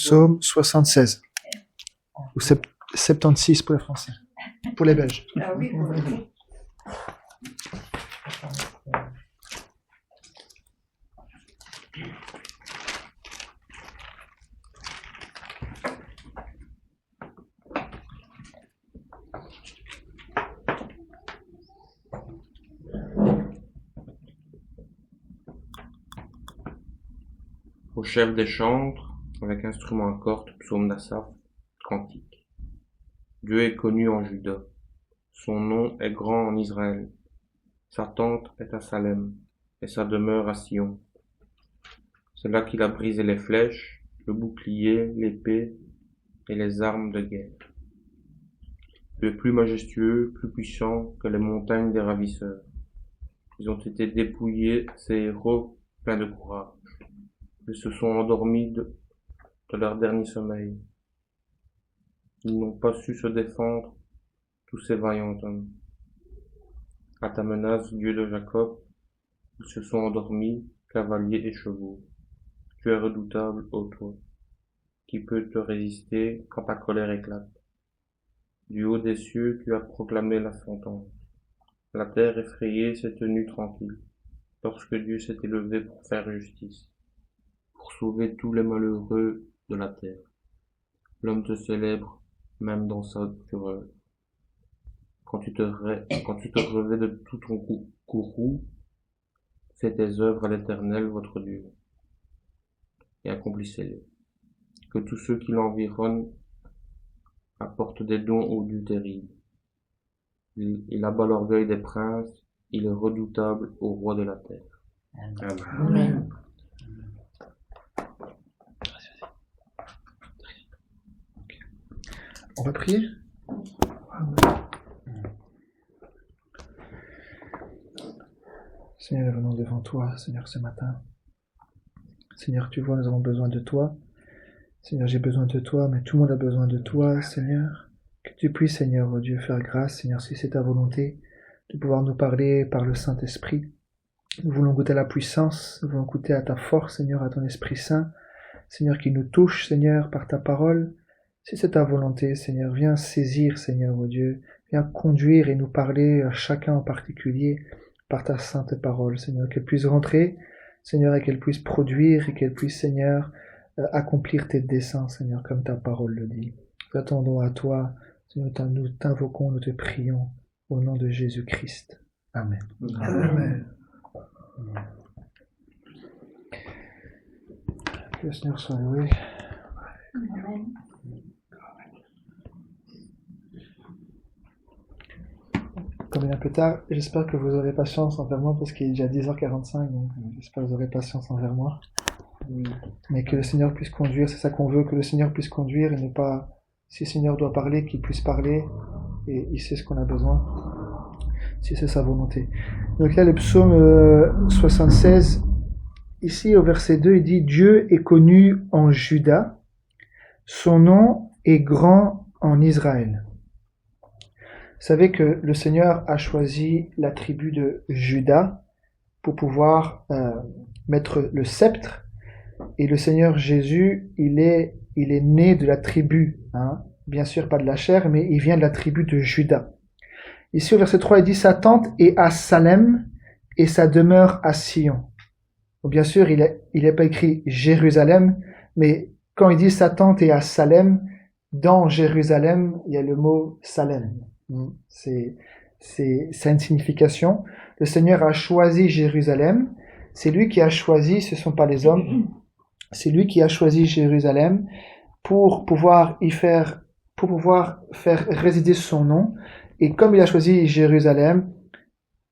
Psaume 76. Ou 76 pour les Français. Pour les Belges. Ah oui, pour les Belges. Au chef des chantres, avec instrument à cordes, psaume d'Asaph, cantique. Dieu est connu en Juda, son nom est grand en Israël. Sa tente est à Salem, et sa demeure à Sion. C'est là qu'il a brisé les flèches, le bouclier, l'épée et les armes de guerre. Dieu est plus majestueux, plus puissant que les montagnes des ravisseurs. Ils ont été dépouillés, ces héros pleins de courage. Ils se sont endormis de leur dernier sommeil. Ils n'ont pas su se défendre, tous ces vaillants hommes. À ta menace, Dieu de Jacob, ils se sont endormis, cavaliers et chevaux. Tu es redoutable, ô toi. Qui peut te résister quand ta colère éclate? Du haut des cieux, tu as proclamé la sentence. La terre effrayée s'est tenue tranquille, lorsque Dieu s'est élevé pour faire justice, pour sauver tous les malheureux de la terre. L'homme te célèbre, même dans sa fureur. Quand tu te revais de tout ton courroux, fais tes œuvres à l'Éternel, votre Dieu, et accomplissez-les. Que tous ceux qui l'environnent apportent des dons au Dieu terrible. Il abat l'orgueil des princes, il est redoutable au roi de la terre. Amen. Amen. On va prier? Seigneur, nous venons devant toi, Seigneur, ce matin. Seigneur, tu vois, nous avons besoin de toi. Seigneur, j'ai besoin de toi, mais tout le monde a besoin de toi, Seigneur. Que tu puisses, Seigneur, oh Dieu, faire grâce, Seigneur, si c'est ta volonté, de pouvoir nous parler par le Saint-Esprit. Nous voulons goûter à la puissance, nous voulons goûter à ta force, Seigneur, à ton Esprit Saint. Seigneur, qui nous touche, Seigneur, par ta parole. Si c'est ta volonté, Seigneur, viens saisir, Seigneur, oh Dieu. Viens conduire et nous parler à chacun en particulier par ta sainte parole, Seigneur. Qu'elle puisse rentrer, Seigneur, et qu'elle puisse produire et qu'elle puisse, Seigneur, accomplir tes desseins, Seigneur, comme ta parole le dit. Nous attendons à toi, Seigneur, nous t'invoquons, nous te prions, au nom de Jésus-Christ. Amen. Amen. Amen. Que le Seigneur soit loué. Amen. Comme il est un peu tard, j'espère que vous aurez patience envers moi parce qu'il est déjà 10h45, donc j'espère que vous aurez patience envers moi. Mais que le Seigneur puisse conduire, c'est ça qu'on veut, que le Seigneur puisse conduire et ne pas, si le Seigneur doit parler, qu'il puisse parler et il sait ce qu'on a besoin, si c'est sa volonté. Donc là, le psaume 76, ici au verset 2, il dit « Dieu est connu en Juda, son nom est grand en Israël ». Vous savez que le Seigneur a choisi la tribu de Juda pour pouvoir mettre le sceptre. Et le Seigneur Jésus, il est né de la tribu, bien sûr pas de la chair, mais il vient de la tribu de Juda. Ici au verset 3, il dit « Sa tente est à Salem et sa demeure à Sion ». Donc, bien sûr, il n'est pas écrit Jérusalem, mais quand il dit « Sa tente est à Salem », dans Jérusalem, il y a le mot Salem. Ça a une signification. Le Seigneur a choisi Jérusalem. C'est lui qui a choisi, ce ne sont pas les hommes. C'est lui qui a choisi Jérusalem pour pouvoir faire résider son nom. Et comme il a choisi Jérusalem,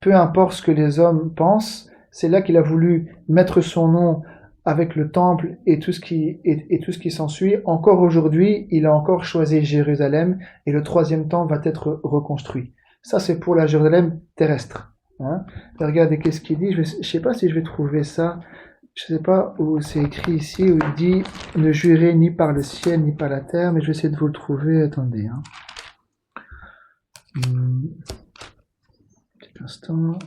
peu importe ce que les hommes pensent, c'est là qu'il a voulu mettre son nom avec le temple et tout ce qui s'ensuit. Encore aujourd'hui, il a encore choisi Jérusalem et le 3e temple va être reconstruit. Ça, c'est pour la Jérusalem terrestre. Et regardez qu'est-ce qu'il dit. Je sais pas si je vais trouver ça. Je sais pas où c'est écrit ici, où il dit « Ne jurez ni par le ciel ni par la terre », mais je vais essayer de vous le trouver. Attendez. Petit instant.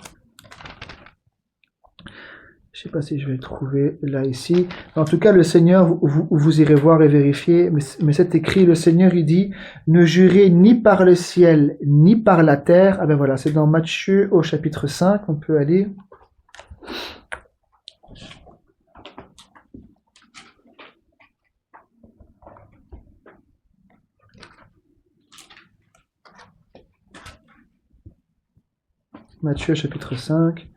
Je sais pas si je vais le trouver là ici. En tout cas, le Seigneur, vous irez voir et vérifier, mais c'est écrit, le Seigneur, il dit, ne jurez ni par le ciel, ni par la terre. Ah ben voilà, c'est dans Matthieu au chapitre 5, on peut aller. Matthieu chapitre 5,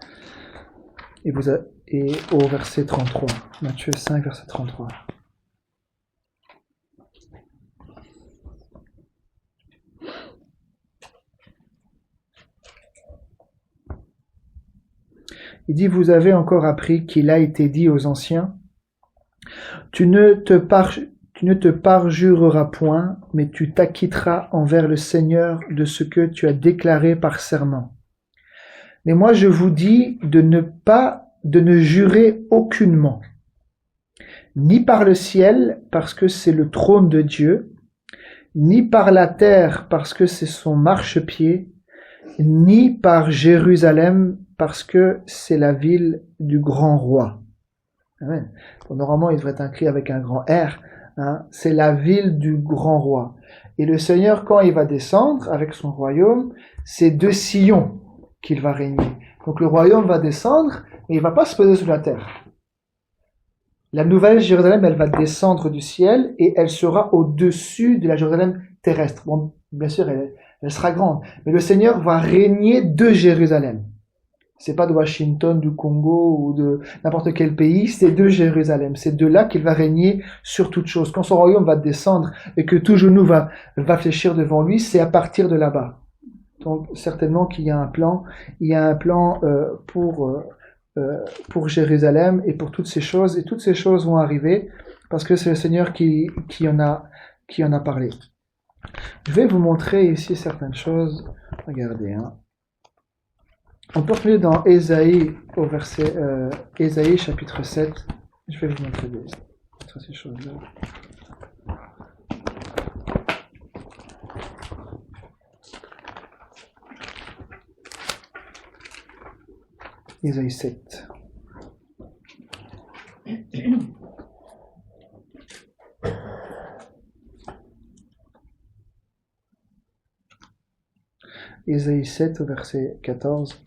et au verset 33. Matthieu 5, verset 33. Il dit, vous avez encore appris qu'il a été dit aux anciens, tu ne te parjureras point, mais tu t'acquitteras envers le Seigneur de ce que tu as déclaré par serment. Mais moi je vous dis de ne jurer aucunement, ni par le ciel, parce que c'est le trône de Dieu, ni par la terre, parce que c'est son marchepied, ni par Jérusalem, parce que c'est la ville du grand roi. Amen. Bon, normalement, il devrait être écrit avec un grand R. Hein. C'est la ville du grand roi. Et le Seigneur, quand il va descendre avec son royaume, c'est de Sion qu'il va régner. Donc le royaume va descendre, mais il va pas se poser sur la terre. La nouvelle Jérusalem, elle va descendre du ciel et elle sera au-dessus de la Jérusalem terrestre. Bon, bien sûr, elle sera grande, mais le Seigneur va régner de Jérusalem. C'est pas de Washington, du Congo ou de n'importe quel pays, c'est de Jérusalem. C'est de là qu'il va régner sur toute chose. Quand son royaume va descendre et que tout genou va fléchir devant lui, c'est à partir de là-bas. Donc certainement qu'il y a un plan, pour Jérusalem et pour toutes ces choses, et toutes ces choses vont arriver parce que c'est le Seigneur qui en a parlé. Je vais vous montrer ici certaines choses. Regardez, hein. On peut revenir dans Ésaïe au verset Ésaïe chapitre 7. Je vais vous montrer ces choses-là. Ésaïe 7. Ésaïe 7 au verset 14.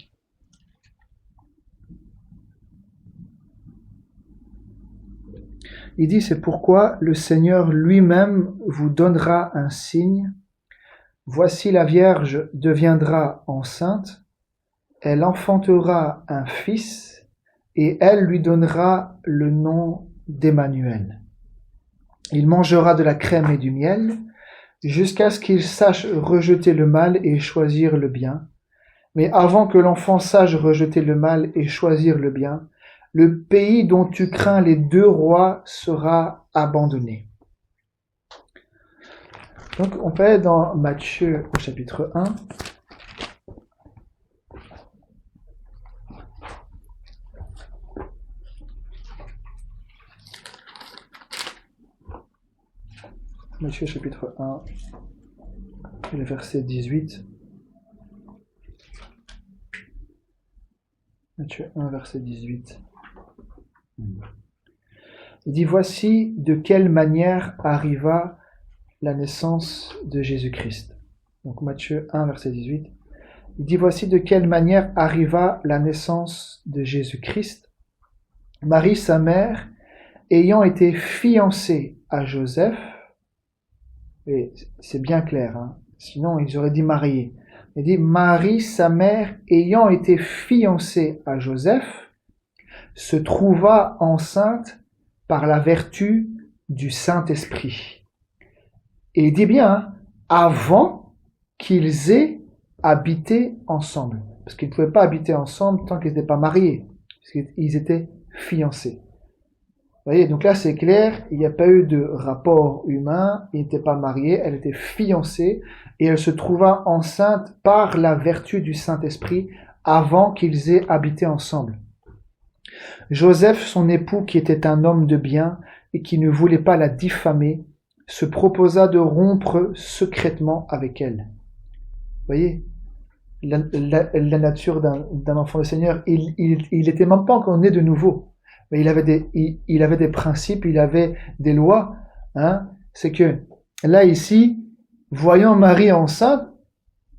Il dit, c'est pourquoi le Seigneur lui-même vous donnera un signe. Voici la Vierge deviendra enceinte. Elle enfantera un fils et elle lui donnera le nom d'Emmanuel. Il mangera de la crème et du miel jusqu'à ce qu'il sache rejeter le mal et choisir le bien. Mais avant que l'enfant sache rejeter le mal et choisir le bien, le pays dont tu crains les deux rois sera abandonné. Donc on peut aller dans Matthieu au chapitre 1. Matthieu chapitre 1, et le verset 18. Matthieu 1, verset 18. Il dit, voici de quelle manière arriva la naissance de Jésus-Christ. Donc Matthieu 1, verset 18. Il dit, voici de quelle manière arriva la naissance de Jésus-Christ. Marie, sa mère, ayant été fiancée à Joseph, et c'est bien clair, hein, sinon ils auraient dit mariée. Il dit, Marie, sa mère, ayant été fiancée à Joseph, se trouva enceinte par la vertu du Saint-Esprit. Et il dit bien, hein, avant qu'ils aient habité ensemble. Parce qu'ils ne pouvaient pas habiter ensemble tant qu'ils n'étaient pas mariés. Parce qu'ils étaient fiancés. Vous voyez, donc là c'est clair, il n'y a pas eu de rapport humain, ils n'étaient pas mariés, elle était fiancée, et elle se trouva enceinte par la vertu du Saint-Esprit avant qu'ils aient habité ensemble. Joseph, son époux, qui était un homme de bien et qui ne voulait pas la diffamer, se proposa de rompre secrètement avec elle. Vous voyez, la nature d'un enfant du Seigneur. Il était même pas encore né de nouveau. Mais il avait des principes, il avait des lois. Hein. C'est que là, ici, voyant Marie enceinte,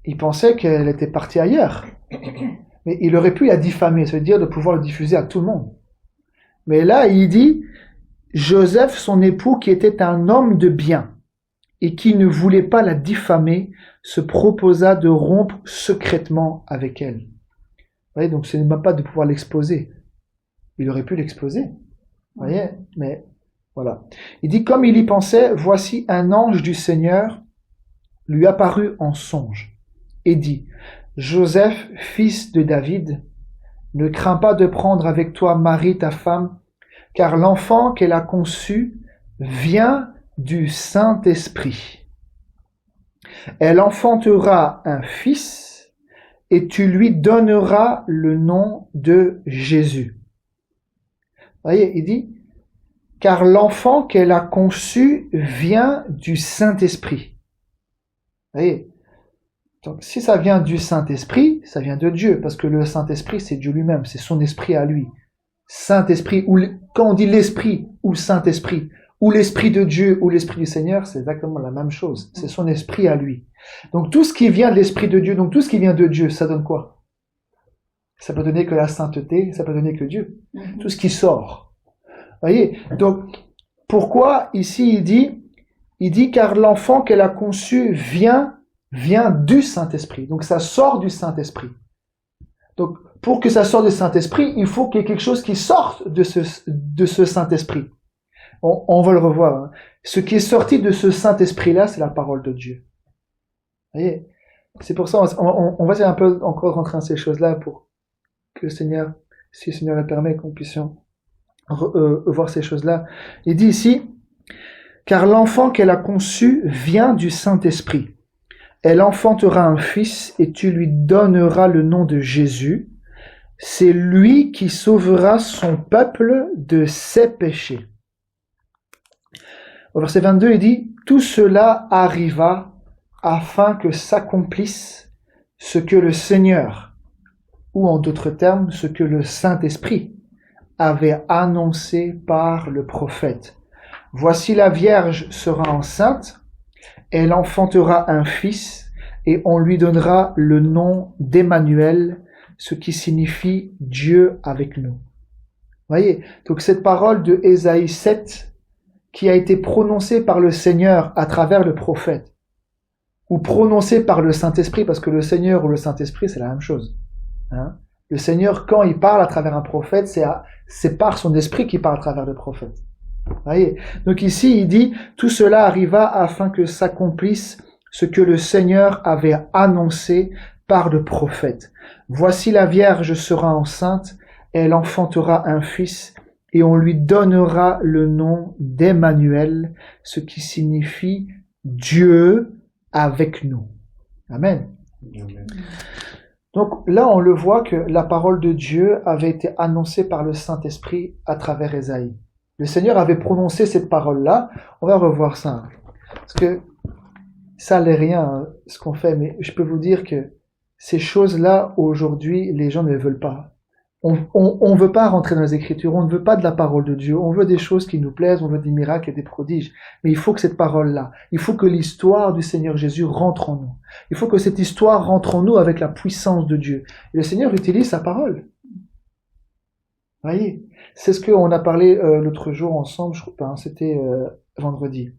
il pensait qu'elle était partie ailleurs. Mais il aurait pu la diffamer, c'est-à-dire de pouvoir le diffuser à tout le monde. Mais là, il dit, Joseph, son époux, qui était un homme de bien, et qui ne voulait pas la diffamer, se proposa de rompre secrètement avec elle. Vous voyez, donc ce n'est même pas de pouvoir l'exposer. Il aurait pu l'exposer. Vous voyez, mais voilà. Il dit, comme il y pensait, voici un ange du Seigneur lui apparut en songe et dit, Joseph, fils de David, ne crains pas de prendre avec toi Marie, ta femme, car l'enfant qu'elle a conçu vient du Saint-Esprit. Elle enfantera un fils et tu lui donneras le nom de Jésus. Vous voyez, il dit, car l'enfant qu'elle a conçu vient du Saint-Esprit. Vous voyez, donc si ça vient du Saint-Esprit, ça vient de Dieu, parce que le Saint-Esprit, c'est Dieu lui-même, c'est son esprit à lui. Saint-Esprit, ou quand on dit l'Esprit ou Saint-Esprit, ou l'Esprit de Dieu ou l'Esprit du Seigneur, c'est exactement la même chose. C'est son esprit à lui. Donc tout ce qui vient de l'Esprit de Dieu, donc tout ce qui vient de Dieu, ça donne quoi? Ça peut donner que la sainteté, ça peut donner que Dieu. Tout ce qui sort. Voyez? Donc, pourquoi ici il dit car l'enfant qu'elle a conçu vient du Saint-Esprit. Donc ça sort du Saint-Esprit. Donc, pour que ça sorte du Saint-Esprit, il faut qu'il y ait quelque chose qui sorte de ce Saint-Esprit. On va le revoir. Hein. Ce qui est sorti de ce Saint-Esprit-là, c'est la parole de Dieu. Vous voyez? C'est pour ça, on va essayer un peu encore rentrer dans ces choses-là pour que le Seigneur, si le Seigneur le permet, qu'on puisse voir ces choses-là. Il dit ici, car l'enfant qu'elle a conçu vient du Saint-Esprit. Elle enfantera un fils et tu lui donneras le nom de Jésus. C'est lui qui sauvera son peuple de ses péchés. Au verset 22, il dit, tout cela arriva afin que s'accomplisse ce que le Seigneur, ou en d'autres termes, ce que le Saint-Esprit avait annoncé par le prophète. Voici la Vierge sera enceinte, elle enfantera un fils, et on lui donnera le nom d'Emmanuel, ce qui signifie Dieu avec nous. Voyez, donc cette parole de Ésaïe 7, qui a été prononcée par le Seigneur à travers le prophète, ou prononcée par le Saint-Esprit, parce que le Seigneur ou le Saint-Esprit, c'est la même chose. Hein? Le Seigneur, quand il parle à travers un prophète, c'est par son esprit qu'il parle à travers le prophète. Voyez. Donc ici, il dit, tout cela arriva afin que s'accomplisse ce que le Seigneur avait annoncé par le prophète. Voici la Vierge sera enceinte, elle enfantera un fils, et on lui donnera le nom d'Emmanuel, ce qui signifie Dieu avec nous. Amen. Amen. Donc là, on le voit que la parole de Dieu avait été annoncée par le Saint-Esprit à travers Ésaïe. Le Seigneur avait prononcé cette parole-là. On va revoir ça. Parce que ça n'est rien, hein, ce qu'on fait, mais je peux vous dire que ces choses-là, aujourd'hui, les gens ne veulent pas. On veut pas rentrer dans les Écritures, on ne veut pas de la parole de Dieu, on veut des choses qui nous plaisent, on veut des miracles et des prodiges. Mais il faut que cette parole-là, il faut que l'histoire du Seigneur Jésus rentre en nous. Il faut que cette histoire rentre en nous avec la puissance de Dieu. Et le Seigneur utilise sa parole. Voyez, c'est ce qu'on a parlé l'autre jour ensemble, je crois, hein, c'était vendredi.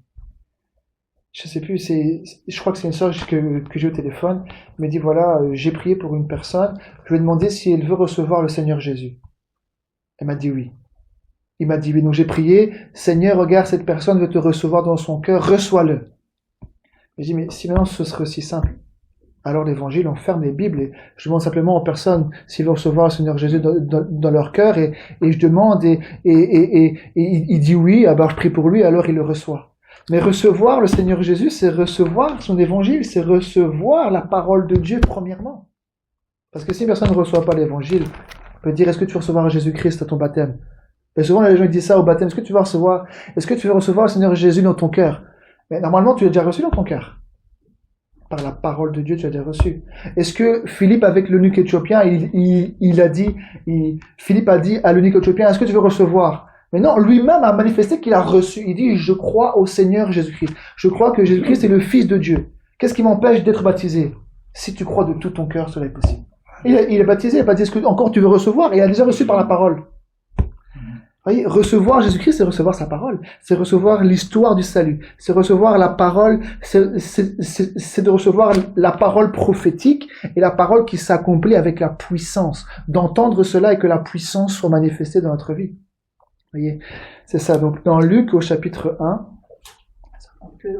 Je sais plus, je crois que c'est une sœur que j'ai au téléphone, elle me dit voilà, j'ai prié pour une personne, je lui ai demandé si elle veut recevoir le Seigneur Jésus. Elle m'a dit oui. Il m'a dit oui, donc j'ai prié, Seigneur, regarde, cette personne veut te recevoir dans son cœur, reçois-le. J'ai dit mais si maintenant ce serait aussi simple, alors l'évangile, on ferme les Bibles et je demande simplement aux personnes s'ils veulent recevoir le Seigneur Jésus dans leur cœur et je demande et il dit oui, alors je prie pour lui, alors il le reçoit. Mais recevoir le Seigneur Jésus, c'est recevoir son évangile, c'est recevoir la parole de Dieu premièrement. Parce que si une personne ne reçoit pas l'évangile, on peut dire est-ce que tu veux recevoir Jésus-Christ à ton baptême? Et souvent les gens disent ça au baptême, est-ce que tu veux recevoir le Seigneur Jésus dans ton cœur? Mais normalement tu l'as déjà reçu dans ton cœur. Par la parole de Dieu, tu as déjà reçu. Est-ce que Philippe, avec l'eunuque éthiopien, Philippe a dit à l'eunuque éthiopien, est-ce que tu veux recevoir? Mais non, lui-même a manifesté qu'il a reçu. Il dit, je crois au Seigneur Jésus-Christ. Je crois que Jésus-Christ est le Fils de Dieu. Qu'est-ce qui m'empêche d'être baptisé? Si tu crois de tout ton cœur, cela est possible. Il est baptisé, il n'a pas dit, est-ce que encore tu veux recevoir? Et il a déjà reçu par la parole. Vous voyez, recevoir Jésus-Christ, c'est recevoir sa parole. C'est recevoir l'histoire du salut. C'est recevoir la parole, c'est de recevoir la parole prophétique et la parole qui s'accomplit avec la puissance. D'entendre cela et que la puissance soit manifestée dans notre vie. Vous voyez, c'est ça. Donc, dans Luc, au chapitre 1.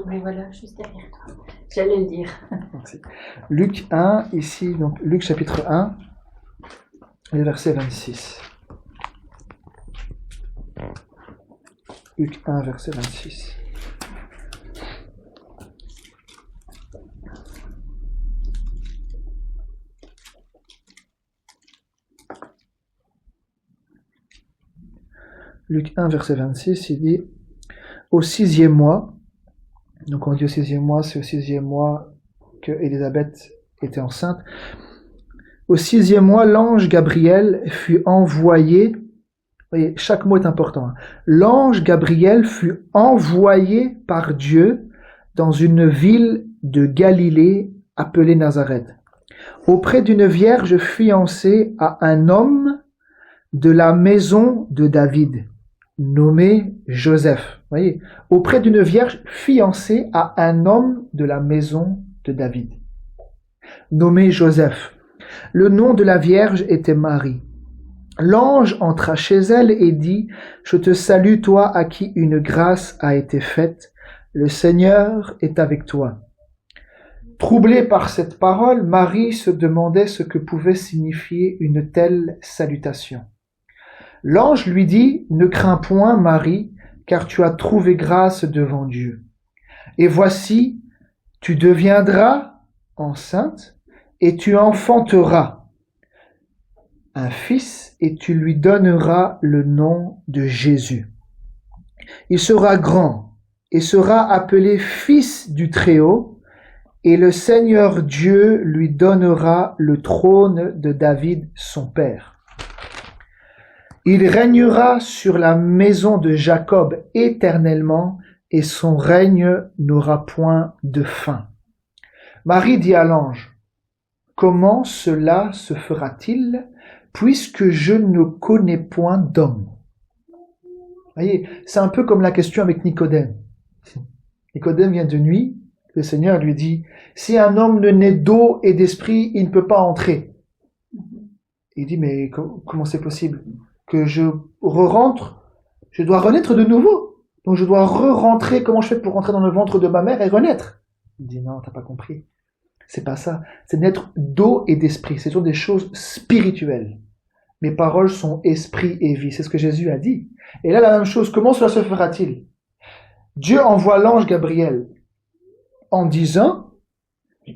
Mais voilà, juste derrière toi. J'allais le dire. Merci. Luc 1, ici, donc, Luc chapitre 1, et verset 26. Luc 1, verset 26. Luc 1, verset 26, il dit, au 6e mois, donc on dit au 6e mois, c'est au 6e mois que Élisabeth était enceinte. Au 6e mois, l'ange Gabriel fut envoyé. Vous voyez, chaque mot est important. L'ange Gabriel fut envoyé par Dieu dans une ville de Galilée appelée Nazareth, auprès d'une vierge fiancée à un homme de la maison de David, nommé Joseph. Vous voyez, auprès d'une vierge fiancée à un homme de la maison de David, nommé Joseph. Le nom de la vierge était Marie. L'ange entra chez elle et dit, « Je te salue, toi à qui une grâce a été faite. Le Seigneur est avec toi. » Troublée par cette parole, Marie se demandait ce que pouvait signifier une telle salutation. L'ange lui dit, « Ne crains point, Marie, car tu as trouvé grâce devant Dieu. Et voici, tu deviendras enceinte et tu enfanteras un fils et tu lui donneras le nom de Jésus. Il sera grand et sera appelé fils du Très-Haut, et le Seigneur Dieu lui donnera le trône de David son père. Il régnera sur la maison de Jacob éternellement, et son règne n'aura point de fin. » Marie dit à l'ange, « Comment cela se fera-t-il, puisque je ne connais point d'homme? » Voyez, c'est un peu comme la question avec Nicodème. Nicodème vient de nuit, le Seigneur lui dit, « Si un homme ne naît d'eau et d'esprit, il ne peut pas entrer. » Il dit, « Mais comment c'est possible? Que je re-rentre, je dois renaître de nouveau. Donc je dois re-rentrer, comment je fais pour rentrer dans le ventre de ma mère et renaître? » Il dit, « Non, t'as pas compris. C'est pas ça. C'est naître d'eau et d'esprit. Ce sont des choses spirituelles. Mes paroles sont esprit et vie. » C'est ce que Jésus a dit. Et là, la même chose. Comment cela se fera-t-il? Dieu envoie l'ange Gabriel en disant,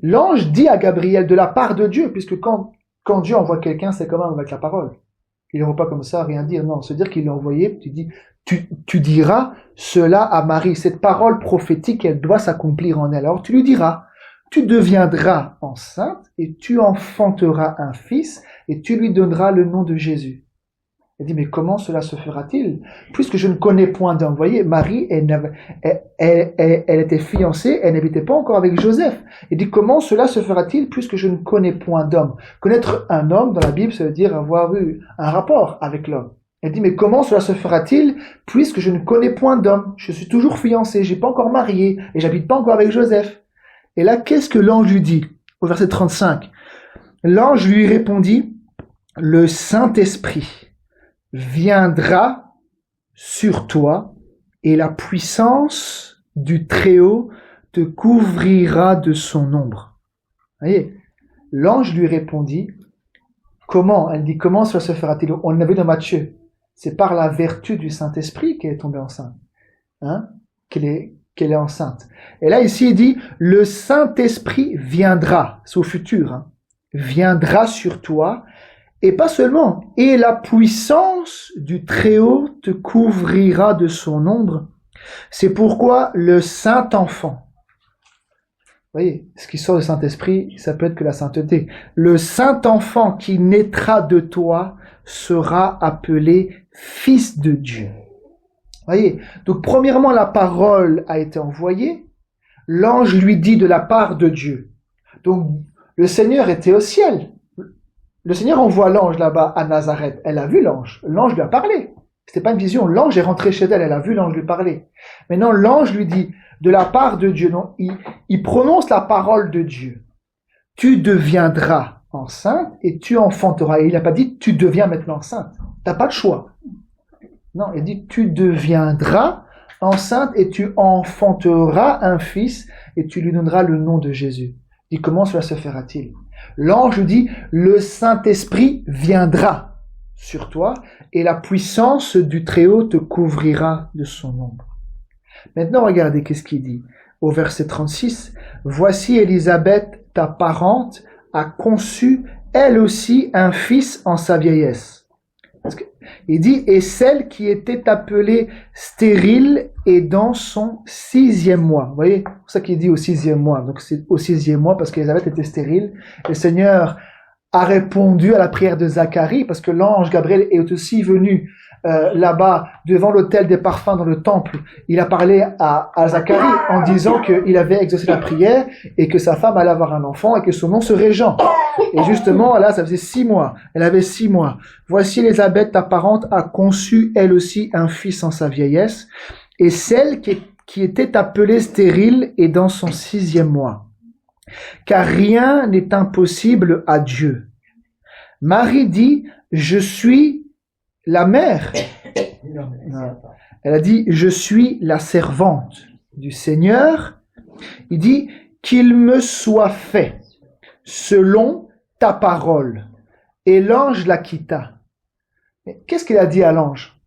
l'ange dit à Gabriel de la part de Dieu, puisque quand Dieu envoie quelqu'un, c'est quand même avec la parole. Il ne va pas comme ça rien dire. Non, se dire qu'il l'a envoyé, tu diras cela à Marie. Cette parole prophétique, elle doit s'accomplir en elle. Alors tu lui diras, tu deviendras enceinte et tu enfanteras un fils et tu lui donneras le nom de Jésus. Elle dit, mais comment cela se fera-t-il? Puisque je ne connais point d'homme. Vous voyez, Marie, elle était fiancée, elle n'habitait pas encore avec Joseph. Elle dit, comment cela se fera-t-il puisque je ne connais point d'homme? Connaître un homme dans la Bible, ça veut dire avoir eu un rapport avec l'homme. Elle dit, mais comment cela se fera-t-il puisque je ne connais point d'homme? Je suis toujours fiancée, j'ai pas encore marié et j'habite pas encore avec Joseph. Et là, qu'est-ce que l'ange lui dit? Au verset 35. L'ange lui répondit, le Saint-Esprit viendra sur toi et la puissance du Très-Haut te couvrira de son ombre. Vous voyez, l'ange lui répondit, comment? Elle dit, comment cela se fera-t-il? On l'avait dans Matthieu. C'est par la vertu du Saint-Esprit qu'elle est tombée enceinte. Qu'elle est enceinte. Et là, ici, il dit, le Saint-Esprit viendra, c'est au futur, viendra sur toi. Et pas seulement, et la puissance du Très-Haut te couvrira de son ombre. C'est pourquoi le Saint-Enfant voyez, ce qui sort du Saint-Esprit, ça peut être que la sainteté. Le Saint-Enfant qui naîtra de toi sera appelé Fils de Dieu. Voyez, donc premièrement, la parole a été envoyée. L'ange lui dit de la part de Dieu. Donc, le Seigneur était au ciel. Le Seigneur envoie l'ange là-bas à Nazareth. Elle a vu l'ange. L'ange lui a parlé. C'était pas une vision. L'ange est rentré chez elle. Elle a vu l'ange lui parler. Maintenant, l'ange lui dit de la part de Dieu. Non, il prononce la parole de Dieu. Tu deviendras enceinte et tu enfanteras. Et il n'a pas dit tu deviens maintenant enceinte. T'as pas de choix. Non, il dit tu deviendras enceinte et tu enfanteras un fils et tu lui donneras le nom de Jésus. Il dit comment cela se fera-t-il? L'ange dit le Saint-Esprit viendra sur toi et la puissance du Très-Haut te couvrira de son ombre. Maintenant, regardez qu'est-ce qu'il dit au verset 36. Voici Élisabeth, ta parente, a conçu elle aussi un fils en sa vieillesse. Il dit, et celle qui était appelée stérile est dans son 6e mois. Vous voyez, c'est pour ça qu'il dit au 6e mois. Donc c'est au 6e mois parce qu'Élisabeth était stérile. Le Seigneur a répondu à la prière de Zacharie parce que l'ange Gabriel est aussi venu là-bas devant l'autel des parfums dans le temple. Il a parlé à Zacharie en disant qu'il avait exaucé la prière et que sa femme allait avoir un enfant et que son nom serait Jean. Et justement, là, ça faisait 6 mois. Elle avait 6 mois. Voici Élisabeth, ta parente, a conçu elle aussi un fils en sa vieillesse. Et celle qui était appelée stérile est dans son 6e mois. Car rien n'est impossible à Dieu. Marie dit, je suis la mère. Elle a dit, je suis la servante du Seigneur. Il dit, qu'il me soit fait selon ta parole. Et l'ange la quitta. Mais qu'est-ce qu'il a dit à l'ange?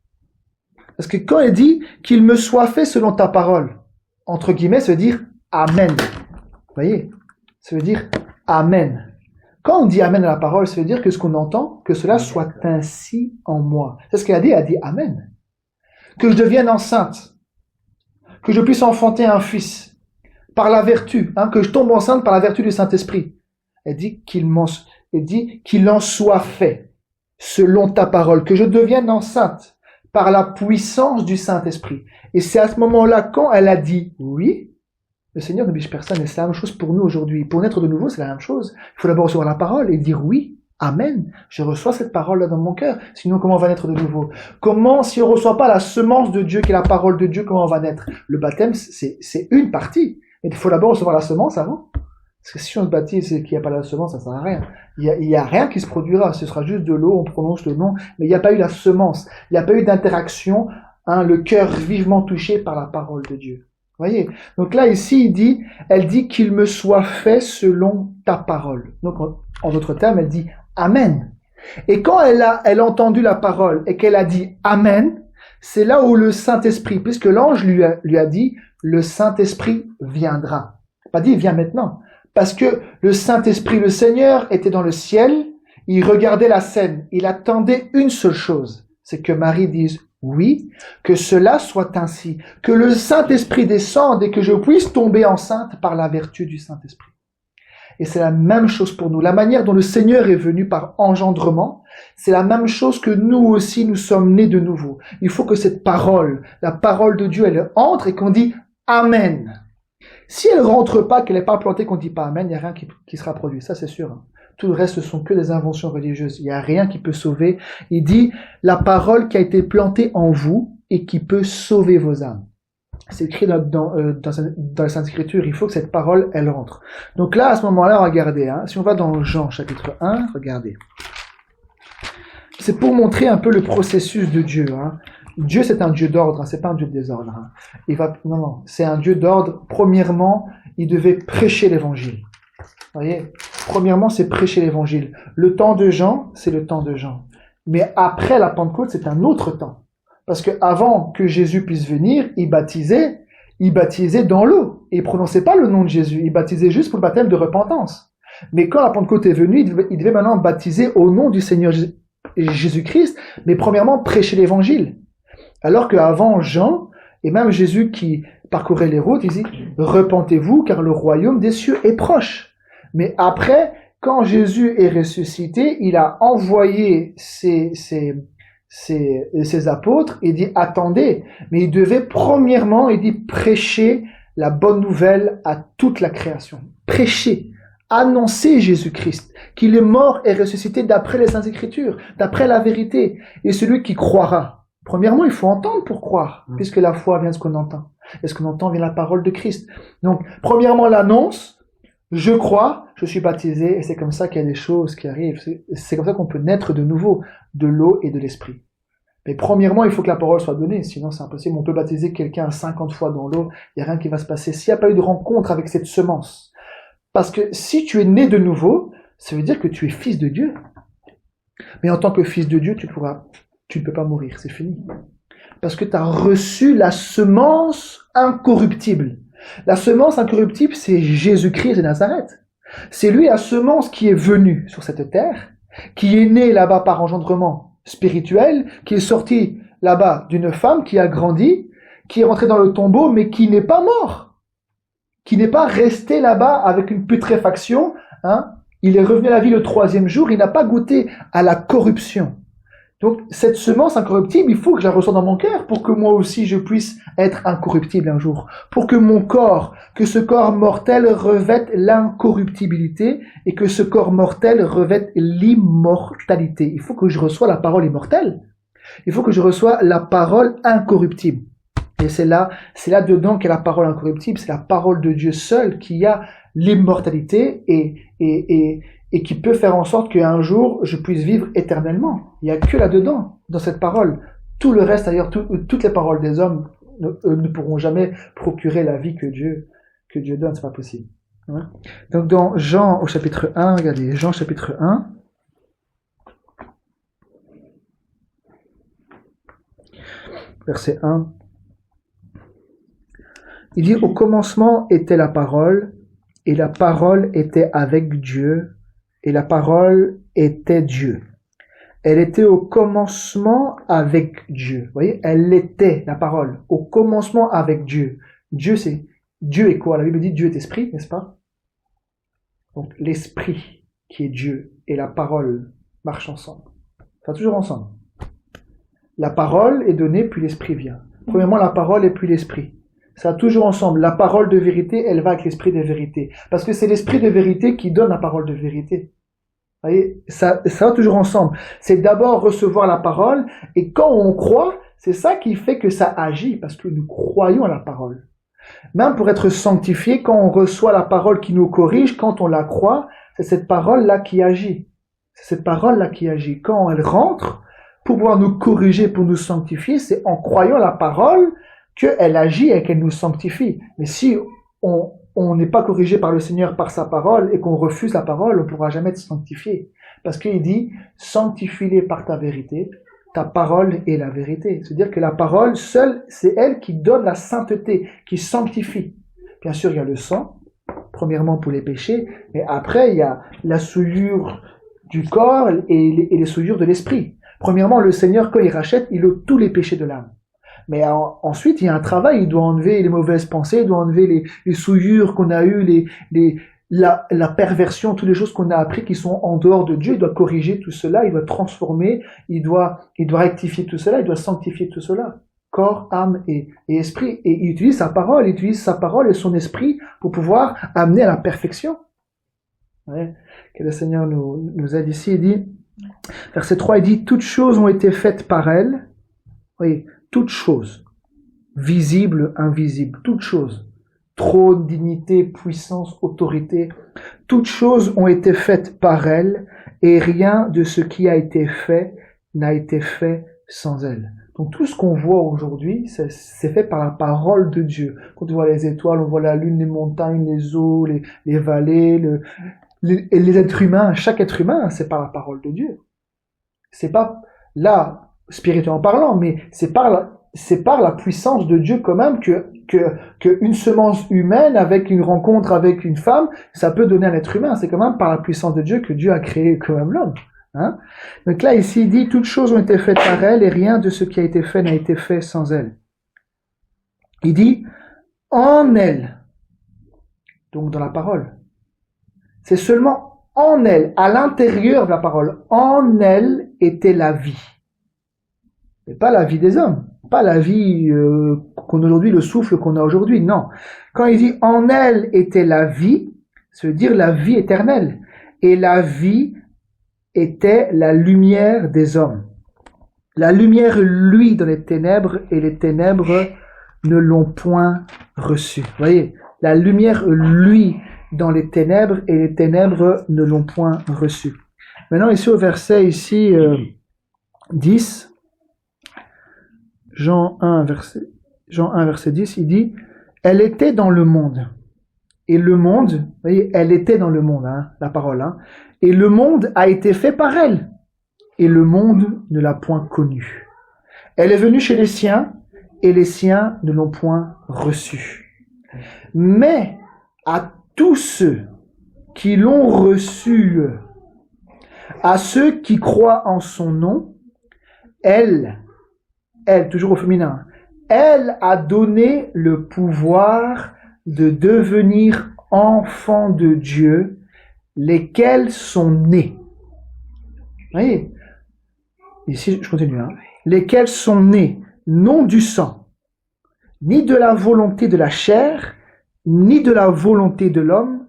Parce que quand il dit qu'il me soit fait selon ta parole, entre guillemets, ça veut dire Amen. Vous voyez? Ça veut dire Amen. Quand on dit Amen à la parole, ça veut dire que ce qu'on entend, que cela soit ainsi en moi. C'est ce qu'elle a dit. Elle a dit Amen. Que je devienne enceinte. Que je puisse enfanter un fils. Par la vertu. Que je tombe enceinte par la vertu du Saint-Esprit. Elle dit qu'il en soit fait. Selon ta parole. Que je devienne enceinte. Par la puissance du Saint-Esprit. Et c'est à ce moment-là, quand elle a dit oui, le Seigneur n'oblige personne, et c'est la même chose pour nous aujourd'hui. Pour naître de nouveau, c'est la même chose. Il faut d'abord recevoir la parole et dire oui, Amen. Je reçois cette parole-là dans mon cœur. Sinon, comment on va naître de nouveau? Comment, si on ne reçoit pas la semence de Dieu, qui est la parole de Dieu, comment on va naître? Le baptême, c'est une partie. Mais il faut d'abord recevoir la semence avant. Parce que si on se baptise et qu'il n'y a pas la semence, ça ne sert à rien. Il y a rien qui se produira. Ce sera juste de l'eau, on prononce le nom, mais il n'y a pas eu la semence. Il n'y a pas eu d'interaction, le cœur vivement touché par la parole de Dieu. Voyez. Donc là, ici, elle dit qu'il me soit fait selon ta parole. Donc, en d'autres termes, elle dit Amen. Et quand elle a entendu la parole et qu'elle a dit Amen, c'est là où le Saint-Esprit, puisque l'ange lui a dit, le Saint-Esprit viendra. Pas dit, viens maintenant. Parce que le Saint-Esprit, le Seigneur, était dans le ciel, il regardait la scène, il attendait une seule chose, c'est que Marie dise oui, que cela soit ainsi, que le Saint-Esprit descende et que je puisse tomber enceinte par la vertu du Saint-Esprit. Et c'est la même chose pour nous. La manière dont le Seigneur est venu par engendrement, c'est la même chose que nous aussi, nous sommes nés de nouveau. Il faut que cette parole, la parole de Dieu, elle entre et qu'on dit Amen. Si elle rentre pas, qu'elle n'est pas plantée, qu'on dit pas Amen, il n'y a rien qui sera produit. Ça, c'est sûr. Tout le reste, ce sont que des inventions religieuses. Il n'y a rien qui peut sauver. Il dit la parole qui a été plantée en vous et qui peut sauver vos âmes. C'est écrit dans la Sainte Écriture. Il faut que cette parole, elle entre. Donc là, à ce moment-là, regardez. Si on va dans Jean chapitre 1, regardez. C'est pour montrer un peu le processus de Dieu. Dieu, c'est un Dieu d'ordre, c'est pas un Dieu de désordre. Non, c'est un Dieu d'ordre. Premièrement, il devait prêcher l'évangile. Vous voyez? Premièrement, c'est prêcher l'évangile. Le temps de Jean, c'est le temps de Jean. Mais après la Pentecôte, c'est un autre temps. Parce que avant que Jésus puisse venir, il baptisait dans l'eau. Et il prononçait pas le nom de Jésus. Il baptisait juste pour le baptême de repentance. Mais quand la Pentecôte est venue, il devait maintenant baptiser au nom du Seigneur Jésus-Christ. Mais premièrement, prêcher l'évangile. Alors qu'avant Jean, Et même Jésus qui parcourait les routes, il dit, repentez-vous car le royaume des cieux est proche. Mais après, quand Jésus est ressuscité, il a envoyé ses apôtres et dit, attendez, mais il devait premièrement, il dit, prêcher la bonne nouvelle à toute la création. Prêcher, annoncer Jésus-Christ, qu'il est mort et ressuscité d'après les Saintes Écritures, d'après la vérité. Et celui qui croira, premièrement, il faut entendre pour croire, puisque la foi vient de ce qu'on entend. Et ce qu'on entend vient de la parole de Christ. Donc, premièrement, l'annonce, je crois, je suis baptisé, et c'est comme ça qu'il y a des choses qui arrivent. C'est comme ça qu'on peut naître de nouveau, de l'eau et de l'esprit. Mais premièrement, il faut que la parole soit donnée, sinon c'est impossible. On peut baptiser quelqu'un 50 fois dans l'eau, il n'y a rien qui va se passer s'il n'y a pas eu de rencontre avec cette semence. Parce que si tu es né de nouveau, ça veut dire que tu es fils de Dieu. Mais en tant que fils de Dieu, tu ne peux pas mourir, c'est fini. Parce que tu as reçu la semence incorruptible. La semence incorruptible, c'est Jésus-Christ de Nazareth. C'est lui, la semence qui est venue sur cette terre, qui est né là-bas par engendrement spirituel, qui est sorti là-bas d'une femme qui a grandi, qui est rentré dans le tombeau, mais qui n'est pas mort, qui n'est pas resté là-bas avec une putréfaction. Il est revenu à la vie le 3e jour, il n'a pas goûté à la corruption. Donc cette semence incorruptible, il faut que je la reçoive dans mon cœur pour que moi aussi je puisse être incorruptible un jour, pour que mon corps, que ce corps mortel revête l'incorruptibilité et que ce corps mortel revête l'immortalité. Il faut que je reçoive la parole immortelle, il faut que je reçoive la parole incorruptible. Et c'est là dedans qu'est la parole incorruptible, c'est la parole de Dieu seul qui a l'immortalité et qui peut faire en sorte qu'un jour je puisse vivre éternellement. Il n'y a que là-dedans, dans cette parole. Tout le reste, d'ailleurs, toutes les paroles des hommes ne pourront jamais procurer la vie que Dieu donne, c'est pas possible. Donc dans Jean au chapitre 1, regardez, Jean chapitre 1, verset 1, il dit, au commencement était la parole, et la parole était avec Dieu, et la parole était Dieu. Elle était au commencement avec Dieu. Vous voyez, elle était, la parole, au commencement avec Dieu. Dieu est quoi? La Bible dit Dieu est esprit, n'est-ce pas? Donc l'esprit qui est Dieu et la parole marchent ensemble. Enfin, toujours ensemble. La parole est donnée, puis l'esprit vient. Premièrement, la parole et puis l'esprit. Ça va toujours ensemble. La parole de vérité, elle va avec l'esprit de vérité. Parce que c'est l'esprit de vérité qui donne la parole de vérité. Vous voyez, ça va toujours ensemble. C'est d'abord recevoir la parole, et quand on croit, c'est ça qui fait que ça agit, parce que nous croyons à la parole. Même pour être sanctifié, quand on reçoit la parole qui nous corrige, quand on la croit, c'est cette parole-là qui agit. C'est cette parole-là qui agit. Quand elle rentre, pour pouvoir nous corriger, pour nous sanctifier, c'est en croyant la parole qu'elle agit et qu'elle nous sanctifie. Mais si on n'est pas corrigé par le Seigneur par sa parole et qu'on refuse la parole, on ne pourra jamais être sanctifié. Parce qu'il dit, sanctifie-les par ta vérité, ta parole est la vérité. C'est-à-dire que la parole seule, c'est elle qui donne la sainteté, qui sanctifie. Bien sûr, il y a le sang, premièrement pour les péchés, mais après, il y a la souillure du corps et les souillures de l'esprit. Premièrement, le Seigneur, quand il rachète, il ôte tous les péchés de l'âme. Mais ensuite, il y a un travail, il doit enlever les mauvaises pensées, il doit enlever les souillures qu'on a eues, la perversion, toutes les choses qu'on a apprises qui sont en dehors de Dieu. Il doit corriger tout cela, il doit transformer, il doit rectifier tout cela, il doit sanctifier tout cela. Corps, âme et esprit. Et il utilise sa parole et son esprit pour pouvoir amener à la perfection. Ouais. Que le Seigneur nous aide ici. Il dit, verset 3, il dit, toutes choses ont été faites par elle. Oui, toutes choses, visibles, invisibles, toutes choses, trône, dignité, puissance, autorité, toutes choses ont été faites par elle, et rien de ce qui a été fait n'a été fait sans elle. Donc tout ce qu'on voit aujourd'hui, c'est fait par la parole de Dieu. Quand on voit les étoiles, on voit la lune, les montagnes, les eaux, les vallées, les êtres humains, chaque être humain, c'est par la parole de Dieu. C'est pas là, spirituellement parlant, mais c'est par la puissance de Dieu quand même que une semence humaine avec une rencontre avec une femme, ça peut donner un être humain. C'est quand même par la puissance de Dieu que Dieu a créé quand même l'homme. Hein? Donc là, ici, il dit, toutes choses ont été faites par elle et rien de ce qui a été fait n'a été fait sans elle. Il dit en elle, donc dans la parole. C'est seulement en elle, à l'intérieur de la parole. En elle était la vie. Et pas la vie des hommes, pas la vie qu'on a aujourd'hui, le souffle qu'on a aujourd'hui, non. Quand il dit en elle était la vie, ça veut dire la vie éternelle. Et la vie était la lumière des hommes. La lumière luit dans les ténèbres et les ténèbres ne l'ont point reçue. Vous voyez, la lumière luit dans les ténèbres et les ténèbres ne l'ont point reçue. Maintenant ici au verset 10, Jean 1 verset 10, il dit elle était dans le monde. Et le monde, vous voyez, elle était dans le monde, hein, la parole, hein, et le monde a été fait par elle. Et le monde ne l'a point connue. Elle est venue chez les siens, et les siens ne l'ont point reçue. Mais à tous ceux qui l'ont reçue, à ceux qui croient en son nom, elle, toujours au féminin, elle a donné le pouvoir de devenir enfants de Dieu, lesquels sont nés. Vous voyez, ici je continue, hein. Lesquels sont nés, non du sang, ni de la volonté de la chair, ni de la volonté de l'homme,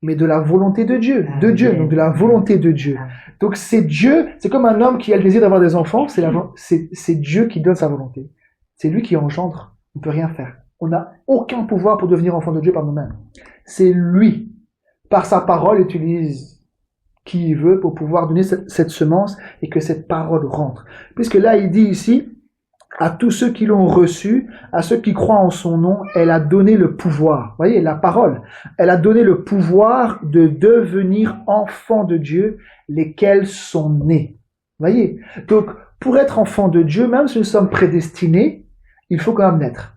mais de la volonté de Dieu, donc de la volonté de Dieu. Donc c'est Dieu, c'est comme un homme qui a le désir d'avoir des enfants, c'est Dieu qui donne sa volonté. C'est lui qui engendre, on ne peut rien faire. On n'a aucun pouvoir pour devenir enfant de Dieu par nous-mêmes. C'est lui, par sa parole, utilise qui il veut pour pouvoir donner cette semence et que cette parole rentre. Puisque là, il dit ici, à tous ceux qui l'ont reçu, à ceux qui croient en son nom, elle a donné le pouvoir. Vous voyez, la parole. Elle a donné le pouvoir de devenir enfants de Dieu, lesquels sont nés. Vous voyez? Donc, pour être enfant de Dieu, même si nous sommes prédestinés, il faut quand même naître.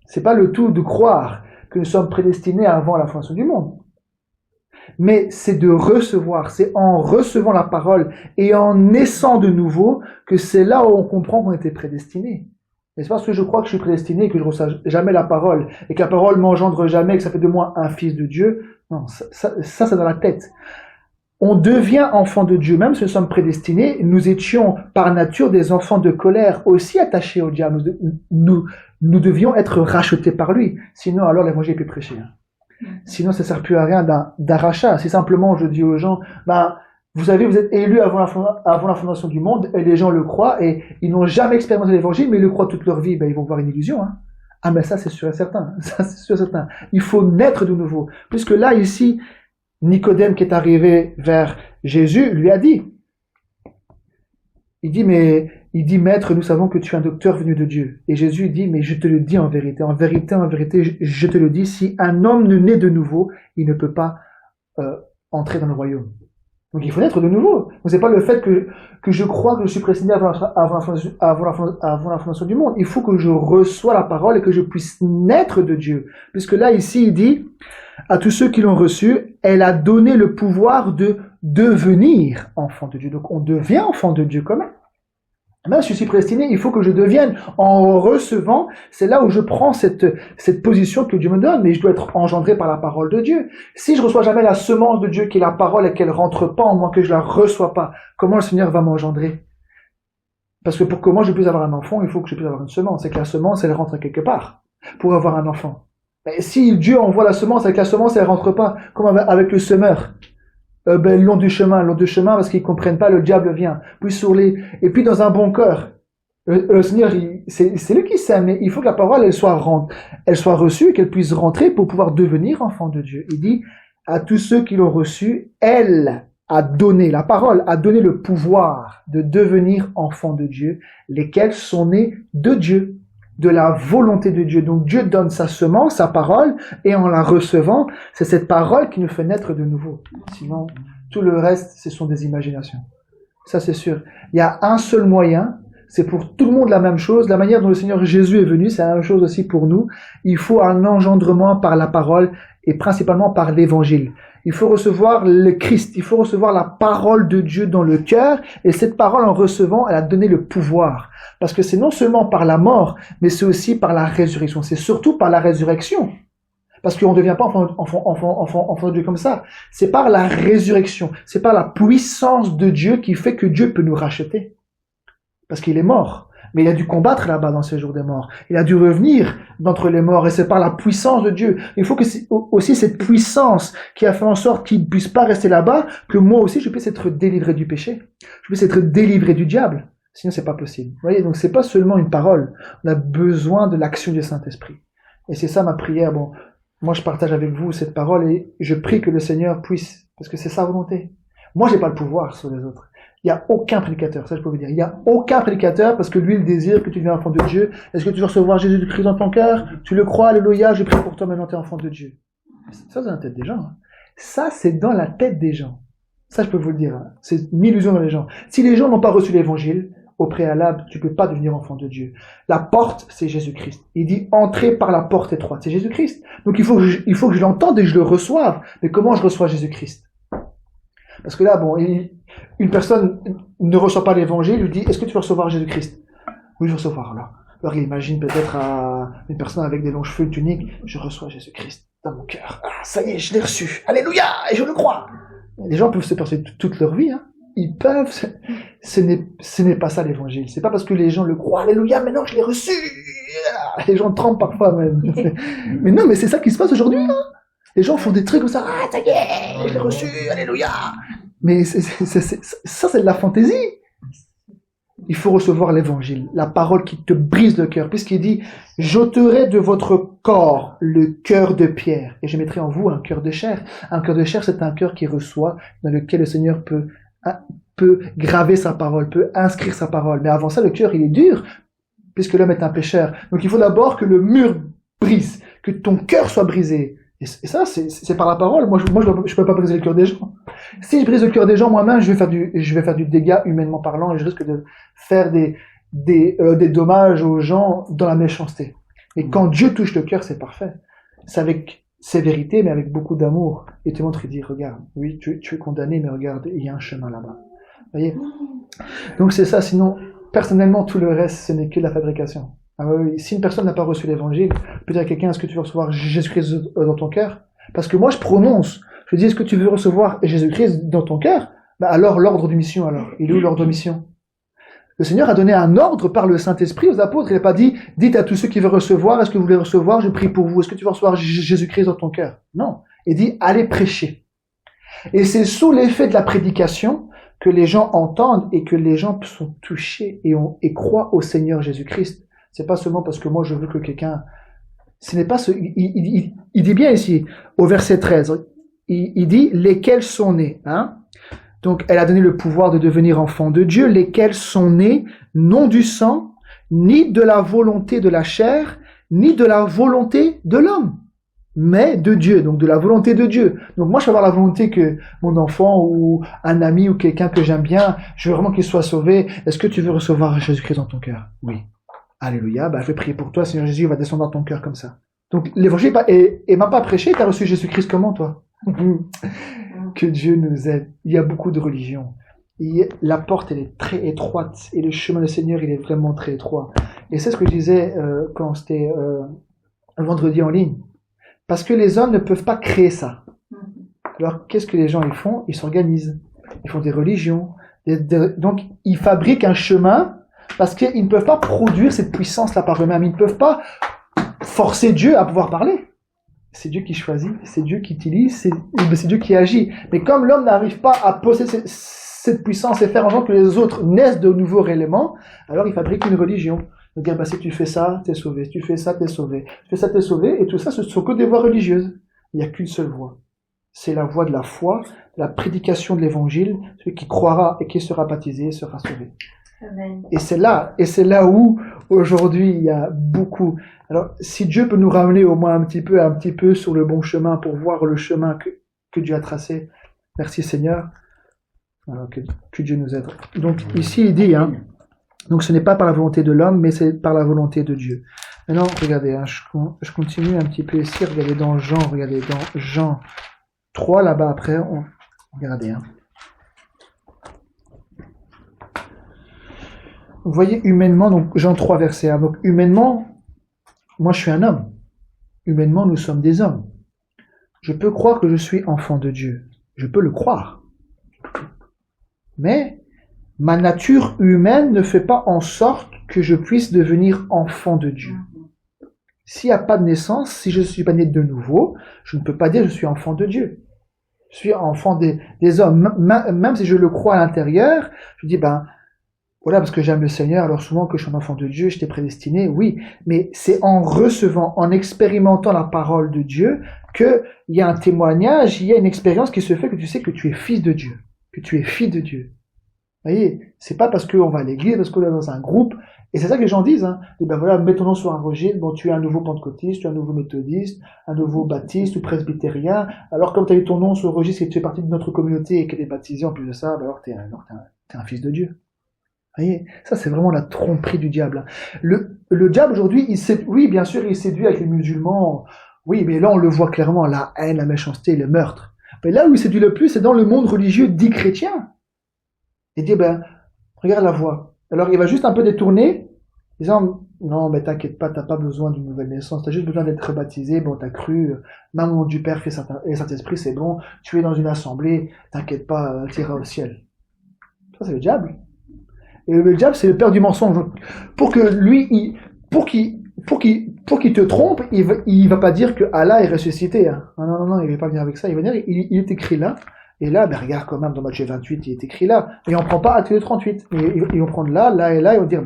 C'est pas le tout de croire que nous sommes prédestinés avant la fondation du monde. Mais c'est de recevoir, c'est en recevant la parole et en naissant de nouveau que c'est là où on comprend qu'on était prédestiné. Et c'est parce que je crois que je suis prédestiné et que je ne reçois jamais la parole et que la parole m'engendre jamais et que ça fait de moi un fils de Dieu. Non, ça c'est dans la tête. On devient enfant de Dieu, même si nous sommes prédestinés, nous étions par nature des enfants de colère, aussi attachés au diable. Nous devions être rachetés par lui. Sinon, alors l'évangile est plus prêché. Sinon, ça ne sert plus à rien d'un rachat. Si simplement je dis aux gens, vous savez, vous êtes élus avant la fondation du monde, et les gens le croient, et ils n'ont jamais expérimenté l'évangile, mais ils le croient toute leur vie, ils vont voir une illusion. Hein. Ah, mais ça, c'est sûr et certain. Ça, c'est sûr et certain. Il faut naître de nouveau. Puisque là, ici, Nicodème qui est arrivé vers Jésus, lui a dit, il dit, maître, nous savons que tu es un docteur venu de Dieu. Et Jésus dit, mais je te le dis en vérité, je te le dis, si un homme ne naît de nouveau, il ne peut pas entrer dans le royaume. Donc il faut naître de nouveau. Donc c'est pas le fait que je crois que je suis prédestiné avant la fondation du monde. Il faut que je reçoive la parole et que je puisse naître de Dieu. Puisque là, ici, il dit, à tous ceux qui l'ont reçu, elle a donné le pouvoir de devenir enfant de Dieu. Donc on devient enfant de Dieu quand même. Même si je suis prédestiné, il faut que je devienne en recevant. C'est là où je prends cette position que Dieu me donne, mais je dois être engendré par la parole de Dieu. Si je reçois jamais la semence de Dieu qui est la parole et qu'elle rentre pas en moi, que je la reçois pas, comment le Seigneur va m'engendrer? Parce que pour que moi je puisse avoir un enfant, il faut que je puisse avoir une semence. Et que la semence, elle rentre quelque part pour avoir un enfant. Mais si Dieu envoie la semence et que la semence, elle rentre pas, comme avec le semeur, le long du chemin, parce qu'ils comprennent pas, le diable vient. Et puis dans un bon cœur, le Seigneur, c'est lui qui sème, mais il faut que la parole, elle soit reçue, qu'elle puisse rentrer pour pouvoir devenir enfant de Dieu. Il dit, à tous ceux qui l'ont reçu, elle a donné, la parole a donné le pouvoir de devenir enfant de Dieu, lesquels sont nés de Dieu, de la volonté de Dieu. Donc Dieu donne sa semence, sa parole, et en la recevant, c'est cette parole qui nous fait naître de nouveau. Sinon, tout le reste, ce sont des imaginations. Ça, c'est sûr. Il y a un seul moyen C'est pour tout le monde la même chose. La manière dont le Seigneur Jésus est venu, c'est la même chose aussi pour nous. Il faut un engendrement par la parole et principalement par l'évangile. Il faut recevoir le Christ, il faut recevoir la parole de Dieu dans le cœur, et cette parole, en recevant, elle a donné le pouvoir. Parce que c'est non seulement par la mort, mais c'est aussi par la résurrection. C'est surtout par la résurrection. Parce qu'on ne devient pas enfant de Dieu comme ça. C'est par la résurrection. C'est par la puissance de Dieu qui fait que Dieu peut nous racheter. Parce qu'il est mort. Mais il a dû combattre là-bas dans ces jours des morts. Il a dû revenir d'entre les morts. Et c'est par la puissance de Dieu. Il faut que c'est aussi cette puissance qui a fait en sorte qu'il ne puisse pas rester là-bas, que moi aussi je puisse être délivré du péché. Je puisse être délivré du diable. Sinon c'est pas possible. Vous voyez, donc c'est pas seulement une parole. On a besoin de l'action du Saint-Esprit. Et c'est ça ma prière. Bon, moi je partage avec vous cette parole et je prie que le Seigneur puisse, parce que c'est sa volonté. Moi j'ai pas le pouvoir sur les autres. Il n'y a aucun prédicateur, ça je peux vous dire. Il n'y a aucun prédicateur parce que lui, il désire que tu deviens enfant de Dieu. Est-ce que tu veux recevoir Jésus-Christ dans ton cœur? Tu le crois, alléluia, je prie pour toi, maintenant tu es enfant de Dieu. Ça, c'est dans la tête des gens. Hein. Ça, c'est dans la tête des gens. Ça, je peux vous le dire. Hein. C'est une illusion dans les gens. Si les gens n'ont pas reçu l'évangile, au préalable, tu ne peux pas devenir enfant de Dieu. La porte, c'est Jésus-Christ. Il dit, entrez par la porte étroite. C'est Jésus-Christ. Donc il faut que je l'entende et que je le reçoive. Mais comment je reçois Jésus-Christ? Parce que là, bon, une personne ne reçoit pas l'évangile, lui dit, est-ce que tu veux recevoir Jésus-Christ? Oui, je veux recevoir, là. Alors il imagine peut-être à une personne avec des longs cheveux, une tunique, je reçois Jésus-Christ dans mon cœur. Ah, ça y est, je l'ai reçu. Alléluia! Et je le crois. Les gens peuvent se persuader toute leur vie, hein. Ils peuvent, ce n'est pas ça l'évangile. C'est pas parce que les gens le croient, alléluia, maintenant je l'ai reçu. Les gens tremblent parfois même. Mais non, mais c'est ça qui se passe aujourd'hui, hein. Les gens font des trucs comme ça, ah, ça y est, je l'ai reçu, alléluia. Mais ça, c'est de la fantaisie. Il faut recevoir l'évangile, la parole qui te brise le cœur, puisqu'il dit, j'ôterai de votre corps le cœur de pierre, et je mettrai en vous un cœur de chair. Un cœur de chair, c'est un cœur qui reçoit, dans lequel le Seigneur peut graver sa parole, peut inscrire sa parole. Mais avant ça, le cœur, il est dur, puisque l'homme est un pécheur. Donc il faut d'abord que le mur brise, que ton cœur soit brisé. Et ça, c'est par la parole. Moi, je peux pas briser le cœur des gens. Si je brise le cœur des gens, moi-même, je vais faire du dégât humainement parlant, et je risque de faire des dommages aux gens dans la méchanceté. Et quand Dieu touche le cœur, c'est parfait. C'est avec sévérité, mais avec beaucoup d'amour. Et te montre, il dit, regarde, oui, tu es condamné, mais regarde, il y a un chemin là-bas. Vous voyez? Donc c'est ça. Sinon, personnellement, tout le reste, ce n'est que la fabrication. Ah oui, si une personne n'a pas reçu l'évangile, peut dire à quelqu'un, est-ce que tu veux recevoir Jésus-Christ dans ton cœur? Parce que moi, je prononce. Je dis, est-ce que tu veux recevoir Jésus-Christ dans ton cœur? Ben alors, l'ordre de mission, alors. Il est où l'ordre de mission? Le Seigneur a donné un ordre par le Saint-Esprit aux apôtres. Il n'a pas dit, dites à tous ceux qui veulent recevoir, est-ce que vous voulez recevoir? Je prie pour vous. Est-ce que tu veux recevoir Jésus-Christ dans ton cœur? Non. Il dit, allez prêcher. Et c'est sous l'effet de la prédication que les gens entendent et que les gens sont touchés et croient au Seigneur Jésus-Christ. C'est pas seulement parce que moi je veux que quelqu'un... Ce n'est pas ce... Il dit bien ici, au verset 13, il dit, lesquels sont nés. Hein? Donc, elle a donné le pouvoir de devenir enfant de Dieu, lesquels sont nés, non du sang, ni de la volonté de la chair, ni de la volonté de l'homme, mais de Dieu, donc de la volonté de Dieu. Donc moi, je peux avoir la volonté que mon enfant ou un ami ou quelqu'un que j'aime bien, je veux vraiment qu'il soit sauvé. Est-ce que tu veux recevoir Jésus-Christ dans ton cœur? Oui. Alléluia, je vais prier pour toi, Seigneur Jésus, il va descendre dans ton cœur comme ça. Donc l'évangile est même pas prêché, tu as reçu Jésus-Christ comment toi? Que Dieu nous aide. Il y a beaucoup de religions. La porte, elle est très étroite, et le chemin du Seigneur, il est vraiment très étroit. Et c'est ce que je disais quand c'était un vendredi en ligne. Parce que les hommes ne peuvent pas créer ça. Alors qu'est-ce que les gens ils font? Ils s'organisent. Ils font des religions. Donc ils fabriquent un chemin parce qu'ils ne peuvent pas produire cette puissance-là par eux-mêmes. Ils ne peuvent pas forcer Dieu à pouvoir parler. C'est Dieu qui choisit, c'est Dieu qui utilise, c'est Dieu qui agit. Mais comme l'homme n'arrive pas à posséder cette puissance et faire en sorte que les autres naissent de nouveaux éléments, alors il fabrique une religion. Donc, si tu fais ça, t'es sauvé. Si tu fais ça, t'es sauvé. Si tu fais ça, t'es sauvé. Et tout ça, ce sont que des voies religieuses. Il n'y a qu'une seule voie. C'est la voie de la foi, de la prédication de l'évangile. Celui qui croira et qui sera baptisé sera sauvé. Amen. Et c'est là où, aujourd'hui, il y a beaucoup. Alors, si Dieu peut nous ramener au moins un petit peu sur le bon chemin pour voir le chemin que Dieu a tracé. Merci Seigneur. Alors, que Dieu nous aide. Donc, ici, il dit, Donc ce n'est pas par la volonté de l'homme, mais c'est par la volonté de Dieu. Maintenant, regardez, hein, je continue un petit peu ici, regardez dans Jean 3, là-bas après, regardez. Hein. Vous voyez, humainement, donc Jean 3, verset 1, donc humainement, moi je suis un homme. Humainement, nous sommes des hommes. Je peux croire que je suis enfant de Dieu. Je peux le croire. Mais ma nature humaine ne fait pas en sorte que je puisse devenir enfant de Dieu. S'il n'y a pas de naissance, si je ne suis pas né de nouveau, je ne peux pas dire que je suis enfant de Dieu. Je suis enfant des hommes. Même si je le crois à l'intérieur, je dis, voilà, parce que j'aime le Seigneur, alors souvent que je suis un enfant de Dieu, je t'ai prédestiné, oui. Mais c'est en recevant, en expérimentant la parole de Dieu, qu'il y a un témoignage, il y a une expérience qui se fait que tu sais que tu es fils de Dieu, que tu es fille de Dieu. Vous voyez, c'est pas parce qu'on va à l'église, parce qu'on est dans un groupe, et c'est ça que les gens disent, hein. Et voilà, mettons-nous sur un registre, bon, tu es un nouveau pentecôtiste, tu es un nouveau méthodiste, un nouveau baptiste ou presbytérien, alors comme tu as eu ton nom sur le registre et que tu es partie de notre communauté et que tu es baptisé en plus de ça, alors t'es un fils de Dieu. Vous voyez, ça c'est vraiment la tromperie du diable. Le diable aujourd'hui, oui, bien sûr, il séduit avec les musulmans, oui, mais là on le voit clairement, la haine, la méchanceté, le meurtre. Mais là où il séduit le plus, c'est dans le monde religieux dit chrétien. Il dit, regarde la voie. Alors il va juste un peu détourner, disant, non, mais t'inquiète pas, t'as pas besoin d'une nouvelle naissance, t'as juste besoin d'être baptisé, bon, t'as cru, même au nom du Père, Fils et Saint-Esprit, c'est bon, tu es dans une assemblée, t'inquiète pas, t'iras au ciel. Ça c'est le diable. Et le diable, c'est le père du mensonge. Pour que lui, pour qu'il te trompe, il va pas dire que Allah est ressuscité. Hein. Non, il va pas venir avec ça. Il va dire, il est écrit là. Et là, regarde quand même dans Matthieu 28, il est écrit là. Et on prend pas Acte 38. Ils vont prendre là et là, et on va dire,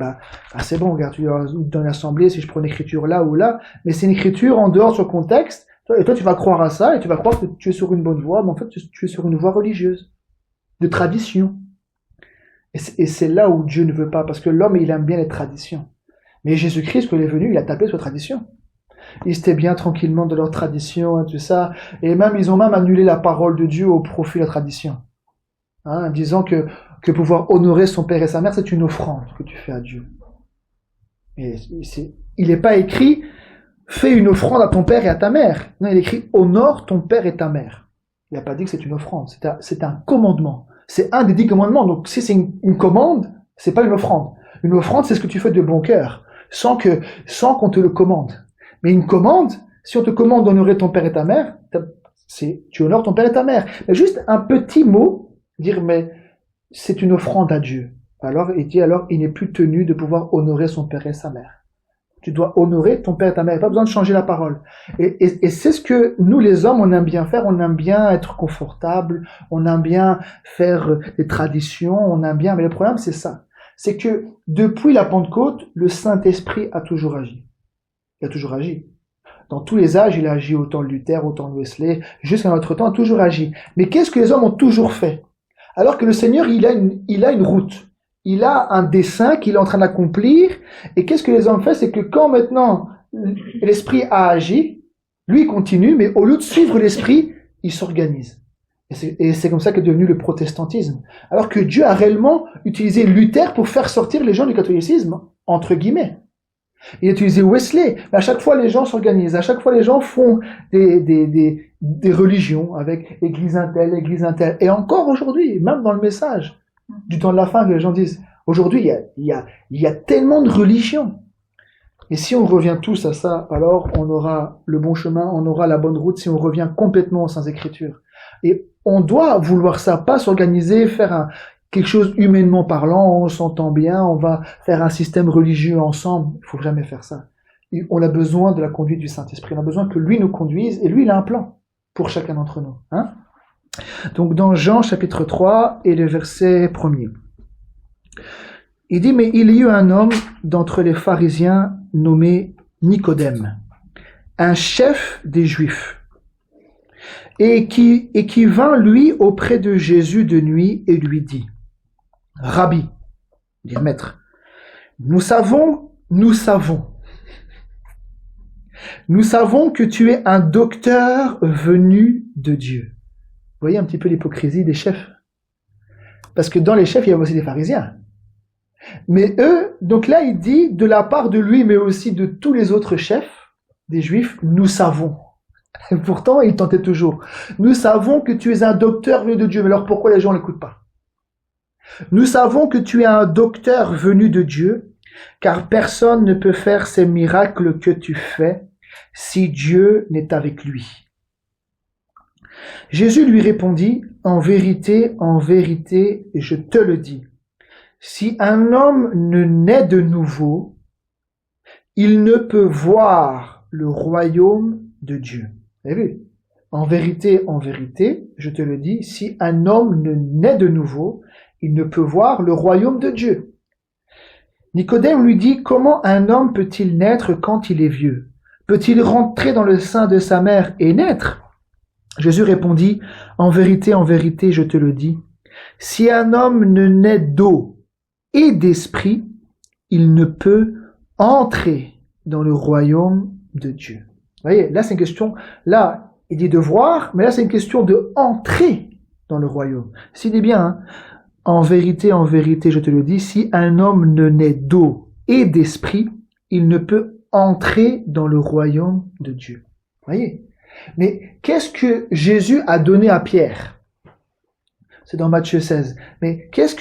c'est bon, regarde, tu es dans l'assemblée, si je prends une écriture là ou là. Mais c'est une écriture en dehors de son contexte. Et toi, tu vas croire à ça, et tu vas croire que tu es sur une bonne voie, mais en fait, tu es sur une voie religieuse. De tradition. Et c'est là où Dieu ne veut pas, parce que l'homme, il aime bien les traditions. Mais Jésus-Christ, quand il est venu, il a tapé sur les traditions. Ils étaient bien tranquillement de leur tradition et tout ça. Et même, ils ont même annulé la parole de Dieu au profit de la tradition. Hein, disant que pouvoir honorer son père et sa mère, c'est une offrande que tu fais à Dieu. Et il n'est pas écrit, fais une offrande à ton père et à ta mère. Non, il est écrit, honore ton père et ta mère. Il n'a pas dit que c'est une offrande, c'est un commandement. C'est un des 10 commandements. Donc, si c'est une commande, c'est pas une offrande. Une offrande, c'est ce que tu fais de bon cœur, sans qu'on te le commande. Mais une commande, si on te commande d'honorer ton père et ta mère, tu honores ton père et ta mère. Mais juste un petit mot, dire, mais c'est une offrande à Dieu. Alors, il n'est plus tenu de pouvoir honorer son père et sa mère. Tu dois honorer ton père et ta mère. Il n'y a pas besoin de changer la parole. Et c'est ce que nous, les hommes, on aime bien faire. On aime bien être confortable. On aime bien faire des traditions. On aime bien. Mais le problème, c'est ça. C'est que depuis la Pentecôte, le Saint-Esprit a toujours agi. Il a toujours agi. Dans tous les âges, il a agi autant Luther, autant Wesley, jusqu'à notre temps, il a toujours agi. Mais qu'est-ce que les hommes ont toujours fait? Alors que le Seigneur, il a une route. Il a un dessein qu'il est en train d'accomplir. Et qu'est-ce que les hommes font? C'est que quand maintenant l'Esprit a agi, lui il continue, mais au lieu de suivre l'Esprit, il s'organise. Et c'est comme ça qu'est devenu le protestantisme. Alors que Dieu a réellement utilisé Luther pour faire sortir les gens du catholicisme, entre guillemets. Il a utilisé Wesley. Mais à chaque fois, les gens s'organisent. À chaque fois, les gens font des religions avec église un tel, église un tel. Et encore aujourd'hui, même dans le message du temps de la fin, que les gens disent, aujourd'hui, il y a tellement de religions. Et si on revient tous à ça, alors on aura le bon chemin, on aura la bonne route, si on revient complètement aux Saintes Écritures. Et on doit vouloir ça, pas s'organiser, faire quelque chose humainement parlant, on s'entend bien, on va faire un système religieux ensemble. Il faut jamais faire ça. Et on a besoin de la conduite du Saint-Esprit, on a besoin que lui nous conduise, et lui, il a un plan pour chacun d'entre nous. Hein? Donc dans Jean chapitre 3 et le verset 1er, il dit, mais il y eut un homme d'entre les pharisiens nommé Nicodème, un chef des Juifs, et qui vint lui auprès de Jésus de nuit et lui dit, Rabbi, dire maître, nous savons que tu es un docteur venu de Dieu. Vous voyez un petit peu l'hypocrisie des chefs. Parce que dans les chefs, il y a aussi des pharisiens. Mais eux, donc là, il dit, de la part de lui, mais aussi de tous les autres chefs des Juifs, nous savons. Et pourtant, il tentait toujours. Nous savons que tu es un docteur venu de Dieu. Mais alors pourquoi les gens ne l'écoutent pas? Nous savons que tu es un docteur venu de Dieu, car personne ne peut faire ces miracles que tu fais si Dieu n'est avec lui. Jésus lui répondit, en vérité, je te le dis, si un homme ne naît de nouveau, il ne peut voir le royaume de Dieu. Vous avez vu? En vérité, je te le dis, si un homme ne naît de nouveau, il ne peut voir le royaume de Dieu. Nicodème lui dit, comment un homme peut-il naître quand il est vieux? Peut-il rentrer dans le sein de sa mère et naître? Jésus répondit, en vérité, je te le dis, si un homme ne naît d'eau et d'esprit, il ne peut entrer dans le royaume de Dieu. Vous voyez, là c'est une question, là il dit de voir, mais là c'est une question de entrer dans le royaume. S'il dit bien, hein, en vérité, je te le dis, si un homme ne naît d'eau et d'esprit, il ne peut entrer dans le royaume de Dieu. Vous voyez? Mais qu'est-ce que Jésus a donné à Pierre? C'est dans Matthieu 16. Mais qu'est-ce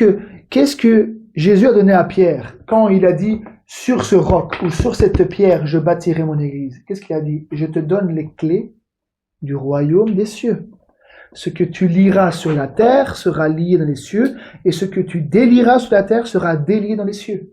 que Jésus a donné à Pierre quand il a dit sur ce roc ou sur cette pierre je bâtirai mon église? Qu'est-ce qu'il a dit? Je te donne les clés du royaume des cieux. Ce que tu liras sur la terre sera lié dans les cieux, et ce que tu délieras sur la terre sera délié dans les cieux.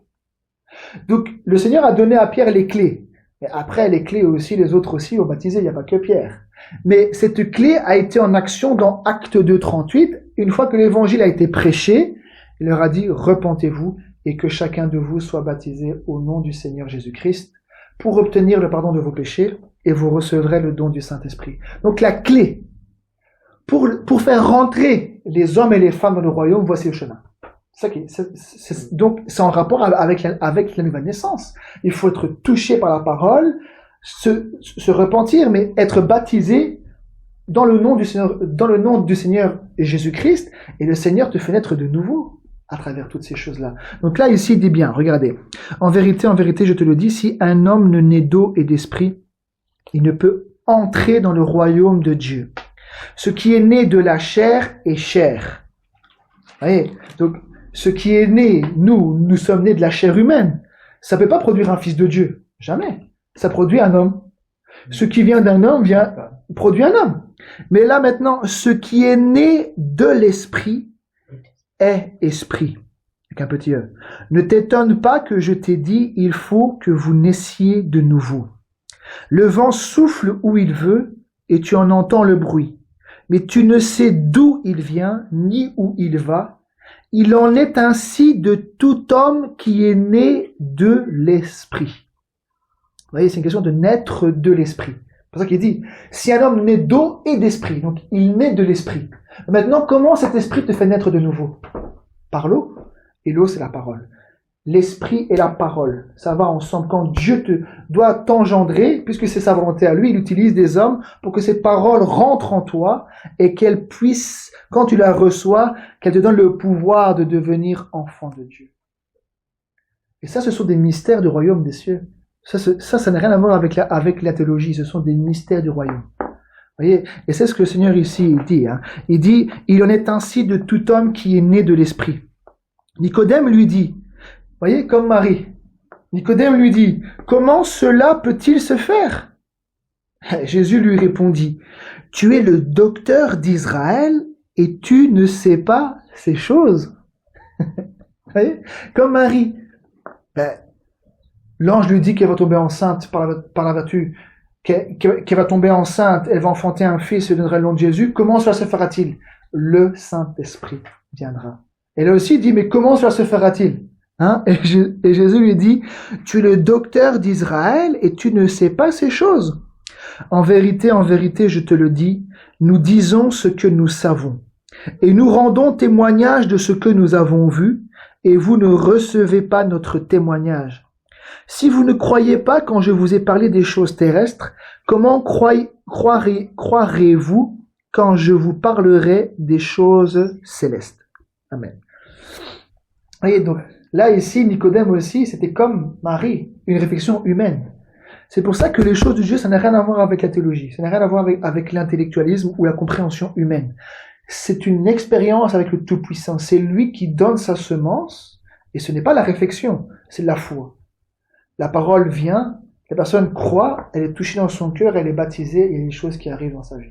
Donc le Seigneur a donné à Pierre les clés. Et après les clés aussi, les autres aussi ont baptisé, il n'y a pas que Pierre. Mais cette clé a été en action dans Acte 2:38. Une fois que l'évangile a été prêché, il leur a dit, repentez-vous et que chacun de vous soit baptisé au nom du Seigneur Jésus-Christ pour obtenir le pardon de vos péchés, et vous recevrez le don du Saint-Esprit. Donc la clé pour faire rentrer les hommes et les femmes dans le royaume, voici le chemin. Donc c'est en rapport avec la nouvelle naissance. Il faut être touché par la parole, se repentir, mais être baptisé dans le nom du Seigneur Jésus-Christ, et le Seigneur te fait naître de nouveau à travers toutes ces choses-là. Donc là, ici, il dit bien, regardez, en vérité, je te le dis, si un homme ne naît d'eau et d'esprit, il ne peut entrer dans le royaume de Dieu. Ce qui est né de la chair est chair. Vous voyez? Donc, ce qui est né, nous sommes nés de la chair humaine. Ça ne peut pas produire un fils de Dieu. Jamais. Ça produit un homme. Ce qui vient d'un homme produit un homme. Mais là maintenant, ce qui est né de l'esprit est esprit. Avec un petit E. Ne t'étonne pas que je t'ai dit, il faut que vous naissiez de nouveau. Le vent souffle où il veut et tu en entends le bruit. Mais tu ne sais d'où il vient, ni où il va. Il en est ainsi de tout homme qui est né de l'esprit. Vous voyez, c'est une question de naître de l'esprit. C'est pour ça qu'il dit, si un homme naît d'eau et d'esprit, donc il naît de l'esprit. Maintenant, comment cet esprit te fait naître de nouveau? Par l'eau, et l'eau c'est la parole. L'esprit et la parole, ça va ensemble. Quand Dieu doit t'engendrer, puisque c'est sa volonté à lui, il utilise des hommes pour que ces paroles rentrent en toi et qu'elles puissent, quand tu la reçois, qu'elles te donnent le pouvoir de devenir enfant de Dieu. Et ça, ce sont des mystères du royaume des cieux. Ça n'a rien à voir avec la théologie, ce sont des mystères du royaume. Vous voyez? Et c'est ce que le Seigneur ici dit. Il dit, il en est ainsi de tout homme qui est né de l'esprit. Nicodème lui dit, vous voyez, comme Marie. Nicodème lui dit, comment cela peut-il se faire? Jésus lui répondit, tu es le docteur d'Israël et tu ne sais pas ces choses. Vous voyez? Comme Marie. L'ange lui dit qu'elle va tomber enceinte par la vertu, qu'elle va tomber enceinte, elle va enfanter un fils et donnera le nom de Jésus. Comment cela se fera-t-il? Le Saint-Esprit viendra. Et là aussi, il dit, mais comment cela se fera-t-il? Et Jésus lui dit, tu es le docteur d'Israël et tu ne sais pas ces choses. En vérité, je te le dis, nous disons ce que nous savons. Et nous rendons témoignage de ce que nous avons vu, et vous ne recevez pas notre témoignage. Si vous ne croyez pas quand je vous ai parlé des choses terrestres, comment croirez-vous quand je vous parlerai des choses célestes? Amen. Voyez, donc, Là, ici, Nicodème aussi, c'était comme Marie, une réflexion humaine. C'est pour ça que les choses de Dieu, ça n'a rien à voir avec la théologie, ça n'a rien à voir avec l'intellectualisme ou la compréhension humaine. C'est une expérience avec le Tout-Puissant. C'est lui qui donne sa semence, et ce n'est pas la réflexion, c'est de la foi. La parole vient, la personne croit, elle est touchée dans son cœur, elle est baptisée, et il y a des choses qui arrivent dans sa vie.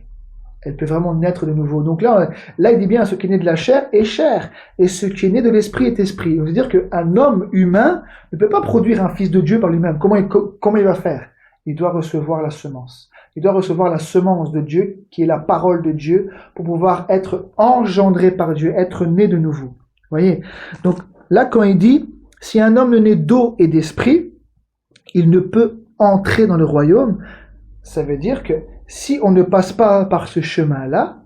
Elle peut vraiment naître de nouveau. Donc là il dit bien, ce qui est né de la chair est chair, et ce qui est né de l'esprit est esprit. Donc, c'est-à-dire qu'un homme humain ne peut pas produire un fils de Dieu par lui-même. Comment il va faire? Il doit recevoir la semence. Il doit recevoir la semence de Dieu, qui est la parole de Dieu, pour pouvoir être engendré par Dieu, être né de nouveau. Vous voyez? Donc là, quand il dit, si un homme ne naît d'eau et d'esprit, il ne peut entrer dans le royaume, ça veut dire que si on ne passe pas par ce chemin-là,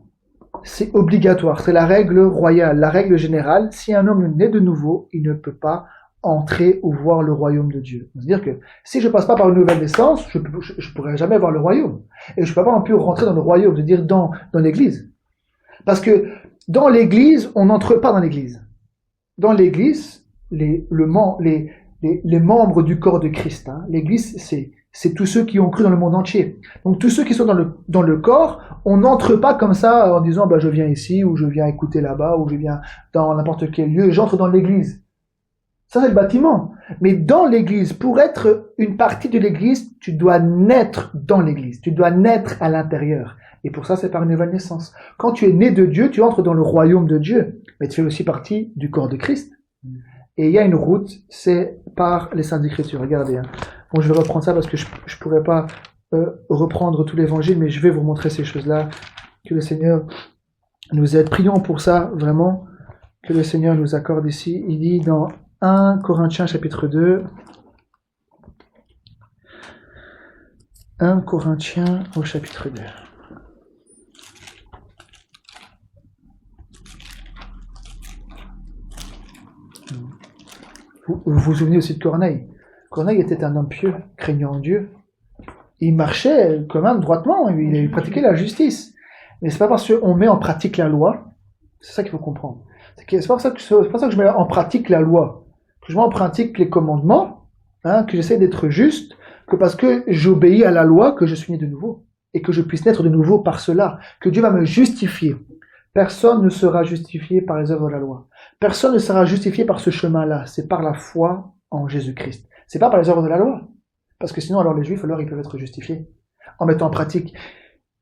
c'est obligatoire, c'est la règle royale, la règle générale. Si un homme naît de nouveau, il ne peut pas entrer ou voir le royaume de Dieu. C'est-à-dire que si je passe pas par une nouvelle naissance, je pourrai jamais voir le royaume. Et je peux pas non plus rentrer dans le royaume, c'est-à-dire dans l'église. Parce que dans l'église, on n'entre pas dans l'église. Dans l'église, les membres du corps de Christ, hein, l'église, c'est tous ceux qui ont cru dans le monde entier. Donc tous ceux qui sont dans le corps, on n'entre pas comme ça en disant je viens ici, ou je viens écouter là-bas, ou je viens dans n'importe quel lieu, j'entre dans l'église. Ça, c'est le bâtiment. Mais dans l'église, pour être une partie de l'église, tu dois naître dans l'église. Tu dois naître à l'intérieur. Et pour ça, c'est par une nouvelle naissance. Quand tu es né de Dieu, tu entres dans le royaume de Dieu. Mais tu fais aussi partie du corps de Christ. Et il y a une route, c'est par les Saintes Écritures. Regardez. Hein. Bon, je vais reprendre ça parce que je pourrais pas reprendre tout l'évangile, mais je vais vous montrer ces choses-là. Que le Seigneur nous aide. Prions pour ça, vraiment. Que le Seigneur nous accorde ici. Il dit dans 1 Corinthiens chapitre 2. 1 Corinthiens au chapitre 2. Vous vous souvenez aussi de Corneille. Corneille était un homme pieux, craignant Dieu. Il marchait quand même droitement, il pratiquait la justice. Mais c'est pas parce qu'on met en pratique la loi, c'est ça qu'il faut comprendre. C'est pas pour ça que je mets en pratique la loi, que je mets en pratique les commandements, hein, que j'essaie d'être juste, que parce que j'obéis à la loi, que je suis né de nouveau. Et que je puisse naître de nouveau par cela, que Dieu va me justifier. Personne ne sera justifié par les œuvres de la loi. Personne ne sera justifié par ce chemin-là. C'est par la foi en Jésus-Christ. C'est pas par les œuvres de la loi. Parce que sinon, alors les Juifs, alors ils peuvent être justifiés. En mettant en pratique.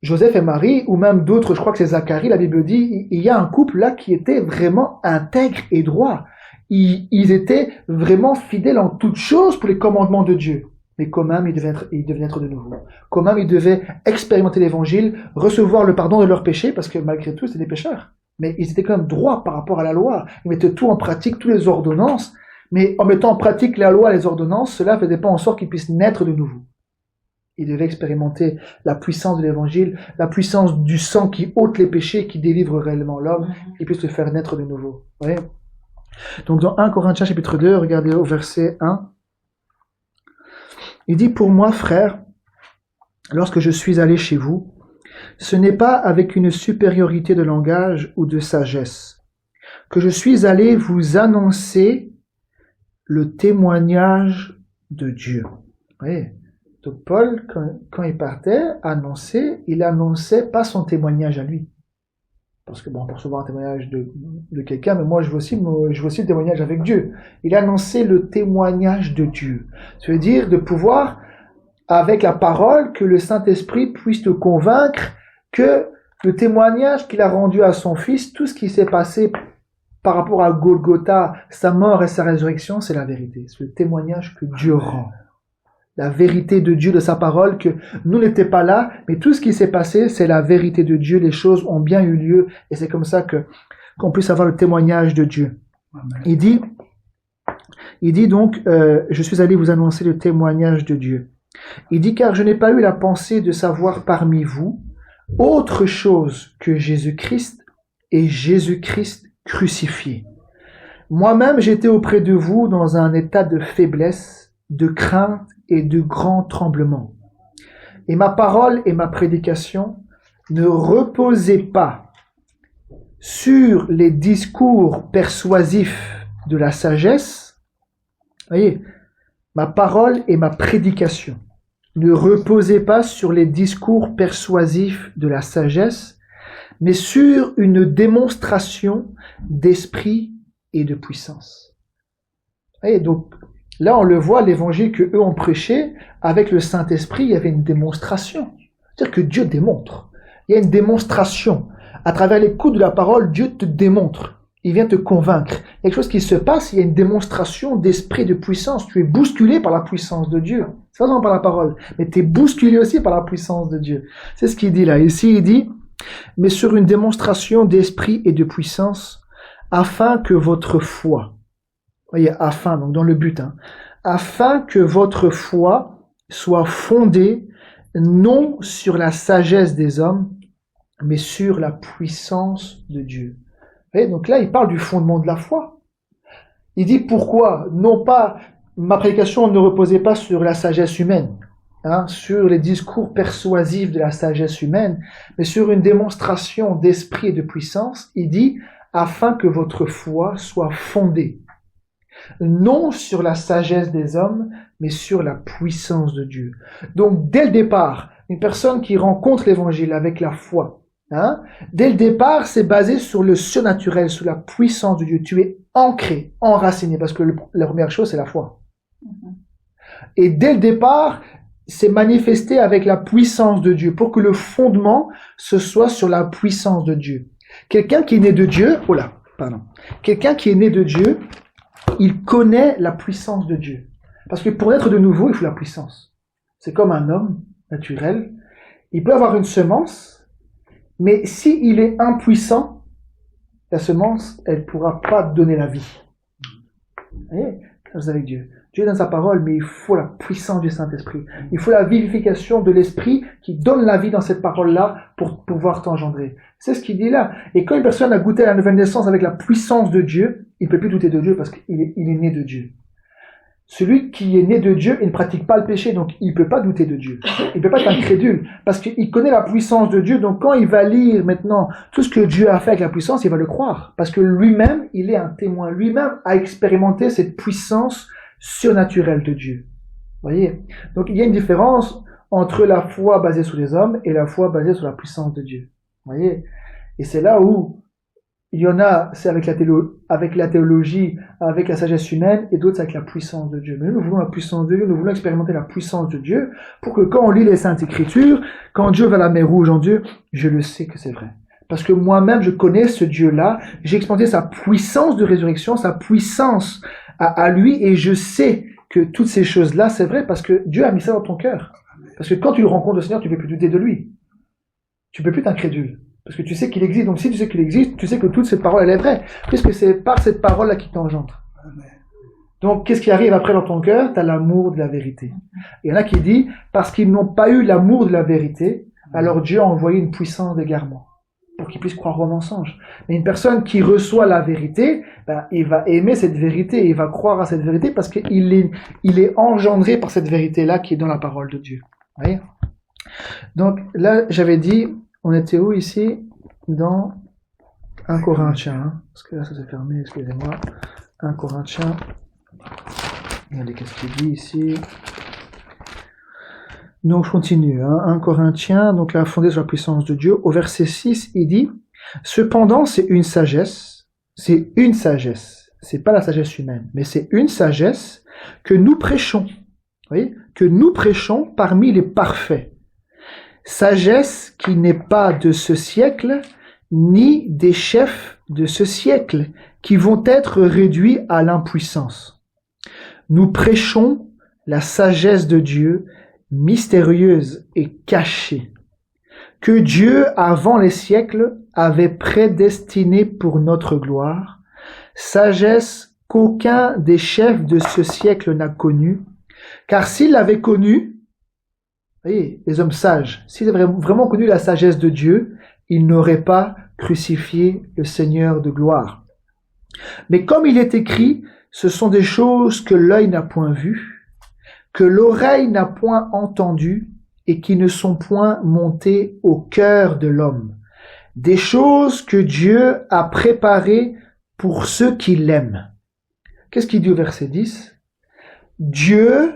Joseph et Marie, ou même d'autres, je crois que c'est Zacharie, la Bible dit, il y a un couple là qui était vraiment intègre et droit. Ils étaient vraiment fidèles en toutes choses pour les commandements de Dieu. Mais quand même, ils devaient naître de nouveau. Quand même, ils devaient expérimenter l'évangile, recevoir le pardon de leurs péchés, parce que malgré tout, c'était des pécheurs. Mais ils étaient quand même droits par rapport à la loi. Ils mettaient tout en pratique, toutes les ordonnances. Mais en mettant en pratique la loi et les ordonnances, cela ne faisait pas en sorte qu'ils puissent naître de nouveau. Ils devaient expérimenter la puissance de l'évangile, la puissance du sang qui ôte les péchés, qui délivre réellement l'homme, qui puisse se faire naître de nouveau. Vous voyez ? Donc dans 1 Corinthiens chapitre 2, regardez au verset 1. Il dit, pour moi, frère, lorsque je suis allé chez vous, ce n'est pas avec une supériorité de langage ou de sagesse que je suis allé vous annoncer le témoignage de Dieu. Vous voyez ? Donc Paul, quand il partait, il annonçait pas son témoignage à lui. Parce que bon, pour recevoir un témoignage de quelqu'un, mais moi je veux aussi le témoignage avec Dieu. Il annonçait le témoignage de Dieu. Ça veut dire de pouvoir, avec la parole, que le Saint-Esprit puisse te convaincre que le témoignage qu'il a rendu à son Fils, tout ce qui s'est passé par rapport à Golgotha, sa mort et sa résurrection, c'est la vérité. C'est le témoignage que Dieu rend. La vérité de Dieu, de sa parole, que nous n'étions pas là, mais tout ce qui s'est passé, c'est la vérité de Dieu. Les choses ont bien eu lieu, et c'est comme ça qu'on puisse avoir le témoignage de Dieu. Il dit donc, je suis allé vous annoncer le témoignage de Dieu. Il dit, car je n'ai pas eu la pensée de savoir parmi vous autre chose que Jésus-Christ et Jésus-Christ crucifié. Moi-même, j'étais auprès de vous dans un état de faiblesse, de crainte et de grand tremblement. Et ma parole et ma prédication ne reposaient pas sur les discours persuasifs de la sagesse, Voyez, ma parole et ma prédication ne reposaient pas sur les discours persuasifs de la sagesse, mais sur une démonstration d'esprit et de puissance. Voyez, donc là on le voit, l'évangile que eux ont prêché, avec le Saint-Esprit, il y avait une démonstration. C'est-à-dire que Dieu démontre. Il y a une démonstration. À travers l'écoute de la parole, Dieu te démontre. Il vient te convaincre. Il y a quelque chose qui se passe, il y a une démonstration d'esprit et de puissance. Tu es bousculé par la puissance de Dieu. C'est pas seulement par la parole, mais tu es bousculé aussi par la puissance de Dieu. C'est ce qu'il dit là. Ici, il dit, mais sur une démonstration d'esprit et de puissance, afin que votre foi, voyez, afin, donc dans le but, afin que votre foi soit fondée non sur la sagesse des hommes, mais sur la puissance de Dieu. Vous voyez, donc là, il parle du fondement de la foi. Il dit pourquoi, non pas, ma prédication ne reposait pas sur la sagesse humaine, sur les discours persuasifs de la sagesse humaine, mais sur une démonstration d'esprit et de puissance. Il dit, afin que votre foi soit fondée, non sur la sagesse des hommes, mais sur la puissance de Dieu. Donc, dès le départ, une personne qui rencontre l'évangile avec la foi, dès le départ, c'est basé sur le surnaturel, sur la puissance de Dieu. Tu es ancré, enraciné, parce que la première chose, c'est la foi. Et dès le départ, c'est manifesté avec la puissance de Dieu, pour que le fondement, ce soit sur la puissance de Dieu. Quelqu'un qui est né de Dieu, quelqu'un qui est né de Dieu, il connaît la puissance de Dieu. Parce que pour naître de nouveau, il faut la puissance. C'est comme un homme naturel. Il peut avoir une semence, mais s'il est impuissant, la semence, elle ne pourra pas donner la vie. Vous voyez, grâce avec Dieu. Dieu donne sa parole, mais il faut la puissance du Saint-Esprit. Il faut la vivification de l'Esprit qui donne la vie dans cette parole-là pour pouvoir t'engendrer. C'est ce qu'il dit là. Et quand une personne a goûté à la nouvelle naissance avec la puissance de Dieu, il ne peut plus douter de Dieu parce qu'il est né de Dieu. Celui qui est né de Dieu, il ne pratique pas le péché, donc il ne peut pas douter de Dieu. Il ne peut pas être incrédule, parce qu'il connaît la puissance de Dieu, donc quand il va lire maintenant tout ce que Dieu a fait avec la puissance, il va le croire. Parce que lui-même, il est un témoin. Lui-même a expérimenté cette puissance surnaturelle de Dieu. Vous voyez? Donc il y a une différence entre la foi basée sur les hommes et la foi basée sur la puissance de Dieu. Vous voyez? Et c'est là où il y en a, c'est avec la théologie, avec la sagesse humaine, et d'autres avec la puissance de Dieu. Mais nous voulons la puissance de Dieu, nous voulons expérimenter la puissance de Dieu, pour que quand on lit les Saintes Écritures, quand Dieu va à la mer Rouge en Dieu, je le sais que c'est vrai. Parce que moi-même, je connais ce Dieu-là, j'ai expérimenté sa puissance de résurrection, sa puissance à lui, et je sais que toutes ces choses-là, c'est vrai, parce que Dieu a mis ça dans ton cœur. Parce que quand tu le rencontres, le Seigneur, tu ne peux plus douter de lui. Tu ne peux plus t'incrédule. Parce que tu sais qu'il existe. Donc si tu sais qu'il existe, tu sais que toute cette parole, elle est vraie. Puisque c'est par cette parole-là qui t'engendre. Donc qu'est-ce qui arrive après dans ton cœur? Tu as l'amour de la vérité. Il y en a qui disent, parce qu'ils n'ont pas eu l'amour de la vérité, alors Dieu a envoyé une puissance d'égarement. Pour qu'ils puissent croire au mensonge. Mais une personne qui reçoit la vérité, il va aimer cette vérité, il va croire à cette vérité parce qu'il est engendré par cette vérité-là qui est dans la parole de Dieu. Vous voyez? Donc là, j'avais dit, on était où ici? Dans 1 Corinthiens. Parce que là, ça s'est fermé, excusez-moi. 1 Corinthiens. Regardez qu'est-ce qu'il dit ici. Donc je continue. 1 Corinthiens, donc là, fondé sur la puissance de Dieu. Au verset 6, il dit, cependant, c'est une sagesse. C'est pas la sagesse humaine, mais c'est une sagesse que nous prêchons. Vous voyez? Que nous prêchons parmi les parfaits. Sagesse qui n'est pas de ce siècle, ni des chefs de ce siècle, qui vont être réduits à l'impuissance. Nous prêchons la sagesse de Dieu, mystérieuse et cachée, que Dieu, avant les siècles, avait prédestinée pour notre gloire, sagesse qu'aucun des chefs de ce siècle n'a connue, car s'il l'avait connue, voyez, les hommes sages, s'ils avaient vraiment connu la sagesse de Dieu, ils n'auraient pas crucifié le Seigneur de gloire. Mais comme il est écrit, ce sont des choses que l'œil n'a point vues, que l'oreille n'a point entendues, et qui ne sont point montées au cœur de l'homme. Des choses que Dieu a préparées pour ceux qui l'aiment. Qu'est-ce qu'il dit au verset 10? Dieu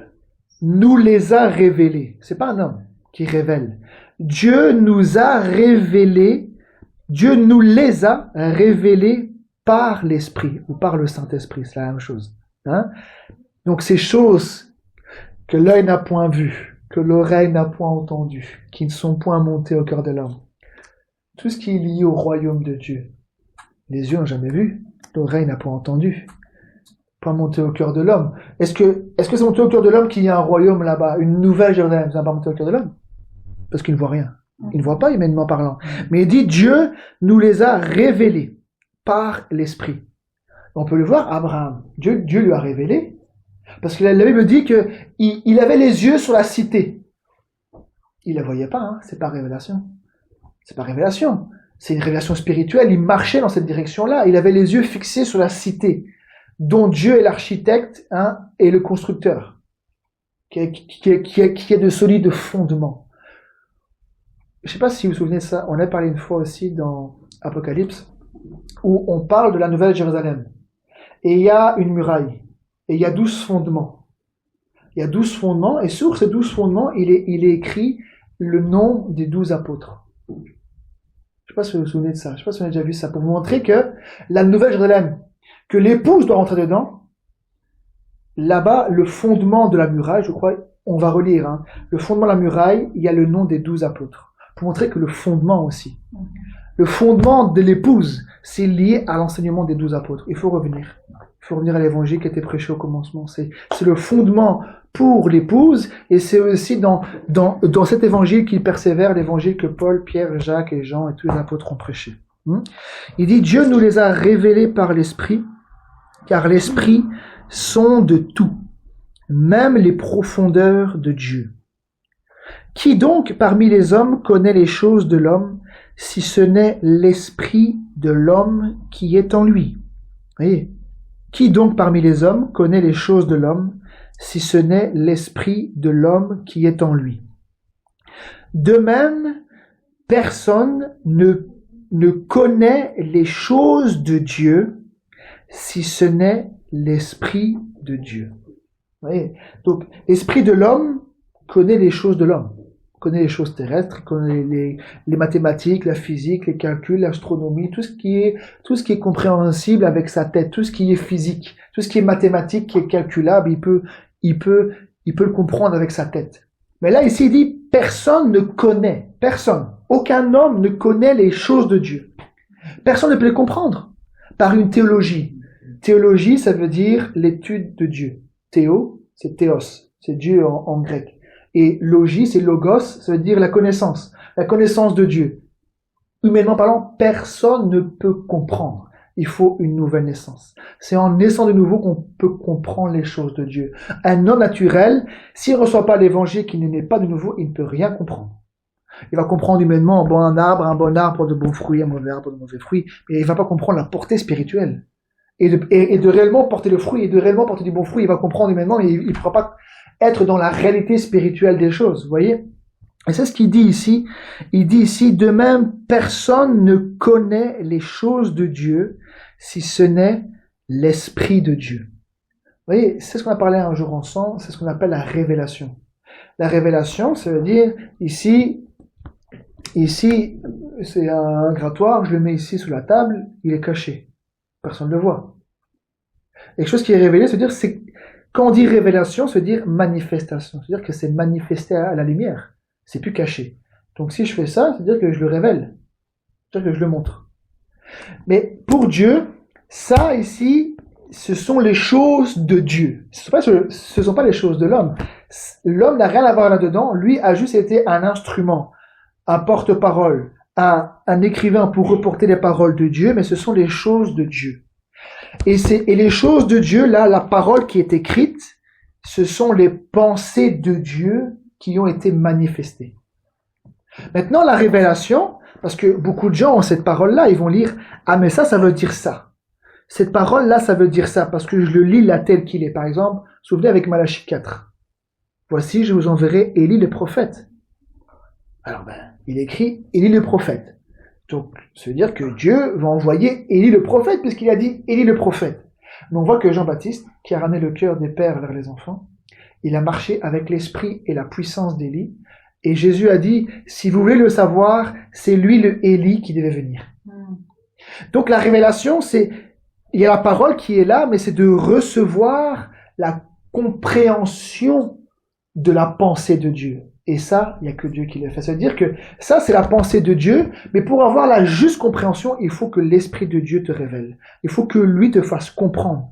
nous les a révélés. C'est pas un homme qui révèle. Dieu nous a révélés, Dieu nous les a révélés par l'Esprit ou par le Saint-Esprit. C'est la même chose. Hein? Donc ces choses que l'œil n'a point vues, que l'oreille n'a point entendues, qui ne sont point montées au cœur de l'homme. Tout ce qui est lié au royaume de Dieu. Les yeux n'ont jamais vu, l'oreille n'a point entendu, pas monté au cœur de l'homme. Est-ce que c'est monté au cœur de l'homme qu'il y a un royaume là-bas, une nouvelle Jérusalem, ça n'a pas monté au cœur de l'homme? Parce qu'il ne voit rien. Il ne voit pas humainement parlant. Mais il dit, Dieu nous les a révélés par l'Esprit. On peut le voir, Abraham, Dieu lui a révélé, parce que la Bible dit que il avait les yeux sur la cité. Il ne la voyait pas, hein, c'est pas révélation. C'est pas révélation. C'est une révélation spirituelle. Il marchait dans cette direction-là. Il avait les yeux fixés sur la cité, dont Dieu est l'architecte, hein, et le constructeur, qui est de solides fondements. Je ne sais pas si vous vous souvenez de ça. On a parlé une fois aussi dans Apocalypse, où on parle de la nouvelle Jérusalem. Et il y a une muraille. Et il y a 12 fondements. Il y a 12 fondements. Et sur ces 12 fondements, il est écrit le nom des 12 apôtres. Je ne sais pas si vous vous souvenez de ça. Je ne sais pas si vous avez déjà vu ça. Pour vous montrer que la nouvelle Jérusalem, que l'épouse doit rentrer dedans, là-bas, le fondement de la muraille, je crois, on va relire, hein, le fondement de la muraille, il y a le nom des 12 apôtres. Pour montrer que le fondement aussi. Le fondement de l'épouse, c'est lié à l'enseignement des 12 apôtres. Il faut revenir. Il faut revenir à l'évangile qui a été prêché au commencement. C'est le fondement pour l'épouse, et c'est aussi dans cet évangile qu'il persévère, l'évangile que Paul, Pierre, Jacques et Jean et tous les apôtres ont prêché. Il dit, Dieu nous les a révélés par l'Esprit, car l'Esprit sonde tout, même les profondeurs de Dieu. Qui donc parmi les hommes connaît les choses de l'homme, si ce n'est l'esprit de l'homme qui est en lui? Voyez, qui donc parmi les hommes connaît les choses de l'homme, si ce n'est l'esprit de l'homme qui est en lui? De même, personne ne connaît les choses de Dieu, si ce n'est l'esprit de Dieu. Voyez, donc l'esprit de l'homme connaît les choses de l'homme. Connaît les choses terrestres, connaît les mathématiques, la physique, les calculs, l'astronomie, tout ce qui est compréhensible avec sa tête, tout ce qui est physique, tout ce qui est mathématique, qui est calculable, il peut le comprendre avec sa tête. Mais là, ici, il dit, personne ne connaît, personne, aucun homme ne connaît les choses de Dieu. Personne ne peut les comprendre par une théologie. Théologie, ça veut dire l'étude de Dieu. Théo, c'est théos, c'est Dieu en grec. Et logie, c'est logos, ça veut dire la connaissance de Dieu. Humainement parlant, personne ne peut comprendre. Il faut une nouvelle naissance. C'est en naissant de nouveau qu'on peut comprendre les choses de Dieu. Un homme naturel, s'il ne reçoit pas l'évangile, qu'il n'est pas de nouveau, il ne peut rien comprendre. Il va comprendre humainement un bon arbre pour de bons fruits, un mauvais arbre pour de mauvais fruits, mais il ne va pas comprendre la portée spirituelle. Et de réellement porter le fruit, et de réellement porter du bon fruit, il va comprendre humainement, mais il ne pourra pas être dans la réalité spirituelle des choses, vous voyez? Et c'est ce qu'il dit ici. Il dit ici, de même, personne ne connaît les choses de Dieu, si ce n'est l'Esprit de Dieu. Vous voyez, c'est ce qu'on a parlé un jour ensemble, c'est ce qu'on appelle la révélation. La révélation, ça veut dire, ici, c'est un grattoir, je le mets ici sous la table, il est caché. Personne ne le voit. Et quelque chose qui est révélé, c'est-à-dire, quand on dit révélation, ça veut dire manifestation. C'est-à-dire que c'est manifesté à la lumière. C'est plus caché. Donc si je fais ça, c'est-à-dire que je le révèle. C'est-à-dire que je le montre. Mais pour Dieu, ça ici, ce sont les choses de Dieu. Ce sont pas les choses de l'homme. L'homme n'a rien à voir là-dedans. Lui a juste été un instrument, un porte-parole, un écrivain pour reporter les paroles de Dieu, mais ce sont les choses de Dieu. Et les choses de Dieu, là, la parole qui est écrite, ce sont les pensées de Dieu qui ont été manifestées. Maintenant, la révélation, parce que beaucoup de gens ont cette parole-là, ils vont lire, ah mais ça veut dire ça. Cette parole-là, ça veut dire ça, parce que je le lis là tel qu'il est. Par exemple, souvenez avec Malachie 4. Voici, je vous enverrai Élie le prophète. Alors il écrit Élie le prophète. Donc, ça veut dire que Dieu va envoyer Élie le prophète, puisqu'il a dit Élie le prophète. Mais on voit que Jean-Baptiste, qui a ramené le cœur des pères vers les enfants, il a marché avec l'esprit et la puissance d'Élie. Et Jésus a dit, si vous voulez le savoir, c'est lui le Élie qui devait venir. Donc la révélation, il y a la parole qui est là, mais c'est de recevoir la compréhension de la pensée de Dieu. Et ça, il n'y a que Dieu qui le fait. Ça veut dire que ça, c'est la pensée de Dieu, mais pour avoir la juste compréhension, il faut que l'Esprit de Dieu te révèle. Il faut que lui te fasse comprendre.